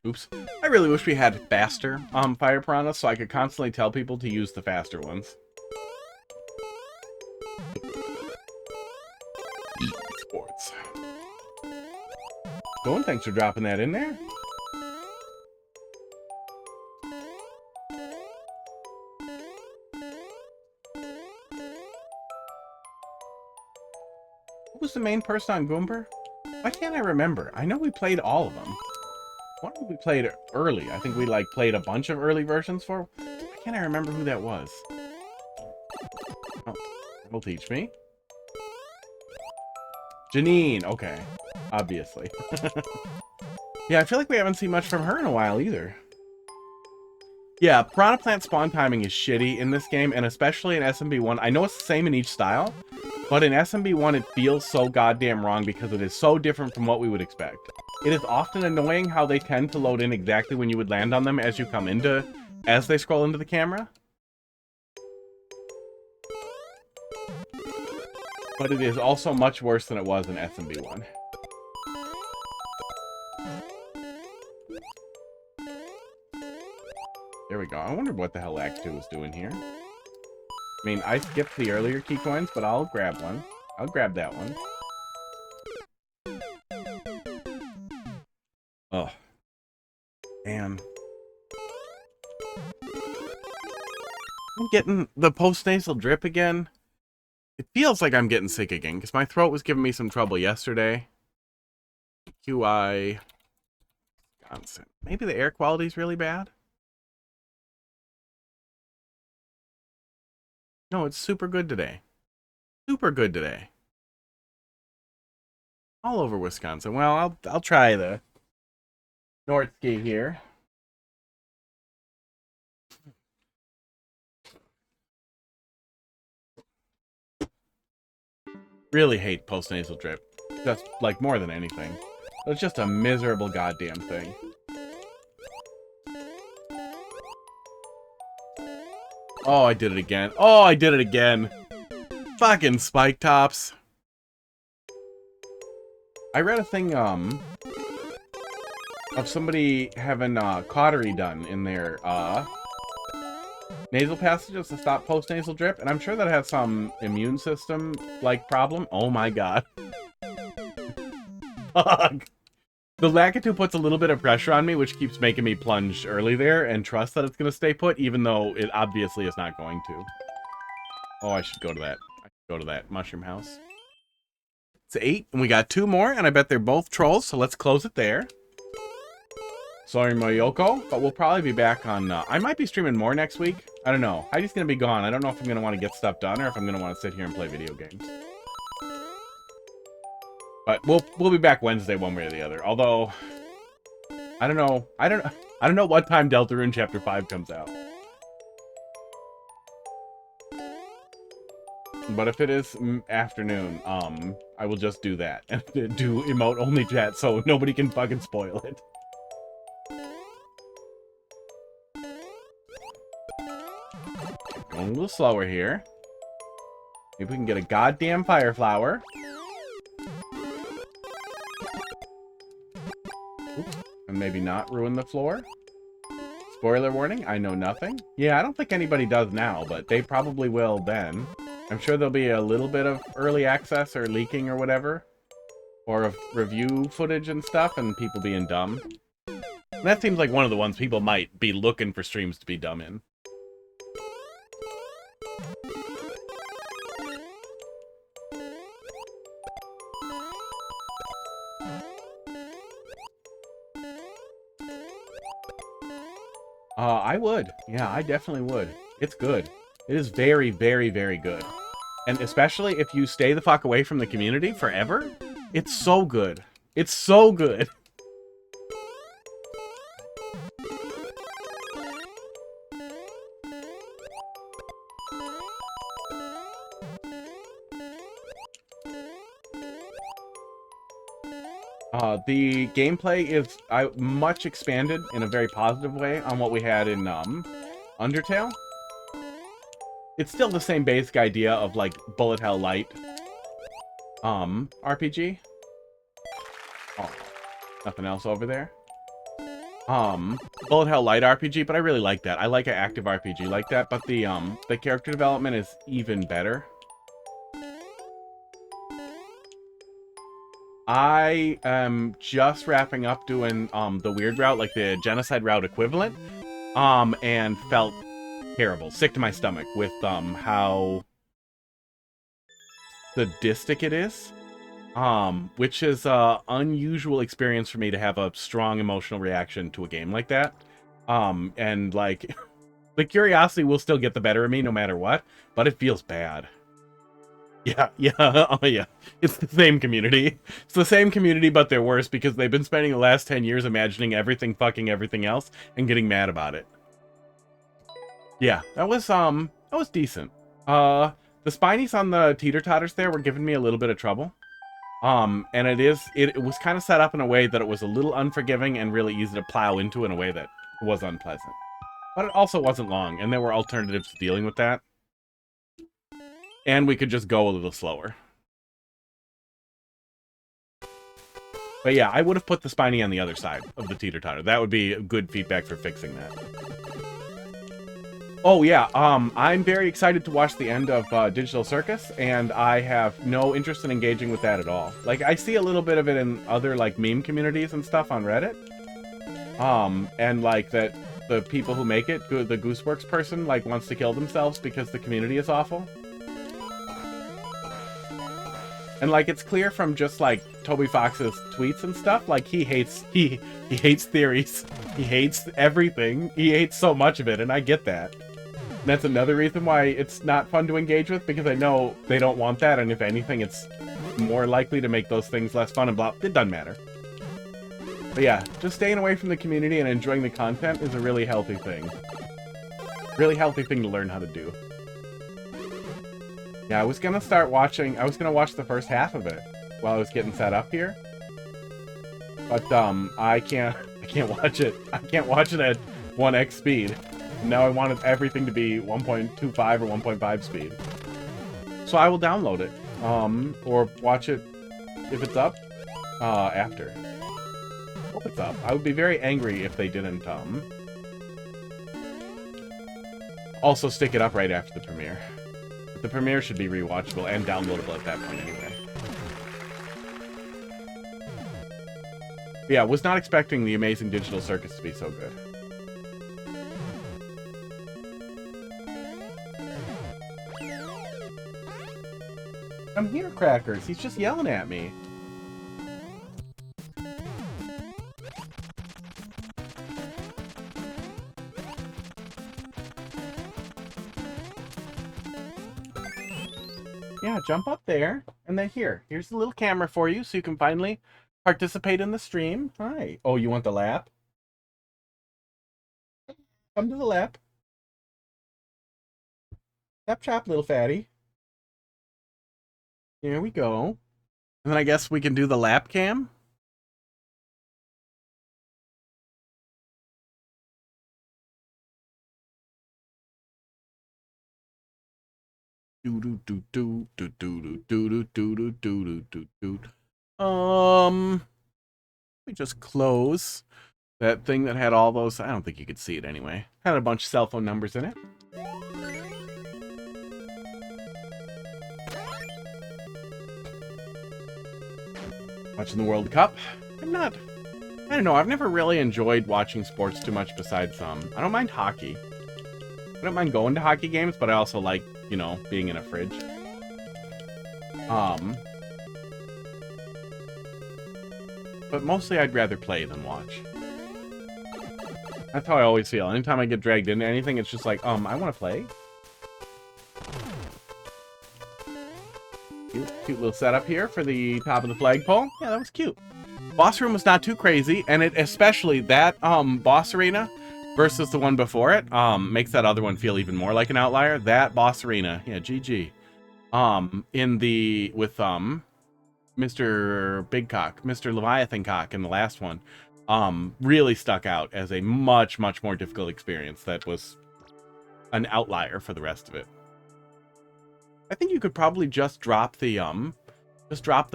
Speaker 2: Oops. I really wish we had faster fire piranhas so I could constantly tell people to use the faster ones. Sports. Going, thanks for dropping that in there. Who was the main person on Goomba? Why can't I remember? I know we played all of them. One of them we played early. I think we like played a bunch of early versions for. Why can't I remember who that was? Oh, that'll teach me. Janine, okay. Obviously. Yeah, I feel like we haven't seen much from her in a while either. Yeah, Piranha Plant spawn timing is shitty in this game, and especially in SMB1. I know it's the same in each style, but in SMB1 it feels so goddamn wrong because it is so different from what we would expect. It is often annoying how they tend to load in exactly when you would land on them as you come into, as they scroll into the camera. But it is also much worse than it was in SMB1. There we go. I wonder what the hell Act 2 was doing here. I mean, I skipped the earlier key coins, but I'll grab one. I'll grab that one. Oh. Man. I'm getting the post-nasal drip again. It feels like I'm getting sick again, because my throat was giving me some trouble yesterday. QI. Wisconsin. Maybe the air quality is really bad? No, it's super good today. Super good today. All over Wisconsin. Well, I'll try the North Ski here. Really hate post-nasal drip. Just, like, more than anything. It's just a miserable goddamn thing. Oh, I did it again. Oh, I did it again. Fucking spike tops. I read a thing, of somebody having, cautery done in their, nasal passages to stop post-nasal drip, and I'm sure that has some immune system, like, problem. Oh my god. Fuck. The Lakitu puts a little bit of pressure on me, which keeps making me plunge early there and trust that it's going to stay put, even though it obviously is not going to. Oh, I should go to that. I should go to that mushroom house. It's 8, and we got 2 more, and I bet they're both trolls, so let's close it there. Sorry, Mayoko, but we'll probably be back on... I might be streaming more next week. I don't know. Heidi's going to be gone. I don't know if I'm going to want to get stuff done or if I'm going to want to sit here and play video games. But we'll be back Wednesday one way or the other. Although, I don't know. I don't know what time Deltarune Chapter 5 comes out. But if it is afternoon, I will just do that. And do emote only chat so nobody can fucking spoil it. Going a little slower here. Maybe we can get a goddamn fire flower. Oops. And maybe not ruin the floor. Spoiler warning, I know nothing. Yeah, I don't think anybody does now, but they probably will then. I'm sure there'll be a little bit of early access or leaking or whatever. Or of review footage and stuff, and people being dumb. And that seems like one of the ones people might be looking for streams to be dumb in. I would. Yeah, I definitely would. It's good. It is very, very, very good. And especially if you stay the fuck away from the community forever, it's so good. It's so good. The gameplay is much expanded in a very positive way on what we had in Undertale. It's still the same basic idea of like bullet hell light RPG. Oh, nothing else over there. Bullet hell light RPG, but I really like that. I like an active RPG like that, but the character development is even better. I am just wrapping up doing the weird route, like the genocide route equivalent, and felt terrible, sick to my stomach with how sadistic it is, which is an unusual experience for me to have a strong emotional reaction to a game like that, and like the curiosity will still get the better of me no matter what, but it feels bad. Yeah, oh yeah. It's the same community. It's the same community, but they're worse because they've been spending the last 10 years imagining everything fucking everything else and getting mad about it. Yeah, that was decent. The Spinies on the teeter-totters there were giving me a little bit of trouble. And it was kind of set up in a way that it was a little unforgiving and really easy to plow into in a way that was unpleasant. But it also wasn't long, and there were alternatives to dealing with that. And we could just go a little slower. But yeah, I would have put the Spiny on the other side of the teeter-totter. That would be good feedback for fixing that. Oh yeah, I'm very excited to watch the end of Digital Circus, and I have no interest in engaging with that at all. Like, I see a little bit of it in other, like, meme communities and stuff on Reddit. And, like, that the people who make it, the Gooseworks person, like, wants to kill themselves because the community is awful. And, like, it's clear from just, like, Toby Fox's tweets and stuff, like, he hates theories. He hates everything. He hates so much of it, and I get that. And that's another reason why it's not fun to engage with, because I know they don't want that, and if anything, it's more likely to make those things less fun and blah. It doesn't matter. But yeah, just staying away from the community and enjoying the content is a really healthy thing. Really healthy thing to learn how to do. Yeah, I was gonna watch the first half of it while I was getting set up here. But, I can't watch it. I can't watch it at 1x speed. Now I wanted everything to be 1.25 or 1.5 speed. So I will download it. Or watch it if it's up, after. Hope it's up. I would be very angry if they didn't, also stick it up right after the premiere. The premiere should be rewatchable and downloadable at that point anyway. But yeah, was not expecting the amazing Digital Circus to be so good. I'm here, Crackers. He's just yelling at me. Yeah, jump up there. And then here's the little camera for you so you can finally participate in the stream. Hi. Oh, you want the lap? Come to the lap. Chop chop, little fatty. There we go. And then I guess we can do the lap cam. Let me just close that thing that had all those. I don't think you could see it anyway. Had a bunch of cell phone numbers in it. Watching the World Cup. I don't know, I've never really enjoyed watching sports too much besides I don't mind hockey. I don't mind going to hockey games, but I also like, you know, being in a fridge. But mostly I'd rather play than watch. That's how I always feel. Anytime I get dragged into anything, it's just like, I want to play. Cute little setup here for the top of the flagpole. Yeah, that was cute. Boss room was not too crazy, and it especially that boss arena versus the one before it makes that other one feel even more like an outlier. That boss arena, yeah, GG. With Mr. Big Cock, Mr. Leviathan Cock in the last one, really stuck out as a much more difficult experience that was an outlier for the rest of it. I think you could probably just drop the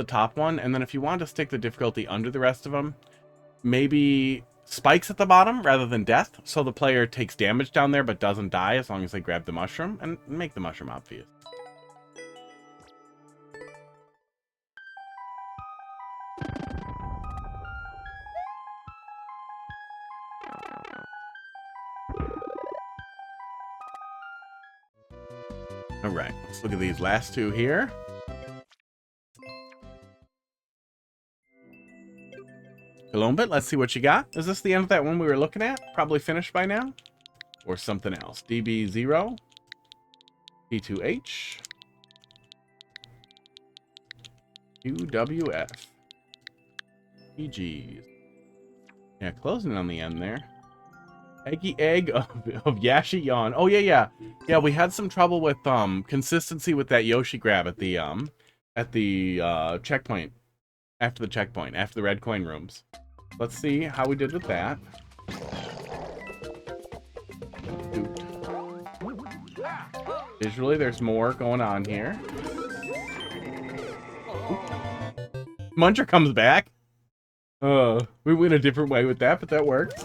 Speaker 2: top one, and then if you want to stick the difficulty under the rest of them, maybe spikes at the bottom rather than death, so the player takes damage down there but doesn't die as long as they grab the mushroom, and make the mushroom obvious. Alright, let's look at these last two here. Colombit, let's see what you got. Is this the end of that one we were looking at? Probably finished by now? Or something else? DB0. P2H. UWF. PGs. Yeah, closing on the end there. Eggy egg of Yashi Yawn. Oh yeah. Yeah, we had some trouble with consistency with that Yoshi grab at the checkpoint. After the red coin rooms. Let's see how we did with that. Visually, there's more going on here. Muncher comes back. We went a different way with that, but that worked.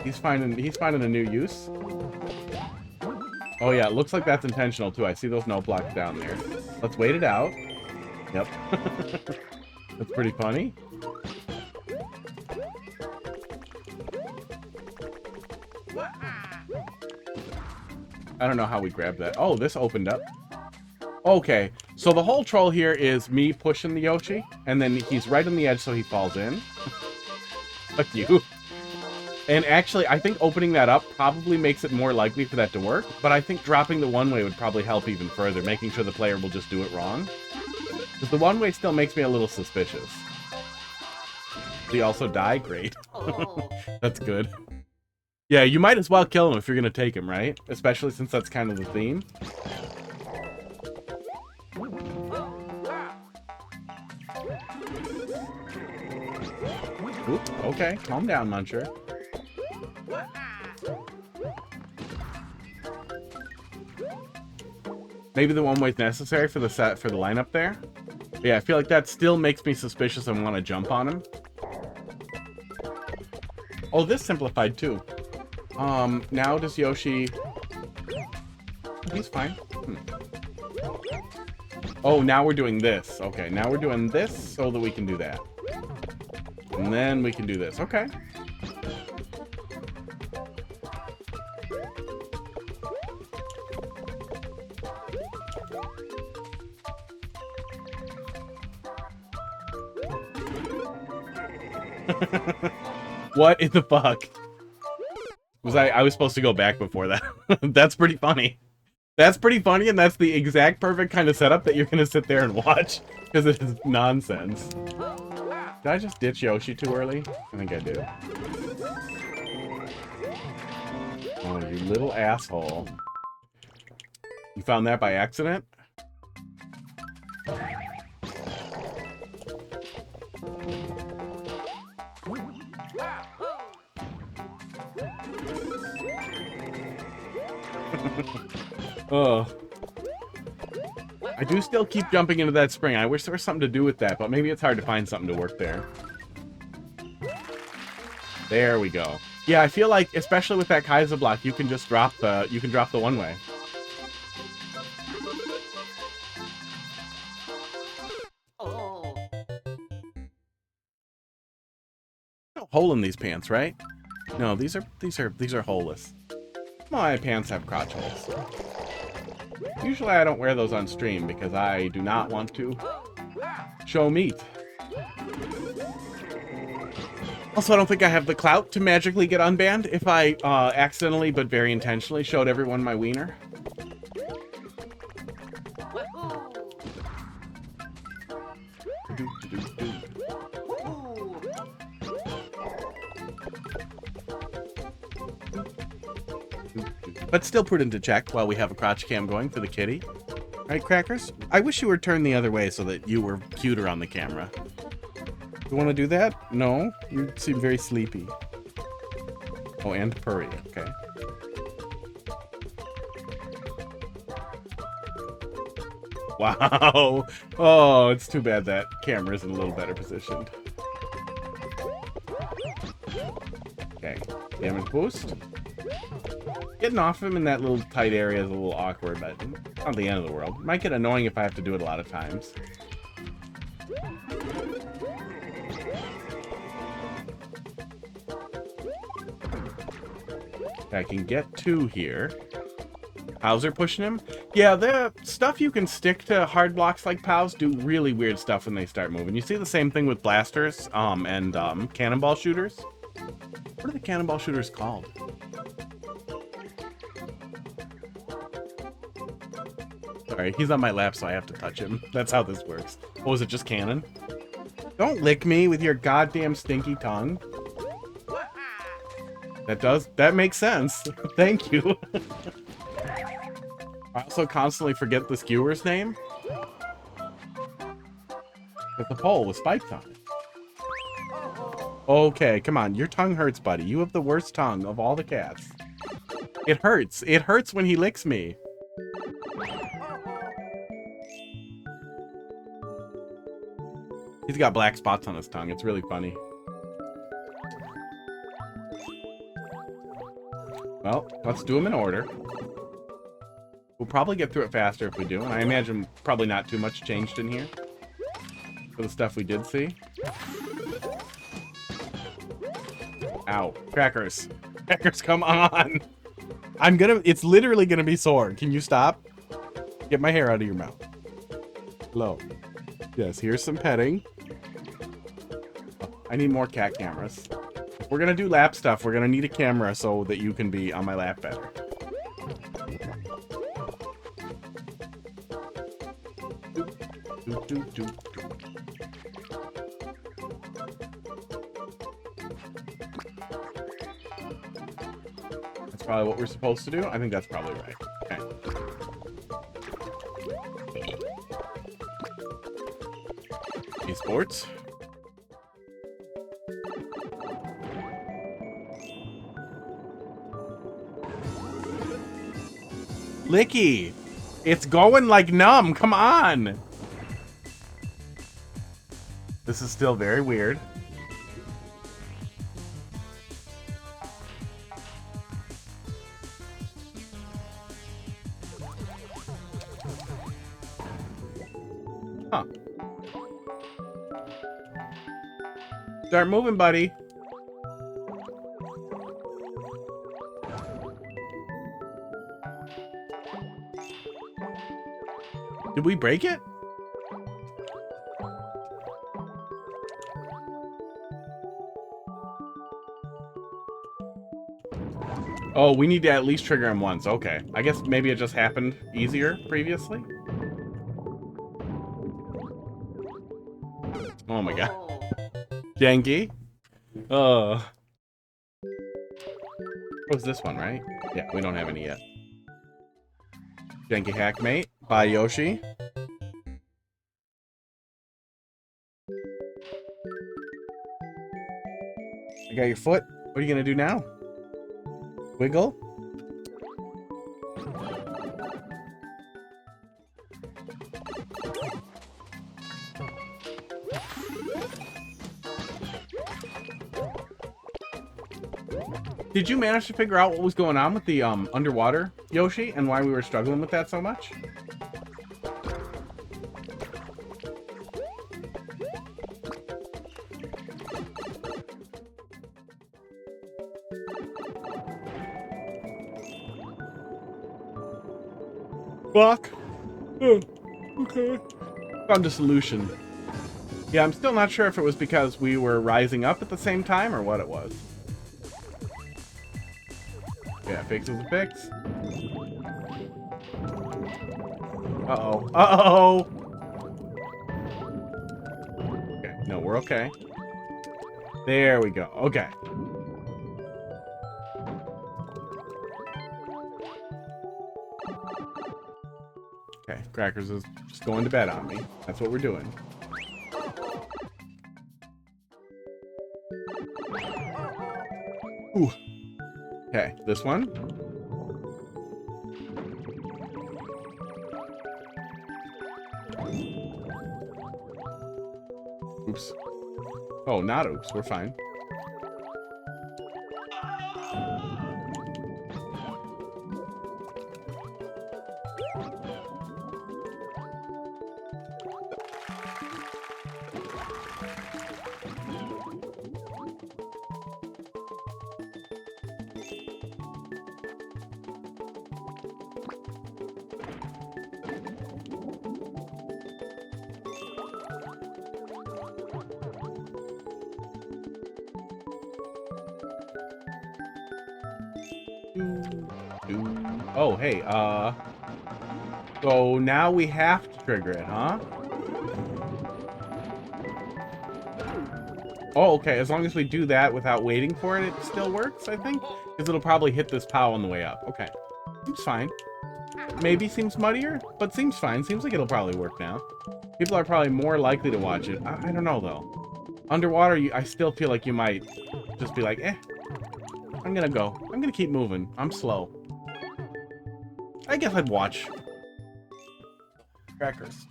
Speaker 2: He's finding a new use. Oh yeah, it looks like that's intentional too. I see those no blocks down there. Let's wait it out. Yep. That's pretty funny. I don't know how we grabbed that. Oh, this opened up. Okay, so the whole troll here is me pushing the Yoshi, and then he's right on the edge so he falls in. Fuck you. And actually, I think opening that up probably makes it more likely for that to work, but I think dropping the one-way would probably help even further, making sure the player will just do it wrong. Because the one-way still makes me a little suspicious. Did he also die? Great. That's good. Yeah, you might as well kill him if you're going to take him, right? Especially since that's kind of the theme. Oop, okay, calm down, Muncher. Maybe the one-way's necessary for the lineup there. But yeah, I feel like that still makes me suspicious and want to jump on him. Oh, this simplified too. Now does Yoshi... He's fine. Oh, now we're doing this. Okay, now we're doing this so that we can do that. And then we can do this. Okay. What in the fuck? I was supposed to go back before that. That's pretty funny. That's pretty funny, and that's the exact perfect kind of setup that you're gonna sit there and watch, because it is nonsense. Did I just ditch Yoshi too early? I think I did. Oh, you little asshole. You found that by accident? Oh. I do still keep jumping into that spring. I wish there was something to do with that, but maybe it's hard to find something to work there. There we go. Yeah, I feel like, especially with that Kaiser block, you can just drop the one way. no hole in these pants, right? No, these are holeless. My pants have crotch holes. Usually I don't wear those on stream because I do not want to show meat. Also, I don't think I have the clout to magically get unbanned if I accidentally but very intentionally showed everyone my wiener. But still prudent to check while we have a crotch cam going for the kitty. Right, Crackers? I wish you were turned the other way so that you were cuter on the camera. You want to do that? No? You seem very sleepy. Oh, and purry. Okay. Wow. Oh, it's too bad that camera isn't a little better positioned. Okay. Damage boost. Getting off him in that little tight area is a little awkward, but not the end of the world. Might get annoying if I have to do it a lot of times. I can get 2 here. Pows are pushing him. Yeah, the stuff you can stick to hard blocks like Pows do really weird stuff when they start moving. You see the same thing with blasters and cannonball shooters. What are the cannonball shooters called? Sorry, he's on my lap, so I have to touch him. That's how this works. Oh, is it just cannon? Don't lick me with your goddamn stinky tongue. That makes sense. Thank you. I also constantly forget the skewer's name. But the pole was spiked on it. Okay, come on. Your tongue hurts, buddy. You have the worst tongue of all the cats. It hurts. It hurts when he licks me. He's got black spots on his tongue. It's really funny. Well, let's do them in order. We'll probably get through it faster if we do, and I imagine probably not too much changed in here for the stuff we did see. Ow. Crackers. Crackers, come on! It's literally gonna be sore. Can you stop? Get my hair out of your mouth. Hello. Yes, here's some petting. I need more cat cameras. If we're gonna do lap stuff, we're gonna need a camera so that you can be on my lap better. That's probably what we're supposed to do. I think that's probably right. Okay. Esports. Licky! It's going like numb, come on! This is still very weird. Huh. Start moving, buddy. Did we break it? Oh, we need to at least trigger him once. Okay. I guess maybe it just happened easier previously. Oh my god. Janky. Oh. What's this one, right? Yeah, we don't have any yet. Janky Hackmate. Bye, Yoshi. I got your foot. What are you gonna do now? Wiggle? Did you manage to figure out what was going on with the underwater Yoshi and why we were struggling with that so much? Fuck. Okay. Found a solution. Yeah, I'm still not sure if it was because we were rising up at the same time or what it was. Yeah, fix is a fix. Uh-oh. Uh-oh! Okay, no, we're okay. There we go. Okay. Okay, Crackers is just going to bed on me. That's what we're doing. Ooh. Okay, this one. Oops. Oh, not oops. We're fine. Oh, hey, so now we have to trigger it, huh? Oh, okay, as long as we do that without waiting for it, it still works, I think? Because it'll probably hit this POW on the way up. Okay, seems fine. Maybe seems muddier, but seems fine. Seems like it'll probably work now. People are probably more likely to watch it. I don't know, though. Underwater, I still feel like you might just be like, eh, I'm gonna go. I'm gonna keep moving. I'm slow. I guess I'd watch. Crackers.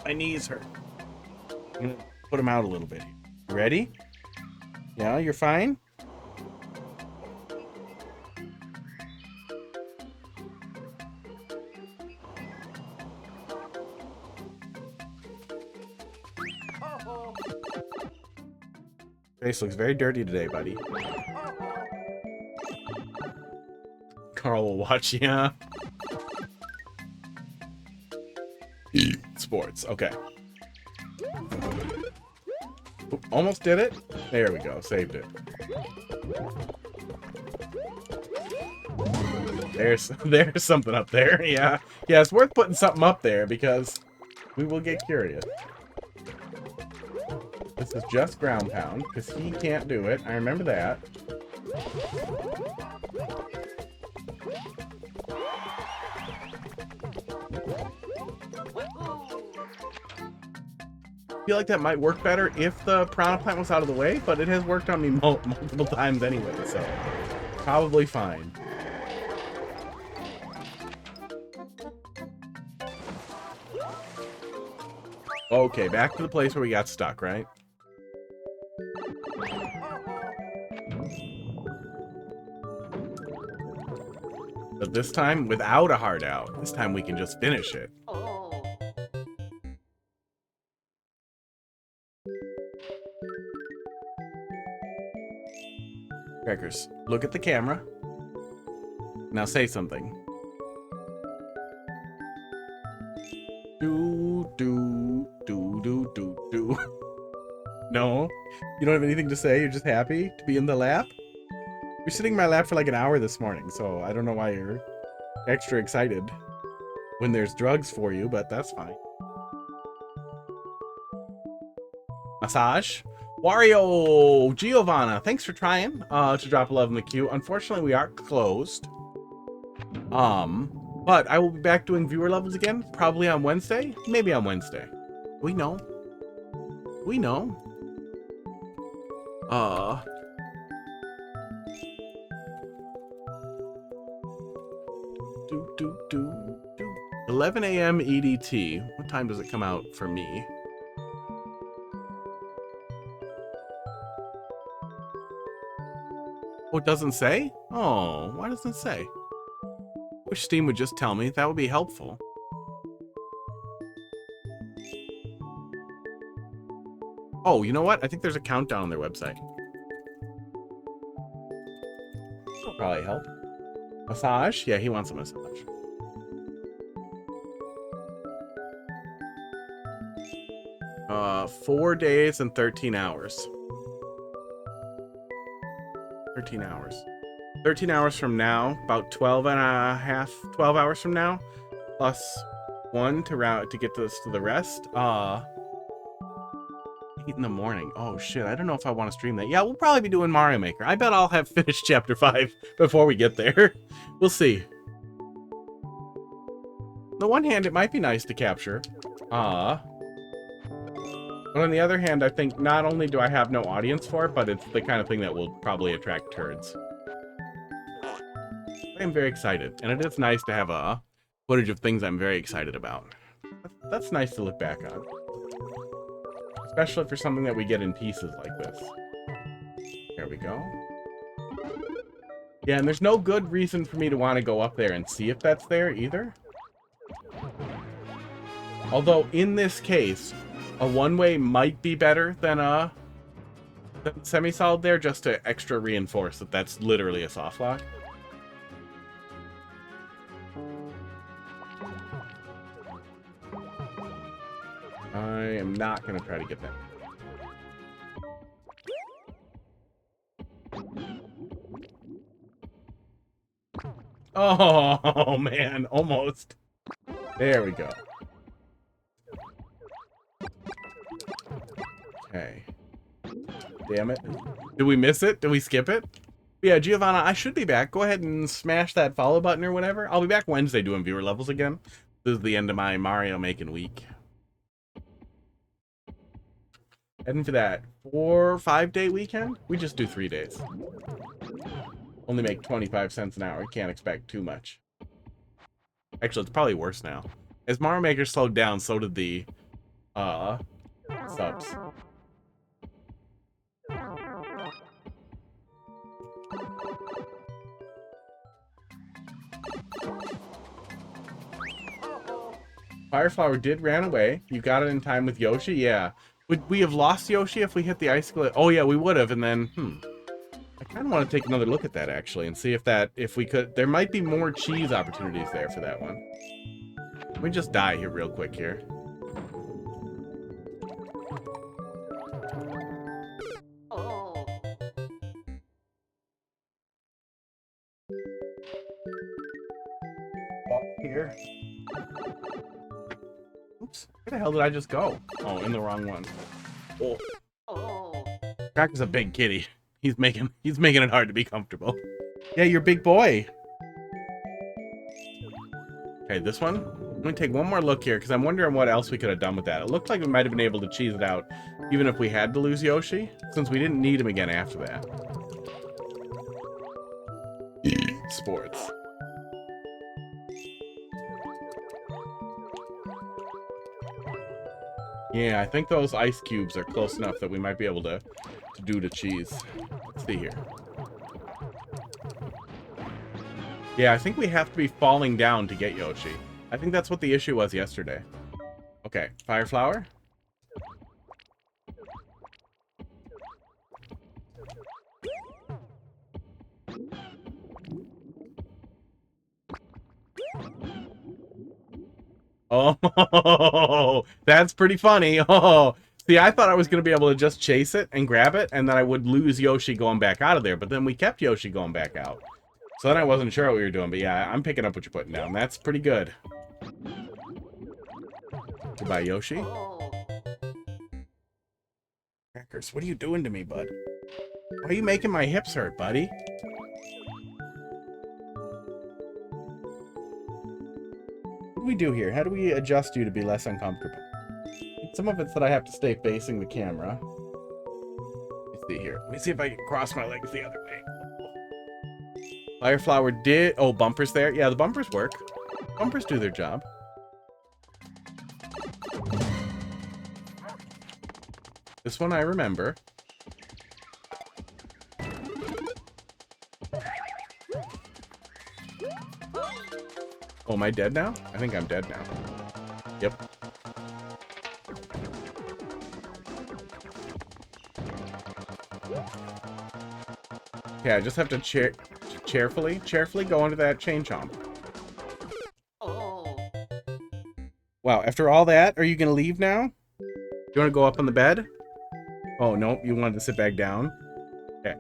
Speaker 2: My knees hurt. I'm gonna put them out a little bit. You ready? Yeah, you're fine? Face looks very dirty today, buddy. Carl will watch, yeah. Sports, okay. Oop, almost did it. There we go, saved it. There's something up there, yeah. Yeah, it's worth putting something up there because we will get curious. This is just ground pound, because he can't do it. I remember that. I feel like that might work better if the piranha plant was out of the way, but it has worked on me multiple times anyway, so probably fine. Okay, back to the place where we got stuck, right? But this time, without a hard out. This time we can just finish it. Crackers, look at the camera. Now say something. Do. No? You don't have anything to say? You're just happy to be in the lap? You're sitting in my lap for like an hour this morning, so I don't know why you're extra excited when there's drugs for you, but that's fine. Massage? Wario Giovanna, thanks for trying to drop a love in the queue. Unfortunately, we are closed. But I will be back doing viewer levels again, probably on Wednesday. Maybe on Wednesday. We know. We know. 11 a.m. EDT. What time does it come out for me? Oh, it doesn't say? Oh, why doesn't it say? Wish Steam would just tell me. That would be helpful. Oh, you know what? I think there's a countdown on their website. That'll probably help. Massage? Yeah, he wants a massage. 4 days and 13 hours. 13 hours. 13 hours from now, about 12 hours from now, plus 1 to get to the rest. 8 in the morning. Oh shit, I don't know if I want to stream that. Yeah, we'll probably be doing Mario Maker. I bet I'll have finished chapter 5 before we get there. We'll see. On the one hand, it might be nice to capture. But on the other hand, I think not only do I have no audience for it, but it's the kind of thing that will probably attract turds. I am very excited, and it is nice to have a footage of things I'm very excited about. That's nice to look back on. Especially for something that we get in pieces like this. There we go. Yeah, and there's no good reason for me to want to go up there and see if that's there either. Although, in this case, a one-way might be better than semi-solid there, just to extra reinforce that that's literally a soft lock. I am not going to try to get that. Oh, man. Almost. There we go. Okay. Damn it. Did we miss it? Did we skip it? Yeah, Giovanna, I should be back. Go ahead and smash that follow button or whatever. I'll be back Wednesday doing viewer levels again. This is the end of my Mario making week. Heading for that 4 or 5 day weekend? We just do 3 days. Only make 25 cents an hour. You can't expect too much. Actually, it's probably worse now. As Mario Maker slowed down, so did the subs. Fireflower did ran away. You got it in time with Yoshi? Yeah. Would we have lost Yoshi if we hit the icicle? Oh yeah, we would have, and then, I kind of want to take another look at that, actually, and see if we could... There might be more cheese opportunities there for that one. Let me just die here real quick here. Here. Oops. Where the hell did I just go? Oh, in the wrong one. Oh. Cracker's a big kitty. He's making it hard to be comfortable. Yeah, you're a big boy. Okay, this one. Let me take one more look here, because I'm wondering what else we could have done with that. It looked like we might have been able to cheese it out, even if we had to lose Yoshi, since we didn't need him again after that. Sports. Yeah, I think those ice cubes are close enough that we might be able to do the cheese. Let's see here. Yeah, I think we have to be falling down to get Yoshi. I think that's what the issue was yesterday. Okay, Fireflower. Oh, that's pretty funny. Oh, see, I thought I was going to be able to just chase it and grab it, and then I would lose Yoshi going back out of there. But then we kept Yoshi going back out. So then I wasn't sure what we were doing. But yeah, I'm picking up what you're putting down. That's pretty good. Goodbye, Yoshi. Crackers, what are you doing to me, bud? Why are you making my hips hurt, buddy? What do we do here? How do we adjust you to be less uncomfortable? Some of it's that I have to stay facing the camera. Let's see here. Let me see if I can cross my legs the other way. Fireflower did... Oh, bumpers there? Yeah, the bumpers work. Bumpers do their job. This one I remember. Oh, am I dead now? I think I'm dead now. Yep. Okay, I just have to cheerfully go into that chain chomp. Wow, after all that, are you gonna leave now? You want to go up on the bed? Oh, no, you wanted to sit back down? Okay.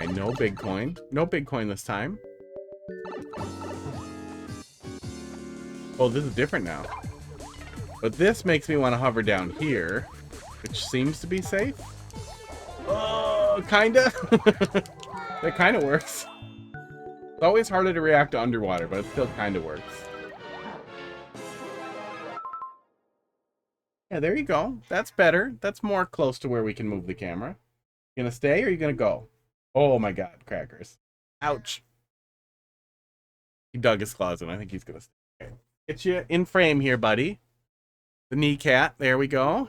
Speaker 2: Okay, no big coin. No big coin this time. Oh, this is different now. But this makes me want to hover down here, which seems to be safe. Oh, kinda. That kind of works. It's always harder to react to underwater, but it still kind of works. Yeah, there you go. That's better. That's more close to where we can move the camera. You gonna stay or are you gonna go? Oh my god, crackers. Ouch. He dug his claws in. I think he's gonna stay. Okay. Get you in frame here, buddy. The knee cat. There we go.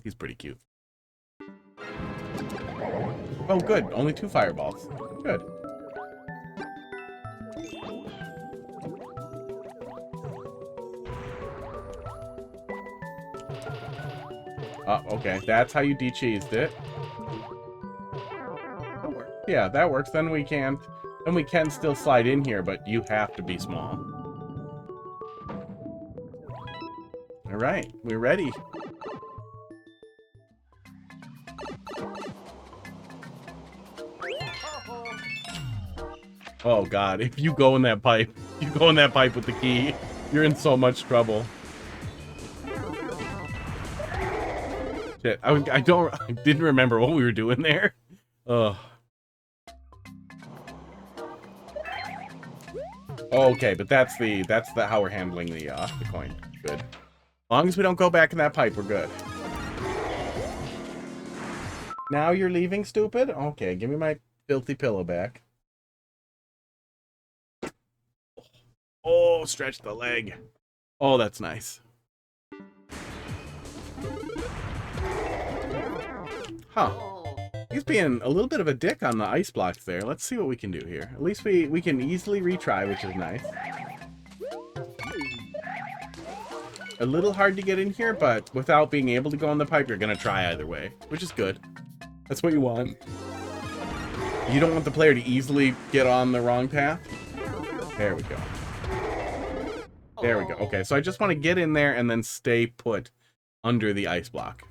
Speaker 2: He's pretty cute. Oh, good. Only 2 fireballs. Good. Oh, okay. That's how you de-cheesed it. That works. Yeah, that works. Then we can still slide in here, but you have to be small. All right, we're ready. Oh god, if you go in that pipe, with the key, you're in so much trouble. Shit, I didn't remember what we were doing there. Ugh. Okay, but that's how we're handling the coin. Good. As long as we don't go back in that pipe, we're good. Now you're leaving, stupid? Okay, give me my filthy pillow back. Oh, stretch the leg. Oh, that's nice. Huh. He's being a little bit of a dick on the ice blocks there. Let's see what we can do here. At least we can easily retry, which is nice. A little hard to get in here, but without being able to go on the pipe, you're going to try either way, which is good. That's what you want. You don't want the player to easily get on the wrong path. There we go. There we go. Okay, so I just want to get in there and then stay put under the ice block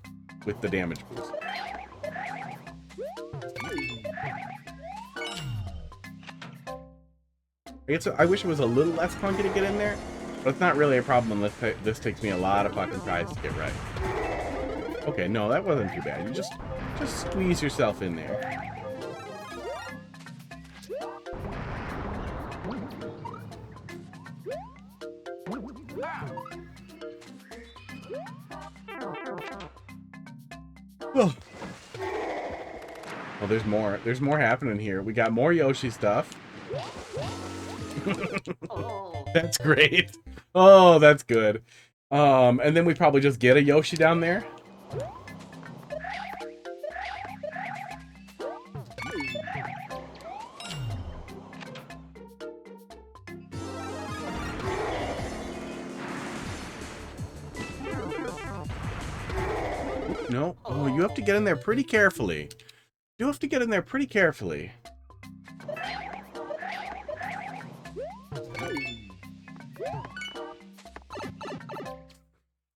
Speaker 2: with the damage boost. I wish it was a little less clunky to get in there, but it's not really a problem unless this takes me a lot of fucking tries to get right. Okay, no, that wasn't too bad. You just squeeze yourself in there. Oh. Well, there's more. There's more happening here. We got more Yoshi stuff. That's great. Oh, that's good. And then we probably just get a Yoshi down there. No. Oh, you have to get in there pretty carefully. You have to get in there pretty carefully.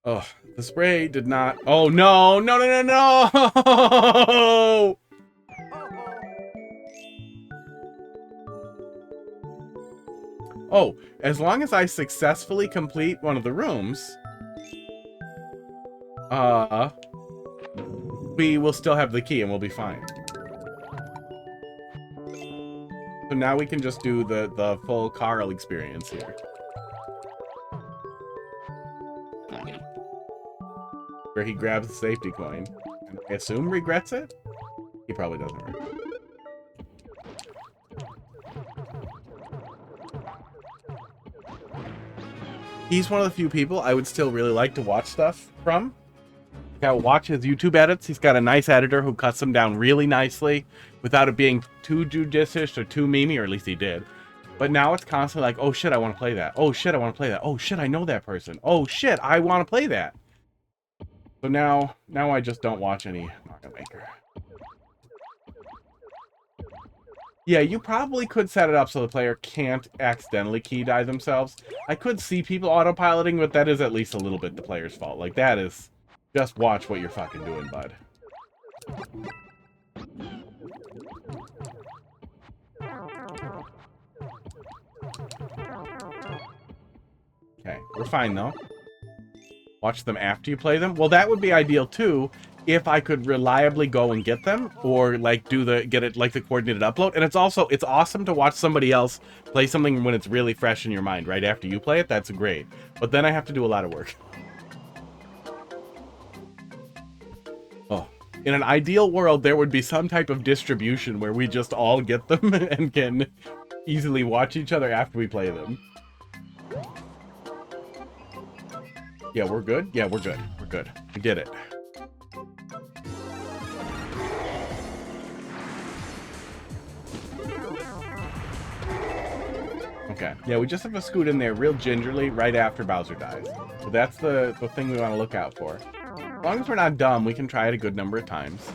Speaker 2: Oh, the spray did not. Oh, no, no, no, no, no! Oh, as long as I successfully complete one of the rooms, we will still have the key and we'll be fine. So now we can just do the full Carl experience here. Where he grabs the safety coin. And I assume regrets it? He probably doesn't regret it. He's one of the few people I would still really like to watch stuff from. I watch his YouTube edits. He's got a nice editor who cuts them down really nicely without it being too judicious or too memey, or at least he did. But now it's constantly like, oh shit, I want to play that. Oh shit, I want to play that. Oh shit, I know that person. Oh shit, I want to play that. So now I just don't watch any Mario Maker. Yeah, you probably could set it up so the player can't accidentally key die themselves. I could see people autopiloting, but that is at least a little bit the player's fault. Like, that is... Just watch what you're fucking doing, bud. Okay, we're fine, though. Watch them after you play them. Well, that would be ideal, too, if I could reliably go and get them, or like get it like the coordinated upload. And it's awesome to watch somebody else play something when it's really fresh in your mind right after you play it. That's great. But then I have to do a lot of work. Oh, in an ideal world, there would be some type of distribution where we just all get them and can easily watch each other after we play them. Yeah, we're good. Yeah, we're good. We're good. We did it. Okay. Yeah, we just have to scoot in there real gingerly right after Bowser dies. So that's the thing we want to look out for. As long as we're not dumb, we can try it a good number of times.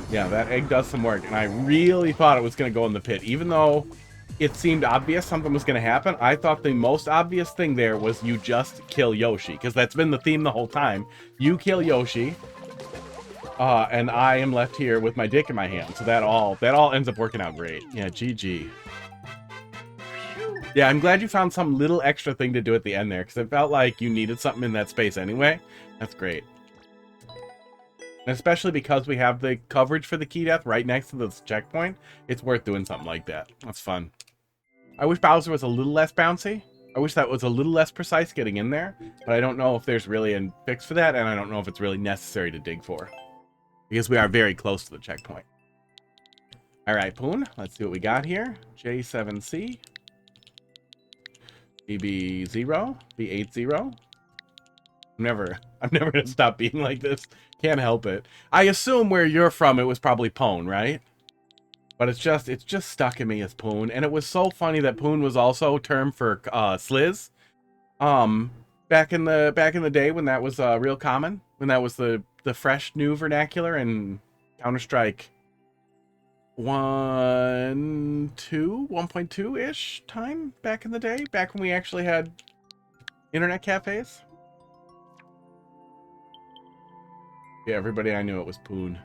Speaker 2: Yeah, that egg does some work, and I really thought it was going to go in the pit. Even though it seemed obvious something was going to happen, I thought the most obvious thing there was you just kill Yoshi, because that's been the theme the whole time. You kill Yoshi, and I am left here with my dick in my hand. So that all ends up working out great. Yeah, GG. Yeah, I'm glad you found some little extra thing to do at the end there, because it felt like you needed something in that space anyway. That's great. And especially because we have the coverage for the key death right next to this checkpoint, it's worth doing something like that. That's fun. I wish Bowser was a little less bouncy. I wish that was a little less precise getting in there, but I don't know if there's really a fix for that, and I don't know if it's really necessary to dig for. Because we are very close to the checkpoint. Alright, Poon, let's see what we got here. J7C. BB0. B80. I'm never gonna stop being like this. Can't help it. I assume where you're from it was probably Pone, right? But it's just stuck in me as Poon. And it was so funny that Poon was also a term for Sliz. Back in the day when that was real common, when that was the fresh new vernacular in Counter-Strike 1.2-ish time back in the day, back when we actually had internet cafes. Yeah, everybody I knew it was Poon.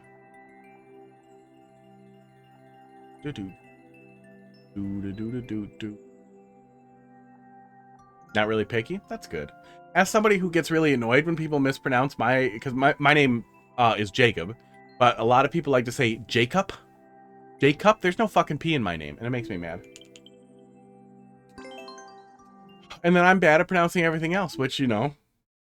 Speaker 2: Not really picky? That's good. As somebody who gets really annoyed when people mispronounce because my name is Jacob, but a lot of people like to say Jacob. Jacob? There's no fucking P in my name, and it makes me mad. And then I'm bad at pronouncing everything else, which, you know,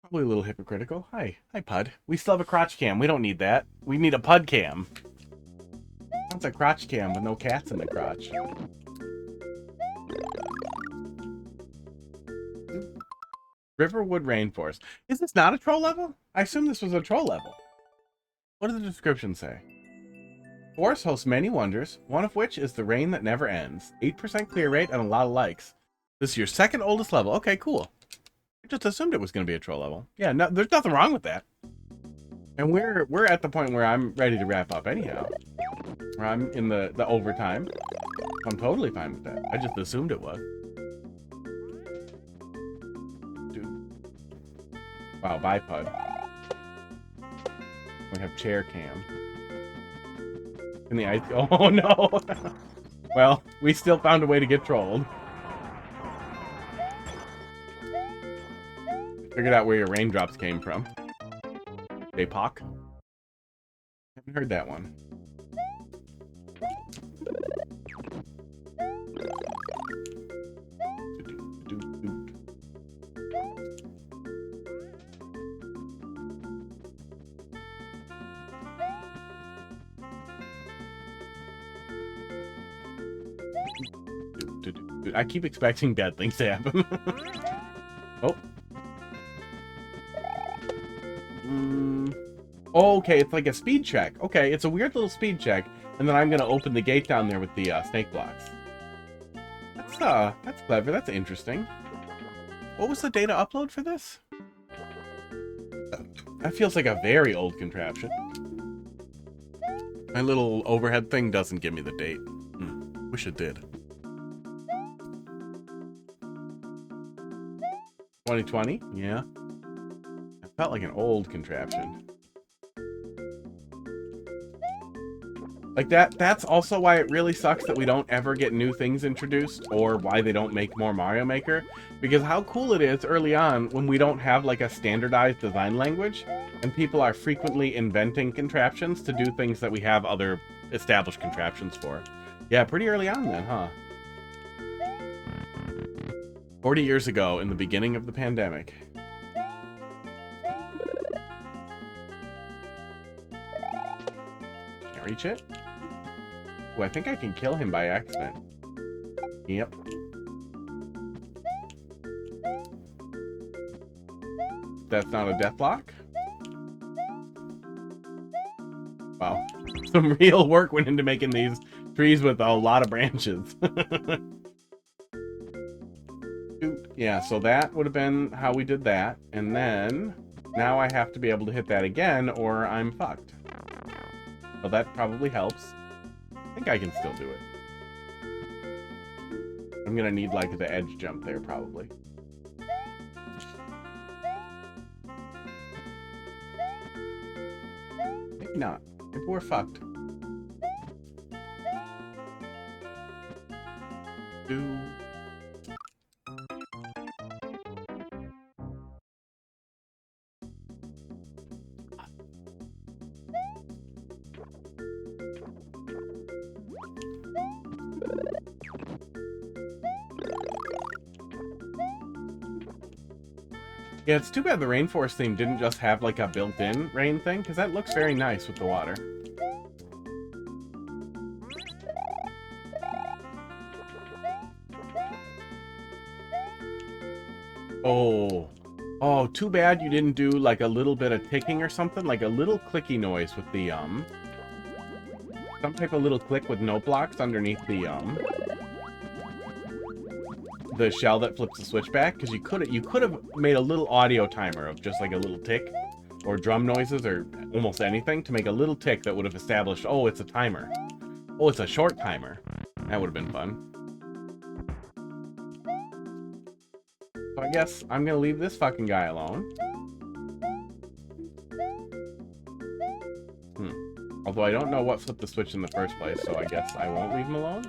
Speaker 2: probably a little hypocritical. Hi, Pud. We still have a crotch cam. We don't need that. We need a Pud cam. That's a crotch cam with no cats in the crotch. Riverwood Rainforest. Is this not a troll level? I assume this was a troll level. What does the description say? Forest hosts many wonders, one of which is the rain that never ends. 8% clear rate and a lot of likes. This is your second oldest level. Okay, cool. I just assumed it was going to be a troll level. Yeah, no, there's nothing wrong with that. And we're at the point where I'm ready to wrap up anyhow. Where I'm in the overtime. I'm totally fine with that. I just assumed it was. Dude. Wow, bipod. We have chair cam. In the ice. Oh no! Well, we still found a way to get trolled. Figured out where your raindrops came from. J-Pock. Haven't heard that one. I keep expecting bad things to happen. Oh. Oh, okay, it's like a speed check. Okay, it's a weird little speed check, and then I'm gonna open the gate down there with the snake blocks. That's clever. That's interesting. What was the data upload for this? That feels like a very old contraption. My little overhead thing doesn't give me the date. Wish it did. 2020? Yeah. It felt like an old contraption. Like that's also why it really sucks that we don't ever get new things introduced, or why they don't make more Mario Maker. Because how cool it is early on when we don't have like a standardized design language, and people are frequently inventing contraptions to do things that we have other established contraptions for. Yeah, pretty early on then, huh? 40 years ago, in the beginning of the pandemic. Can't reach it? Ooh, I think I can kill him by accident. Yep. That's not a deathlock? Wow. Some real work went into making these trees with a lot of branches. Yeah, so that would have been how we did that. And then, now I have to be able to hit that again, or I'm fucked. Well, that probably helps. I think I can still do it. I'm gonna need, like, the edge jump there, probably. Maybe not. Maybe we're fucked. Yeah, it's too bad the Rainforest theme didn't just have like a built-in rain thing, because that looks very nice with the water. Oh, too bad you didn't do like a little bit of ticking or something, like a little clicky noise with the some type of little click with no blocks underneath the shell that flips the switch back, because you could have made a little audio timer of just like a little tick, or drum noises, or almost anything to make a little tick that would have established, oh, it's a timer. Oh, it's a short timer. That would have been fun. So I guess I'm gonna leave this fucking guy alone. Although I don't know what flipped the switch in the first place, so I guess I won't leave him alone.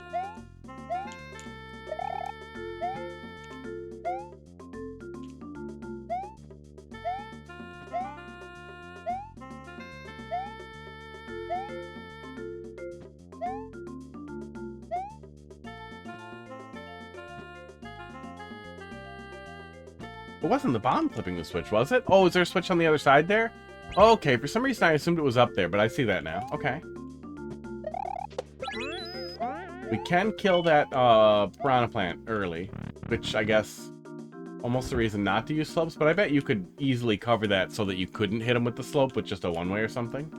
Speaker 2: It wasn't the bomb flipping the switch, was it? Oh, is there a switch on the other side there? Okay, for some reason I assumed it was up there, but I see that now. Okay. We can kill that piranha plant early, which I guess almost the reason not to use slopes, but I bet you could easily cover that so that you couldn't hit him with the slope with just a one-way or something.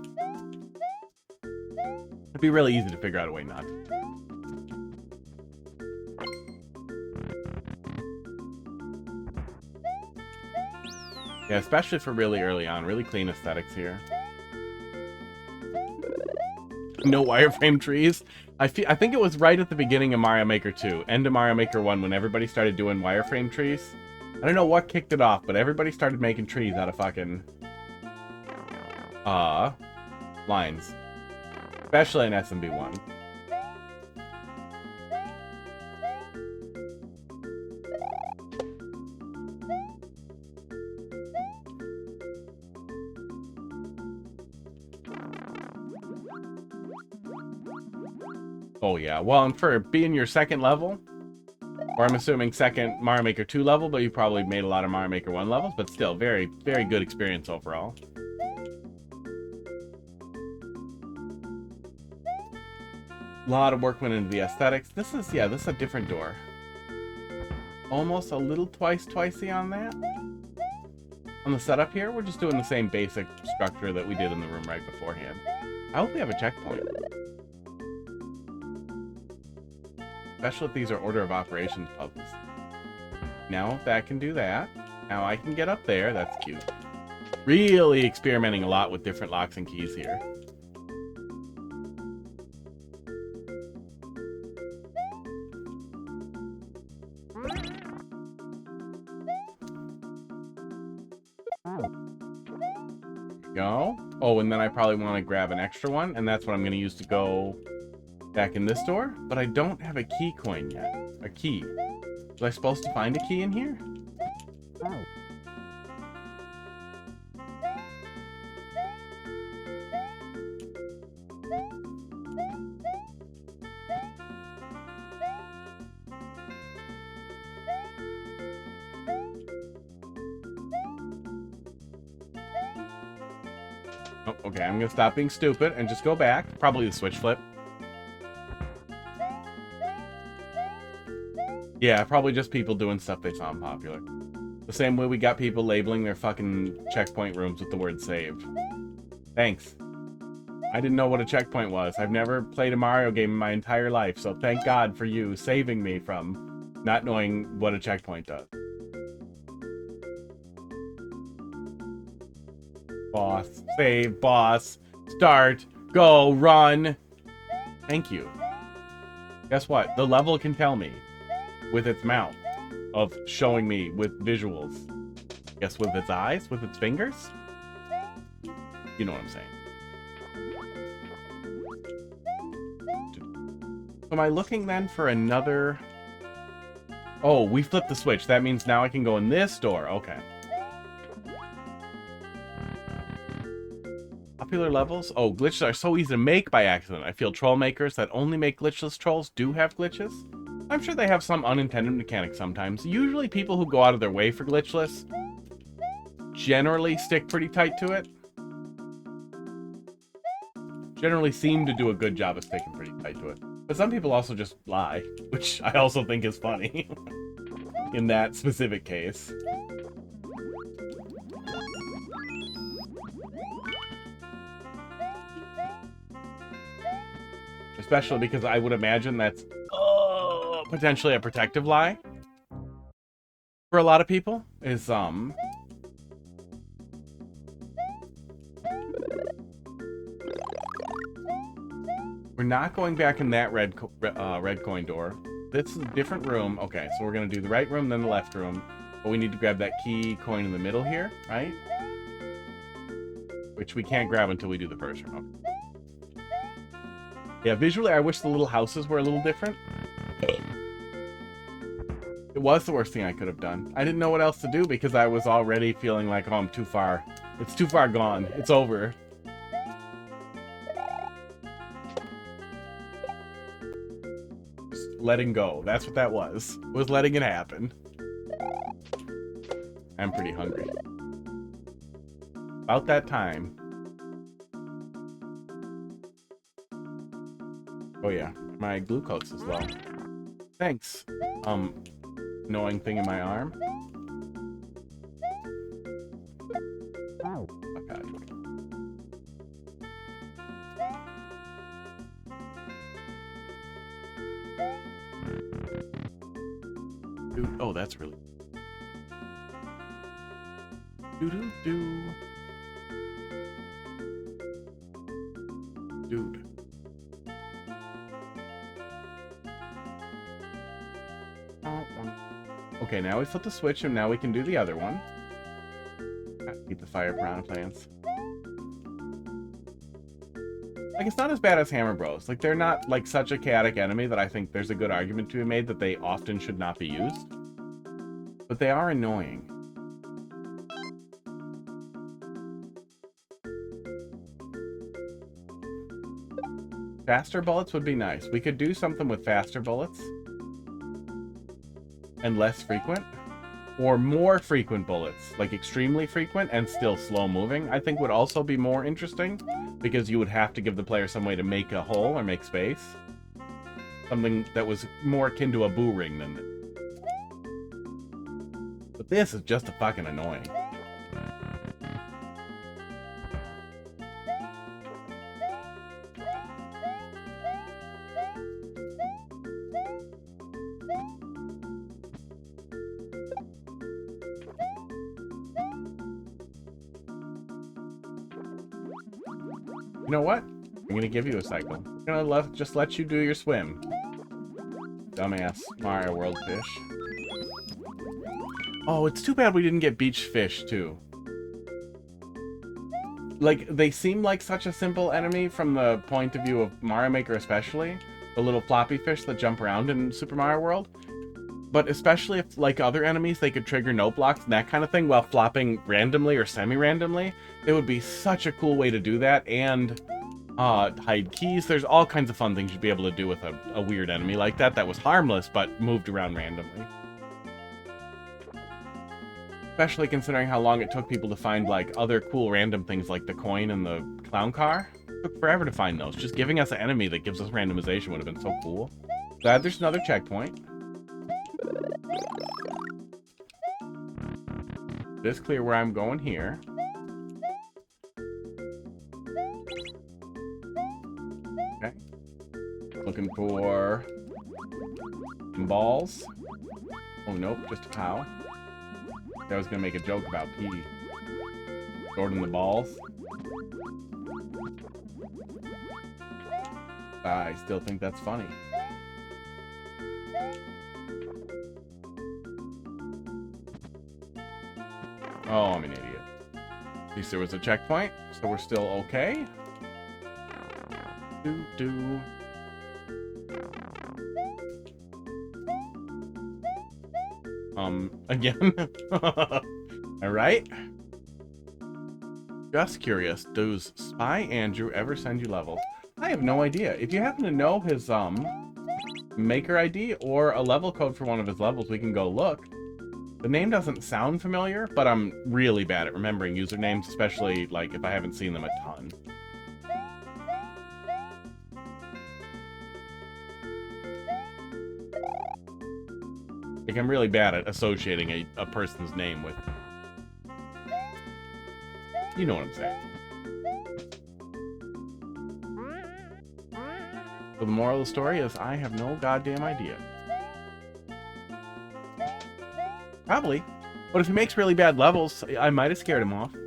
Speaker 2: It'd be really easy to figure out a way not to. Yeah, especially for really early on. Really clean aesthetics here. No wireframe trees. I think it was right at the beginning of Mario Maker 2. End of Mario Maker 1 when everybody started doing wireframe trees. I don't know what kicked it off, but everybody started making trees out of fucking... lines. Especially in SMB 1. Oh yeah, well, and for being your second level, or I'm assuming second Mario Maker 2 level, but you probably made a lot of Mario Maker 1 levels, but still, very, very good experience overall. A lot of work went into the aesthetics. This is a different door. Almost a little twice-twicey on that. On the setup here, we're just doing the same basic structure that we did in the room right beforehand. I hope we have a checkpoint. Especially if these are order of operations puzzles. Now that can do that. Now I can get up there. That's cute. Really experimenting a lot with different locks and keys here. Go. Oh, and then I probably want to grab an extra one, and that's what I'm going to use to go back in this door. But I don't have a key coin yet. A key. Was I supposed to find a key in here? Oh, okay, I'm gonna stop being stupid and just go back. Probably the switch flip. Yeah, probably just people doing stuff they found popular. The same way we got people labeling their fucking checkpoint rooms with the word saved. Thanks. I didn't know what a checkpoint was. I've never played a Mario game in my entire life, so thank God for you saving me from not knowing what a checkpoint does. Boss, save, boss, start, go, run. Thank you. Guess what? The level can tell me with its mouth of showing me with visuals. Guess with its eyes, with its fingers? You know what I'm saying. Am I looking then for another... Oh, we flipped the switch. That means now I can go in this door. Okay. Popular levels? Oh, glitches are so easy to make by accident. I feel troll makers that only make glitchless trolls do have glitches. I'm sure they have some unintended mechanics sometimes. Usually people who go out of their way for glitchless generally stick pretty tight to it. Generally seem to do a good job of sticking pretty tight to it. But some people also just lie, which I also think is funny in that specific case. Especially because I would imagine that's potentially a protective lie for a lot of people is we're not going back in that red coin door. This is a different room. Okay, so we're gonna do the right room, then the left room, but we need to grab that key coin in the middle here, right? Which we can't grab until we do the first room. Yeah, visually I wish the little houses were a little different. It was the worst thing I could have done. I didn't know what else to do because I was already feeling like, oh, I'm too far. It's too far gone. It's over. Just letting go. That's what that was. It was letting it happen. I'm pretty hungry. About that time. Oh yeah, my glucose as well. Thanks. Annoying thing in my arm. Okay. Dude, oh, that's really... Doo-doo-doo. Dude. Okay, now we flip the switch and now we can do the other one. Keep the fire piranha plants. Like, it's not as bad as Hammer Bros. Like, they're not, like, such a chaotic enemy that I think there's a good argument to be made that they often should not be used. But they are annoying. Faster bullets would be nice. We could do something with faster bullets. And less frequent. Or more frequent bullets. Like extremely frequent and still slow moving. I think would also be more interesting. Because you would have to give the player some way to make a hole or make space. Something that was more akin to a boo ring than this. But this is just a fucking annoying. You know what? I'm gonna give you a cycle. I'm gonna just let you do your swim. Dumbass Mario World fish. Oh, it's too bad we didn't get beach fish, too. Like, they seem like such a simple enemy from the point of view of Mario Maker especially. The little floppy fish that jump around in Super Mario World. But especially if, like other enemies, they could trigger note blocks and that kind of thing while flopping randomly or semi-randomly. It would be such a cool way to do that, and hide keys. There's all kinds of fun things you'd be able to do with a weird enemy like that that was harmless but moved around randomly. Especially considering how long it took people to find, like, other cool random things like the coin and the clown car. It took forever to find those. Just giving us an enemy that gives us randomization would have been so cool. Glad there's another checkpoint. This clear where I'm going here. Okay. Looking for some balls. Oh, nope, just a cow. I was gonna make a joke about P. Jordan the balls. I still think that's funny. Oh, I'm an idiot. At least there was a checkpoint, so we're still okay. Do. Again? Alright. Just curious, does Spy Andrew ever send you levels? I have no idea. If you happen to know his, maker ID or a level code for one of his levels, we can go look. The name doesn't sound familiar, but I'm really bad at remembering usernames, especially, like, if I haven't seen them a ton. Like, I'm really bad at associating a person's name with... You know what I'm saying. So the moral of the story is I have no goddamn idea. Probably. But if he makes really bad levels, I might have scared him off. Is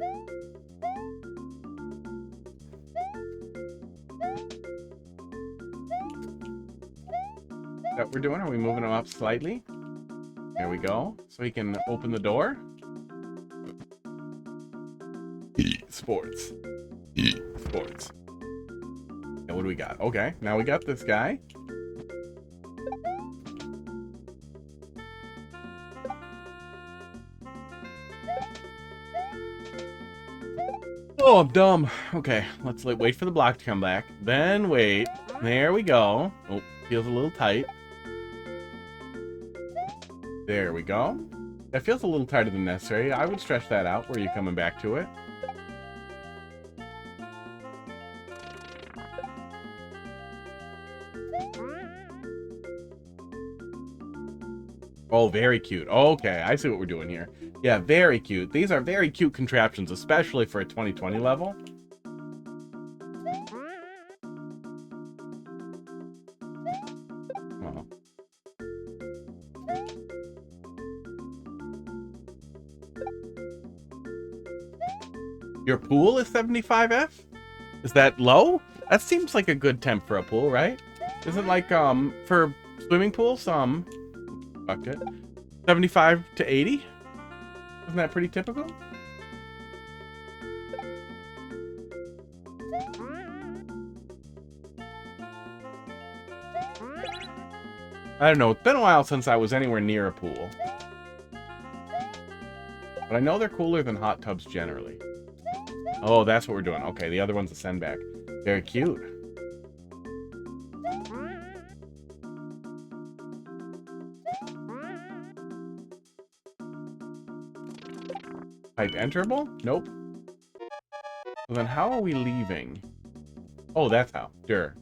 Speaker 2: that what we're doing? Are we moving him up slightly? There we go. So he can open the door. Sports. Sports. And what do we got? Okay, now we got this guy. Oh, I'm dumb. Okay, let's wait for the block to come back. Then wait. There we go. Oh, feels a little tight. There we go. That feels a little tighter than necessary. I would stretch that out. Where are you coming back to it? Oh, very cute. Okay, I see what we're doing here. Yeah, very cute. These are very cute contraptions, especially for a 2020 level. Oh. Your pool is 75F? Is that low? That seems like a good temp for a pool, right? Isn't like, for swimming pools, fucked it. 75 to 80? Isn't that pretty typical? I don't know. It's been a while since I was anywhere near a pool. But I know they're cooler than hot tubs generally. Oh, that's what we're doing. Okay, the other one's a send back. Very cute. Pipe enterable? Nope. Well, then how are we leaving? Oh, that's how. Sure.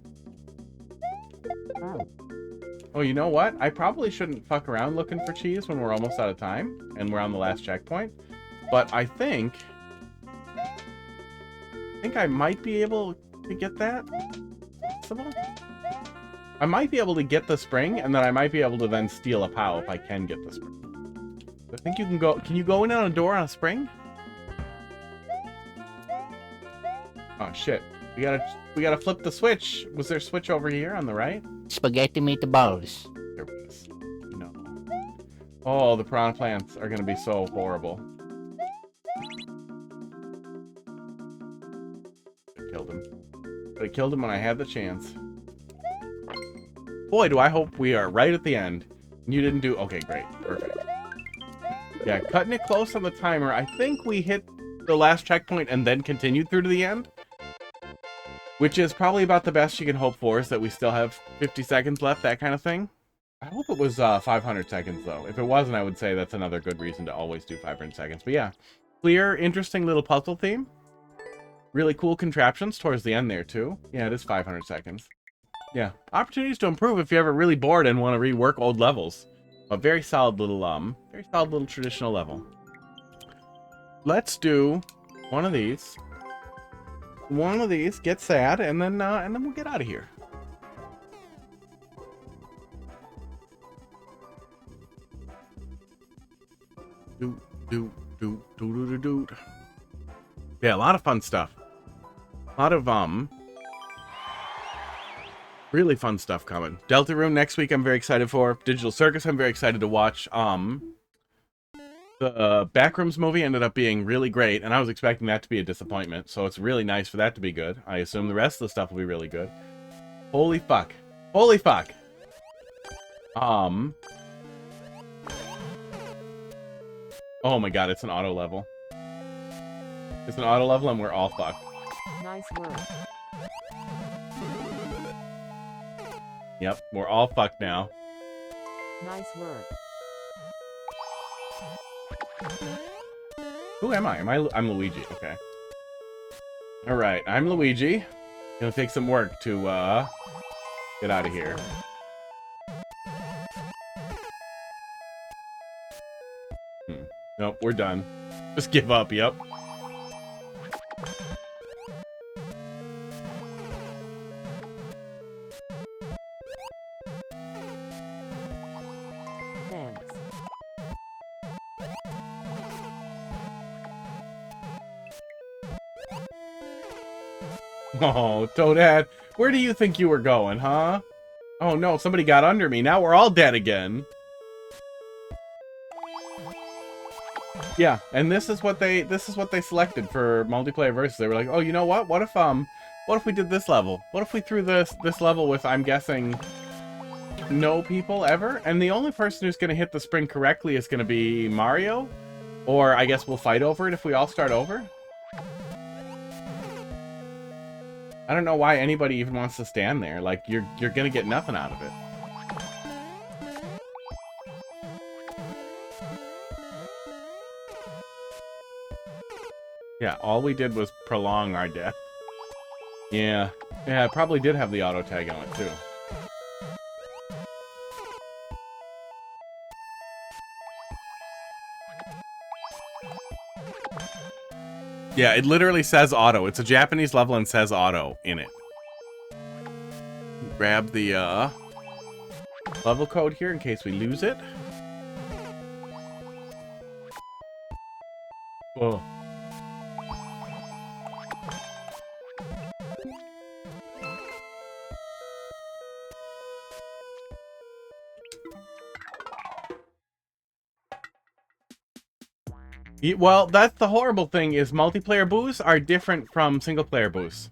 Speaker 2: Oh, you know what? I probably shouldn't fuck around looking for cheese when we're almost out of time and we're on the last checkpoint. But I think I might be able to get that. Possible? I might be able to get the spring, and then I might be able to then steal a POW if I can get the spring. I think you can go... Can you go in on a door on a spring? Oh, shit. We gotta flip the switch. Was there a switch over here on the right?
Speaker 4: Spaghetti meatballs.
Speaker 2: There was. No. Oh, the piranha plants are gonna be so horrible. I killed him. But I killed him when I had the chance. Boy, do I hope we are right at the end. You didn't do... Okay, great. Perfect. Yeah, cutting it close on the timer. I think we hit the last checkpoint and then continued through to the end. Which is probably about the best you can hope for, is that we still have 50 seconds left, that kind of thing. I hope it was 500 seconds, though. If it wasn't, I would say that's another good reason to always do 500 seconds. But yeah, clear, interesting little puzzle theme. Really cool contraptions towards the end there, too. Yeah, it is 500 seconds. Yeah, opportunities to improve if you're ever really bored and want to rework old levels. A very solid little traditional level. Let's do one of these. One of these, get sad, and then we'll get out of here. Yeah, a lot of fun stuff. A lot of really fun stuff coming. Delta Room next week I'm very excited for. Digital Circus I'm very excited to watch. The Backrooms movie ended up being really great, and I was expecting that to be a disappointment, so it's really nice for that to be good. I assume the rest of the stuff will be really good. Holy fuck. Holy fuck! Oh my god, it's an auto level. It's an auto level and we're all fucked.
Speaker 5: Nice work.
Speaker 2: Yep, we're all fucked now.
Speaker 5: Nice work.
Speaker 2: Who am I? I'm Luigi, okay. Alright, I'm Luigi. Gonna take some work to, get out of here. Nope, we're done. Just give up, yep.
Speaker 5: Thanks.
Speaker 2: Oh, Toadette, where do you think you were going, huh? Oh no, somebody got under me. Now we're all dead again. Yeah, and this is what they selected for multiplayer versus. They were like, oh, you know what? What if we did this level? What if we threw this level with, I'm guessing, no people ever? And the only person who's gonna hit the spring correctly is gonna be Mario, or I guess we'll fight over it if we all start over. I don't know why anybody even wants to stand there. Like, you're gonna get nothing out of it. Yeah, all we did was prolong our death. Yeah. Yeah, it probably did have the auto tag on it, too. Yeah, it literally says auto. It's a Japanese level and says auto in it. Grab the level code here in case we lose it. Whoa. Well, that's the horrible thing, is multiplayer boosts are different from single-player boosts.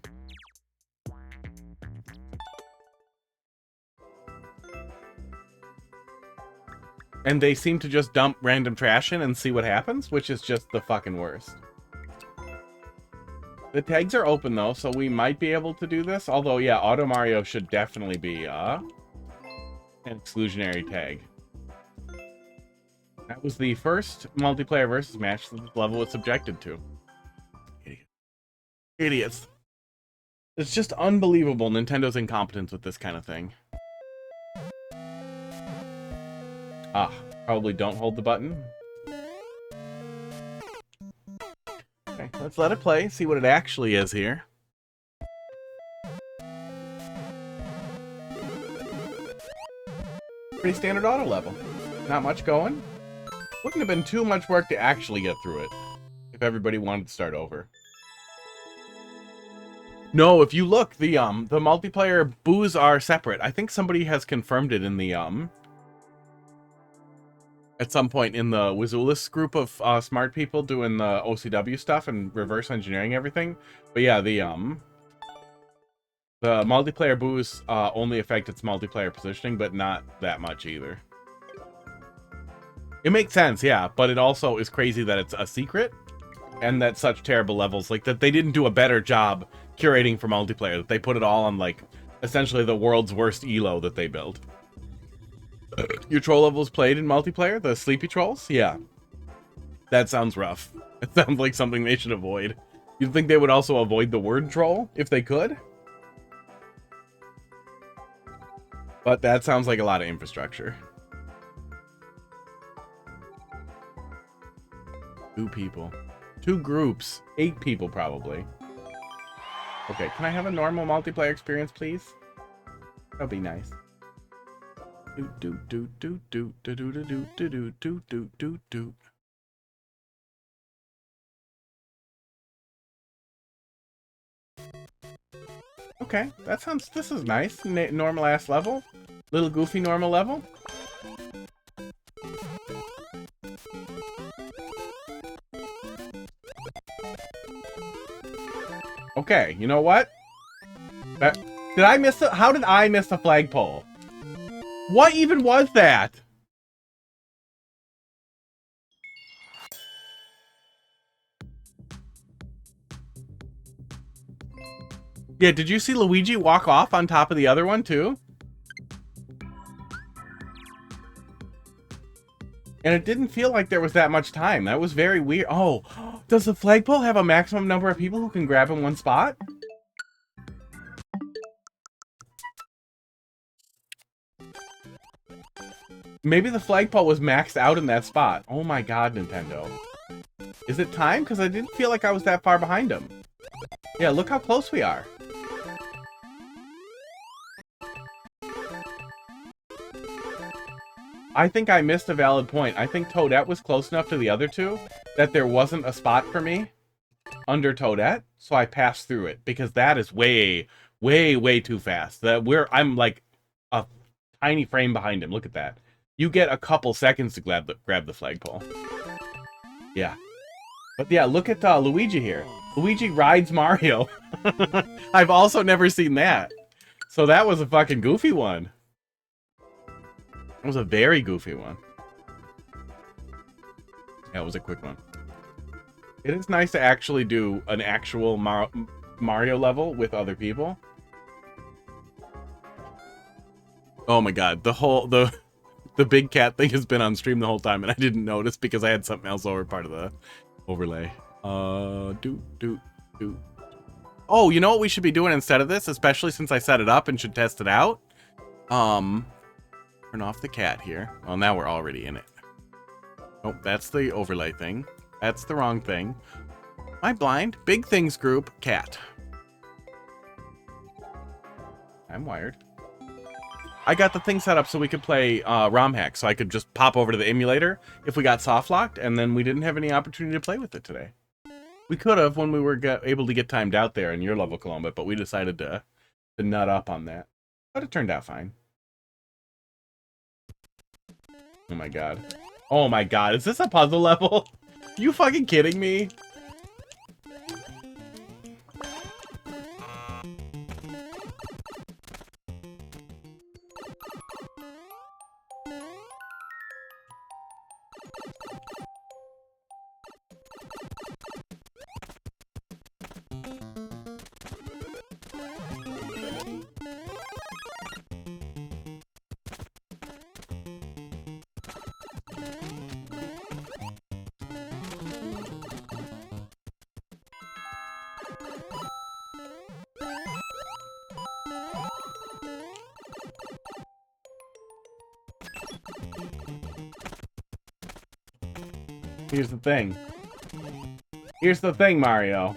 Speaker 2: And they seem to just dump random trash in and see what happens, which is just the fucking worst. The tags are open, though, so we might be able to do this. Although, yeah, Auto Mario should definitely be an exclusionary tag. That was the first multiplayer versus match that this level was subjected to. Idiots. It's just unbelievable Nintendo's incompetence with this kind of thing. Ah, probably don't hold the button. Okay, let's let it play, see what it actually is here. Pretty standard auto level. Not much going. Wouldn't have been too much work to actually get through it if everybody wanted to start over. No, if you look, the multiplayer boos are separate. I think somebody has confirmed it in the at some point in the Wazulis group of smart people doing the OCW stuff and reverse engineering everything. But yeah, the multiplayer boos only affect its multiplayer positioning, but not that much either. It makes sense, yeah, but it also is crazy that it's a secret and that such terrible levels, like that they didn't do a better job curating for multiplayer, that they put it all on like essentially the world's worst elo that they built. Your troll levels played in multiplayer, the sleepy trolls? Yeah. That sounds rough. It sounds like something they should avoid. You'd think they would also avoid the word troll if they could? But that sounds like a lot of infrastructure. 2 people. 2 groups. 8 people, probably. Okay, can I have a normal multiplayer experience, please? That'd be nice. Okay, that sounds... This is nice. Normal-ass level. Little goofy normal level. Okay, you know what? Did I miss it? How did I miss the flagpole? What even was that? Yeah, did you see Luigi walk off on top of the other one too? And it didn't feel like there was that much time. That was very weird. Oh, does the flagpole have a maximum number of people who can grab in one spot? Maybe the flagpole was maxed out in that spot. Oh my god, Nintendo. Is it time? Because I didn't feel like I was that far behind him. Yeah, look how close we are. I think I missed a valid point. I think Toadette was close enough to the other two that there wasn't a spot for me under Toadette, so I passed through it because that is way, way, way too fast. I'm like a tiny frame behind him. Look at that. You get a couple seconds to grab the flagpole. Yeah. But yeah, look at Luigi here. Luigi rides Mario. I've also never seen that. So that was a fucking goofy one. It was a very goofy one. Yeah, it was a quick one. It is nice to actually do an actual Mario level with other people. Oh my god, the big cat thing has been on stream the whole time and I didn't notice because I had something else over part of the overlay. Oh, you know what we should be doing instead of this, especially since I set it up and should test it out? Turn off the cat here. Well, now we're already in it. Oh, that's the overlay thing. That's the wrong thing. Am I blind? Big things group, cat. I'm wired. I got the thing set up so we could play ROM hack, so I could just pop over to the emulator if we got soft locked, and then we didn't have any opportunity to play with it today. We could have when we were able to get timed out there in your level, Colombo, but we decided to nut up on that. But it turned out fine. Oh my god. Oh my god, is this a puzzle level? Are you fucking kidding me? Here's the thing. Here's the thing, Mario.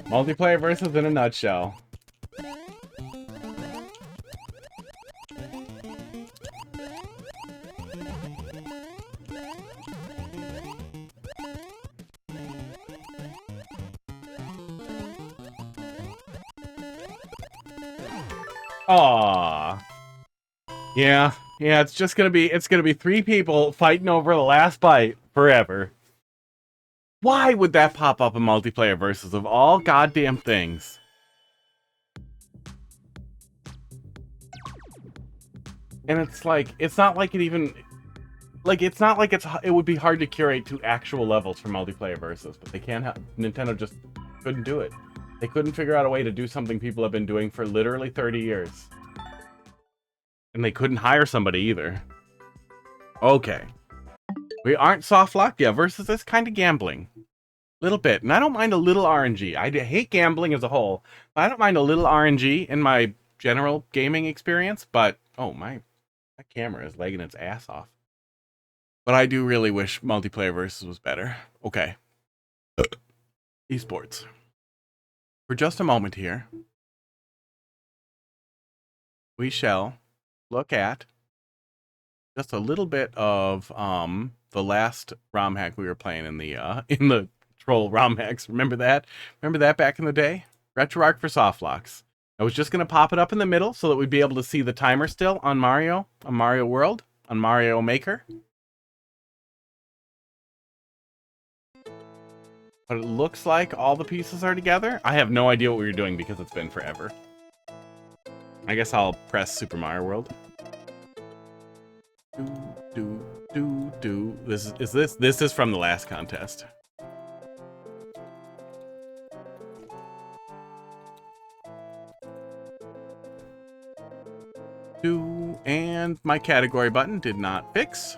Speaker 2: Multiplayer versus in a nutshell. Aww. Yeah, it's just gonna be, three people fighting over the last bite forever. Why would that pop up in multiplayer versus of all goddamn things? And it's like, it's not like it even, like, it's not like it would be hard to curate to actual levels for multiplayer versus, but they can't have, Nintendo just couldn't do it. They couldn't figure out a way to do something people have been doing for literally 30 years. And they couldn't hire somebody either. Okay. We aren't soft-locked. Yeah, versus is kind of gambling. Little bit. And I don't mind a little RNG. I hate gambling as a whole. But I don't mind a little RNG in my general gaming experience. But, oh, my camera is lagging its ass off. But I do really wish multiplayer versus was better. Okay. Esports. For just a moment here, we shall look at just a little bit of the last ROM hack we were playing in the troll ROM hacks. Remember that? Remember that back in the day? RetroArch for soft locks. I was just gonna pop it up in the middle so that we'd be able to see the timer still on Mario World, on Mario Maker. But it looks like all the pieces are together. I have no idea what we were doing because it's been forever. I guess I'll press Super Mario World. This is from the last contest. And my category button did not fix.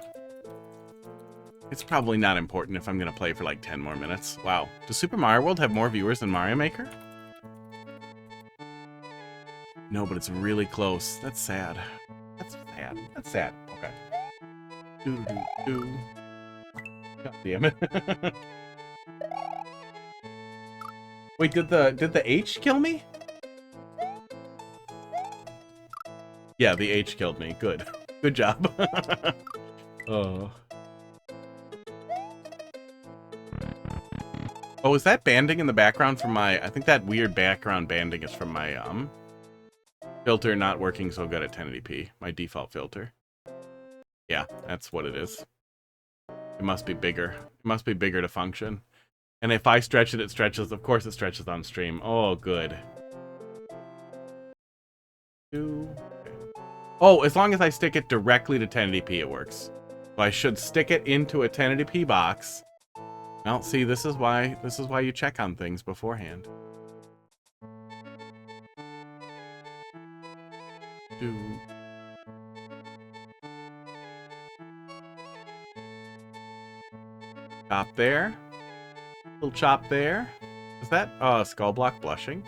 Speaker 2: It's probably not important if I'm going to play for like 10 more minutes. Wow. Does Super Mario World have more viewers than Mario Maker? No, but it's really close. That's sad. That's sad. That's sad. Okay. God damn it. Wait, did the H kill me? Yeah, the H killed me. Good. Good job. Oh. Oh, is that banding in the background from my... I think that weird background banding is from my, filter not working so good at 1080p. My default filter. Yeah, that's what it is. It must be bigger. It must be bigger to function. And if I stretch it, it stretches. Of course it stretches on stream. Oh, good. Oh, as long as I stick it directly to 1080p, it works. So I should stick it into a 1080p box. Well, see, this is why you check on things beforehand. Chop there. Little chop there. Is that skull block blushing?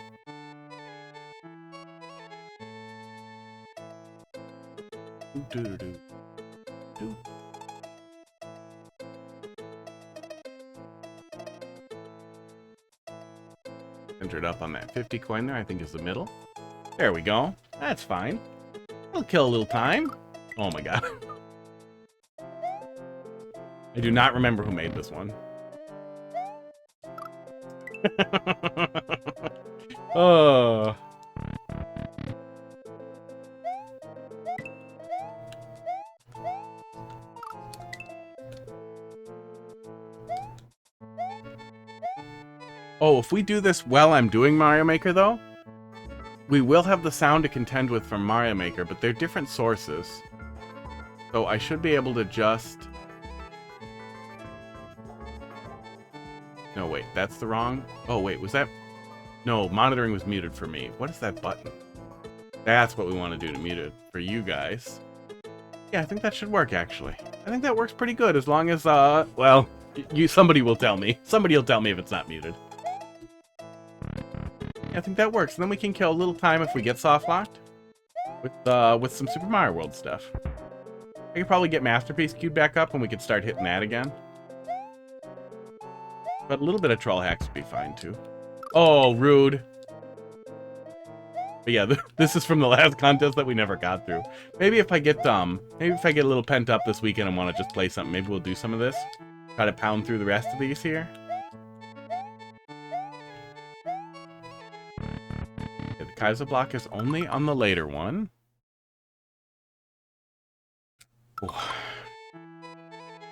Speaker 2: Centered up on that 50 coin there, I think is the middle. There we go. That's fine. It'll kill a little time. Oh my god. I do not remember who made this one. Oh. Oh, if we do this while I'm doing Mario Maker, though, we will have the sound to contend with from Mario Maker, but they're different sources. So I should be able to just... No, wait, that's the wrong... Oh, wait, was that... No, monitoring was muted for me. What is that button? That's what we want to do to mute it for you guys. Yeah, I think that should work, actually. I think that works pretty good, as long as, well, somebody will tell me. Somebody will tell me if it's not muted. I think that works. And then we can kill a little time if we get soft locked with some Super Mario World stuff. I could probably get Masterpiece queued back up and we could start hitting that again. But a little bit of troll hacks would be fine too. Oh, rude. But yeah, this is from the last contest that we never got through. Maybe if I get a little pent up this weekend and want to just play something, maybe we'll do some of this. Try to pound through the rest of these here. Okay, the Kaiser block is only on the later one. Oh.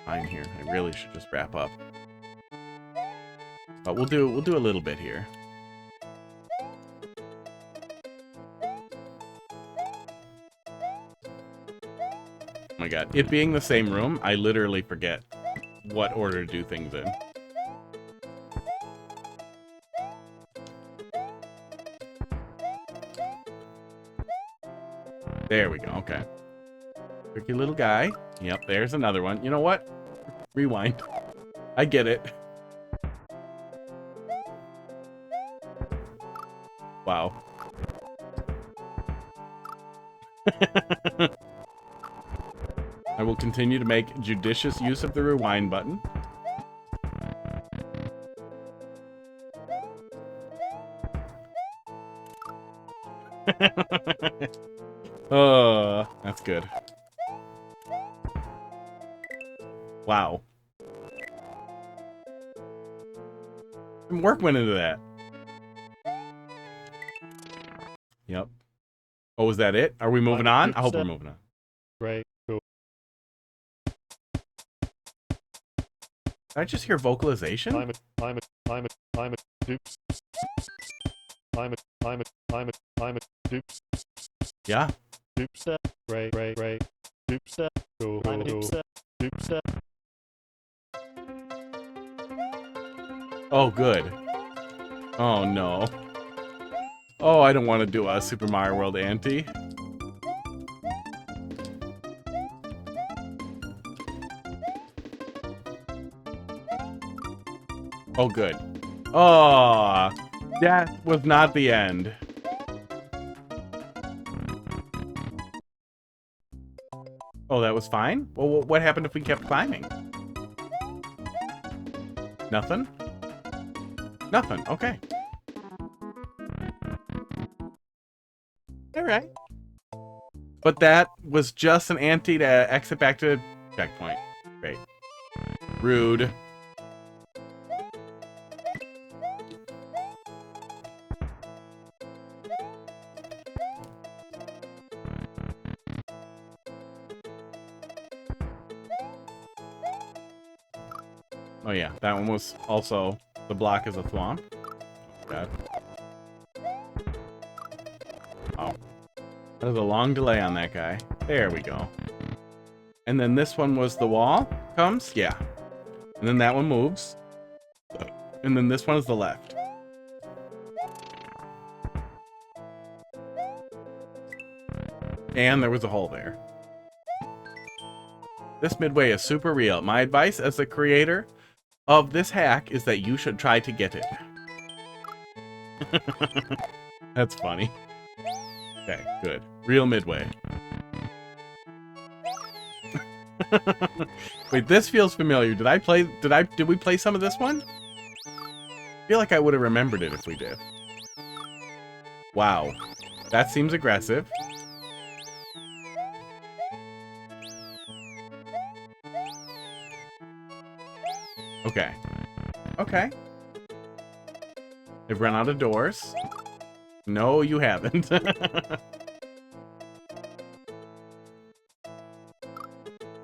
Speaker 2: Fine here. I really should just wrap up. But we'll do a little bit here. Oh my god. It being the same room, I literally forget what order to do things in. There we go. Okay. Tricky little guy. Yep, there's another one. You know what? Rewind. I get it. Wow. I will continue to make judicious use of the rewind button. Oh, that's good. Wow. Some work went into that. Yep. Oh, is that it? Are we moving on? I hope we're moving on.
Speaker 6: Right. Cool.
Speaker 2: Did I just hear vocalization?
Speaker 6: I'm a dupes. I'm a dupes.
Speaker 2: Yeah.
Speaker 6: Dupes. Right. Dupes. Cool. I'm a dupes. Dupes.
Speaker 2: Oh, good. Oh, no. Oh, I don't want to do a Super Mario World ante. Oh, good. Oh, that was not the end. Oh, that was fine? Well, what happened if we kept climbing? Nothing? Nothing. Okay. Alright. But that was just an ante to exit back to checkpoint. Great. Rude. Oh yeah, that one was also the block is a thwomp. God. Oh. There's a long delay on that guy. There we go. And then this one was the wall comes? Yeah. And then that one moves. And then this one is the left. And there was a hole there. This midway is super real. My advice as the creator of this hack is that you should try to get it. That's funny. Okay, good. Real midway. Wait, this feels familiar. Did we play some of this one? I feel like I would have remembered it if we did. Wow. That seems aggressive. Okay. Okay. They've run out of doors. No, you haven't.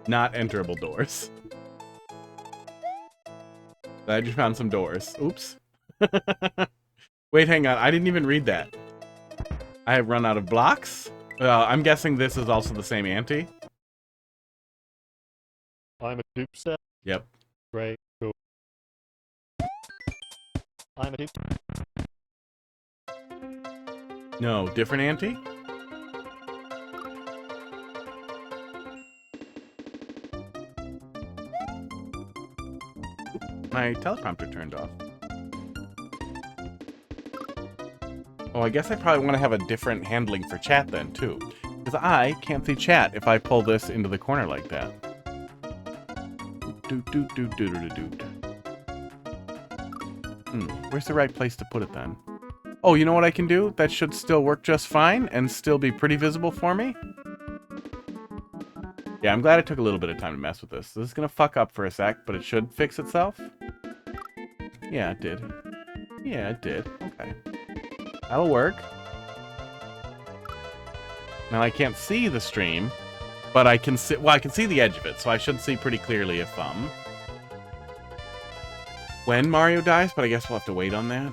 Speaker 2: Not enterable doors. I just found some doors. Oops. Wait, hang on. I didn't even read that. I have run out of blocks. I'm guessing this is also the same ante.
Speaker 6: I'm a dupe set.
Speaker 2: Yep.
Speaker 6: Right. Cool. I'm a dupe.
Speaker 2: No, different ante? My teleprompter turned off. Oh, I guess I probably want to have a different handling for chat then, too. Because I can't see chat if I pull this into the corner like that. Where's the right place to put it then? Oh, you know what I can do? That should still work just fine and still be pretty visible for me. Yeah, I'm glad I took a little bit of time to mess with this. This is gonna fuck up for a sec, but it should fix itself. Yeah, it did. Yeah, it did. Okay. That'll work. Now I can't see the stream, but I can see, well, I can see the edge of it, so I should see pretty clearly if, when Mario dies, but I guess we'll have to wait on that.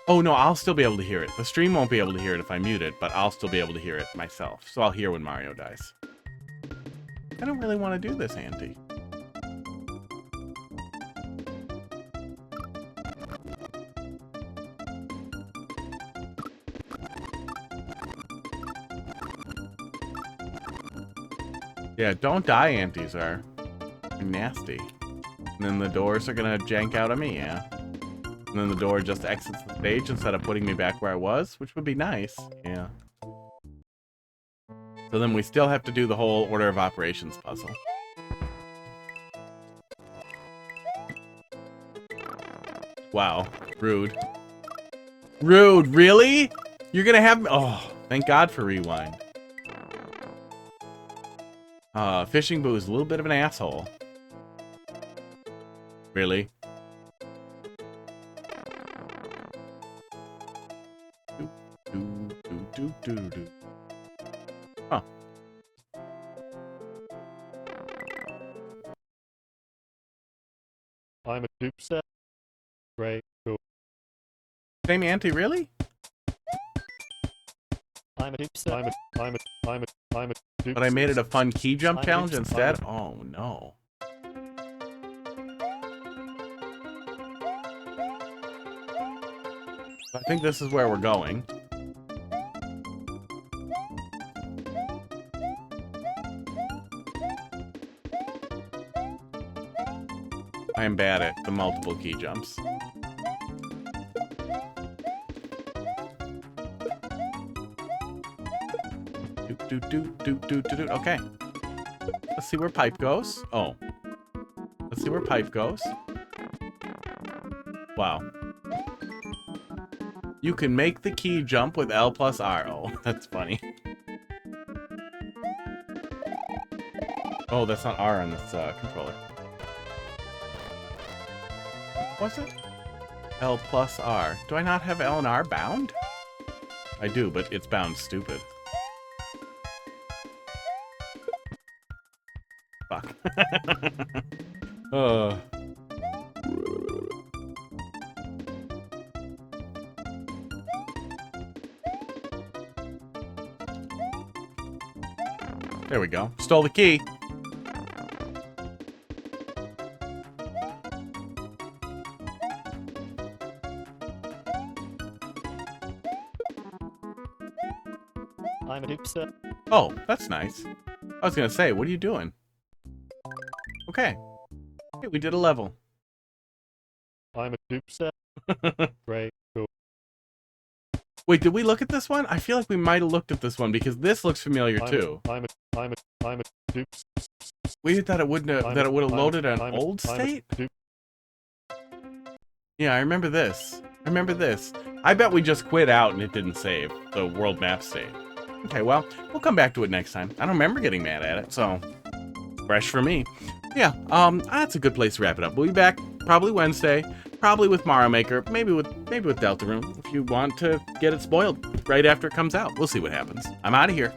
Speaker 2: Oh, no, I'll still be able to hear it. The stream won't be able to hear it if I mute it, but I'll still be able to hear it myself, so I'll hear when Mario dies. I don't really want to do this, Auntie. Yeah, don't die, Aunties are nasty. And then the doors are gonna jank out on me, yeah. And then the door just exits the stage instead of putting me back where I was, which would be nice, yeah. So then we still have to do the whole order of operations puzzle. Wow, rude. Rude, really? You're gonna have me? Oh, thank God for rewind. Fishing Boo is a little bit of an asshole. Really? Huh.
Speaker 6: I'm a dupe set. Right, cool.
Speaker 2: Same Auntie, really?
Speaker 6: I'm a dupe set. I'm a dupe.
Speaker 2: But I made it a fun key jump challenge instead? Oh no. I think this is where we're going. I am bad at the multiple key jumps. Okay. Let's see where Pipe goes. Oh. Let's see where Pipe goes. Wow. You can make the key jump with L plus R. Oh, that's funny. Oh, that's not R on this controller. Was it? L plus R. Do I not have L and R bound? I do, but it's bound stupid. Fuck. There we go. Stole the key.
Speaker 6: I'm a dupe set.
Speaker 2: Oh, that's nice. I was gonna say, what are you doing? Okay. Hey, we did a level.
Speaker 6: I'm a dupe set. Right, cool.
Speaker 2: Wait, did we look at this one? I feel like we might have looked at this one because this looks familiar too.
Speaker 6: I'm a dupe.
Speaker 2: We thought it wouldn't have, that it would have loaded an old state? Yeah, I remember this. I remember this. I bet we just quit out and it didn't save the world map state. Okay, well, we'll come back to it next time. I don't remember getting mad at it, so fresh for me. Yeah, that's a good place to wrap it up. We'll be back probably Wednesday, probably with Mario Maker, maybe with Deltarune, if you want to get it spoiled right after it comes out. We'll see what happens. I'm out of here.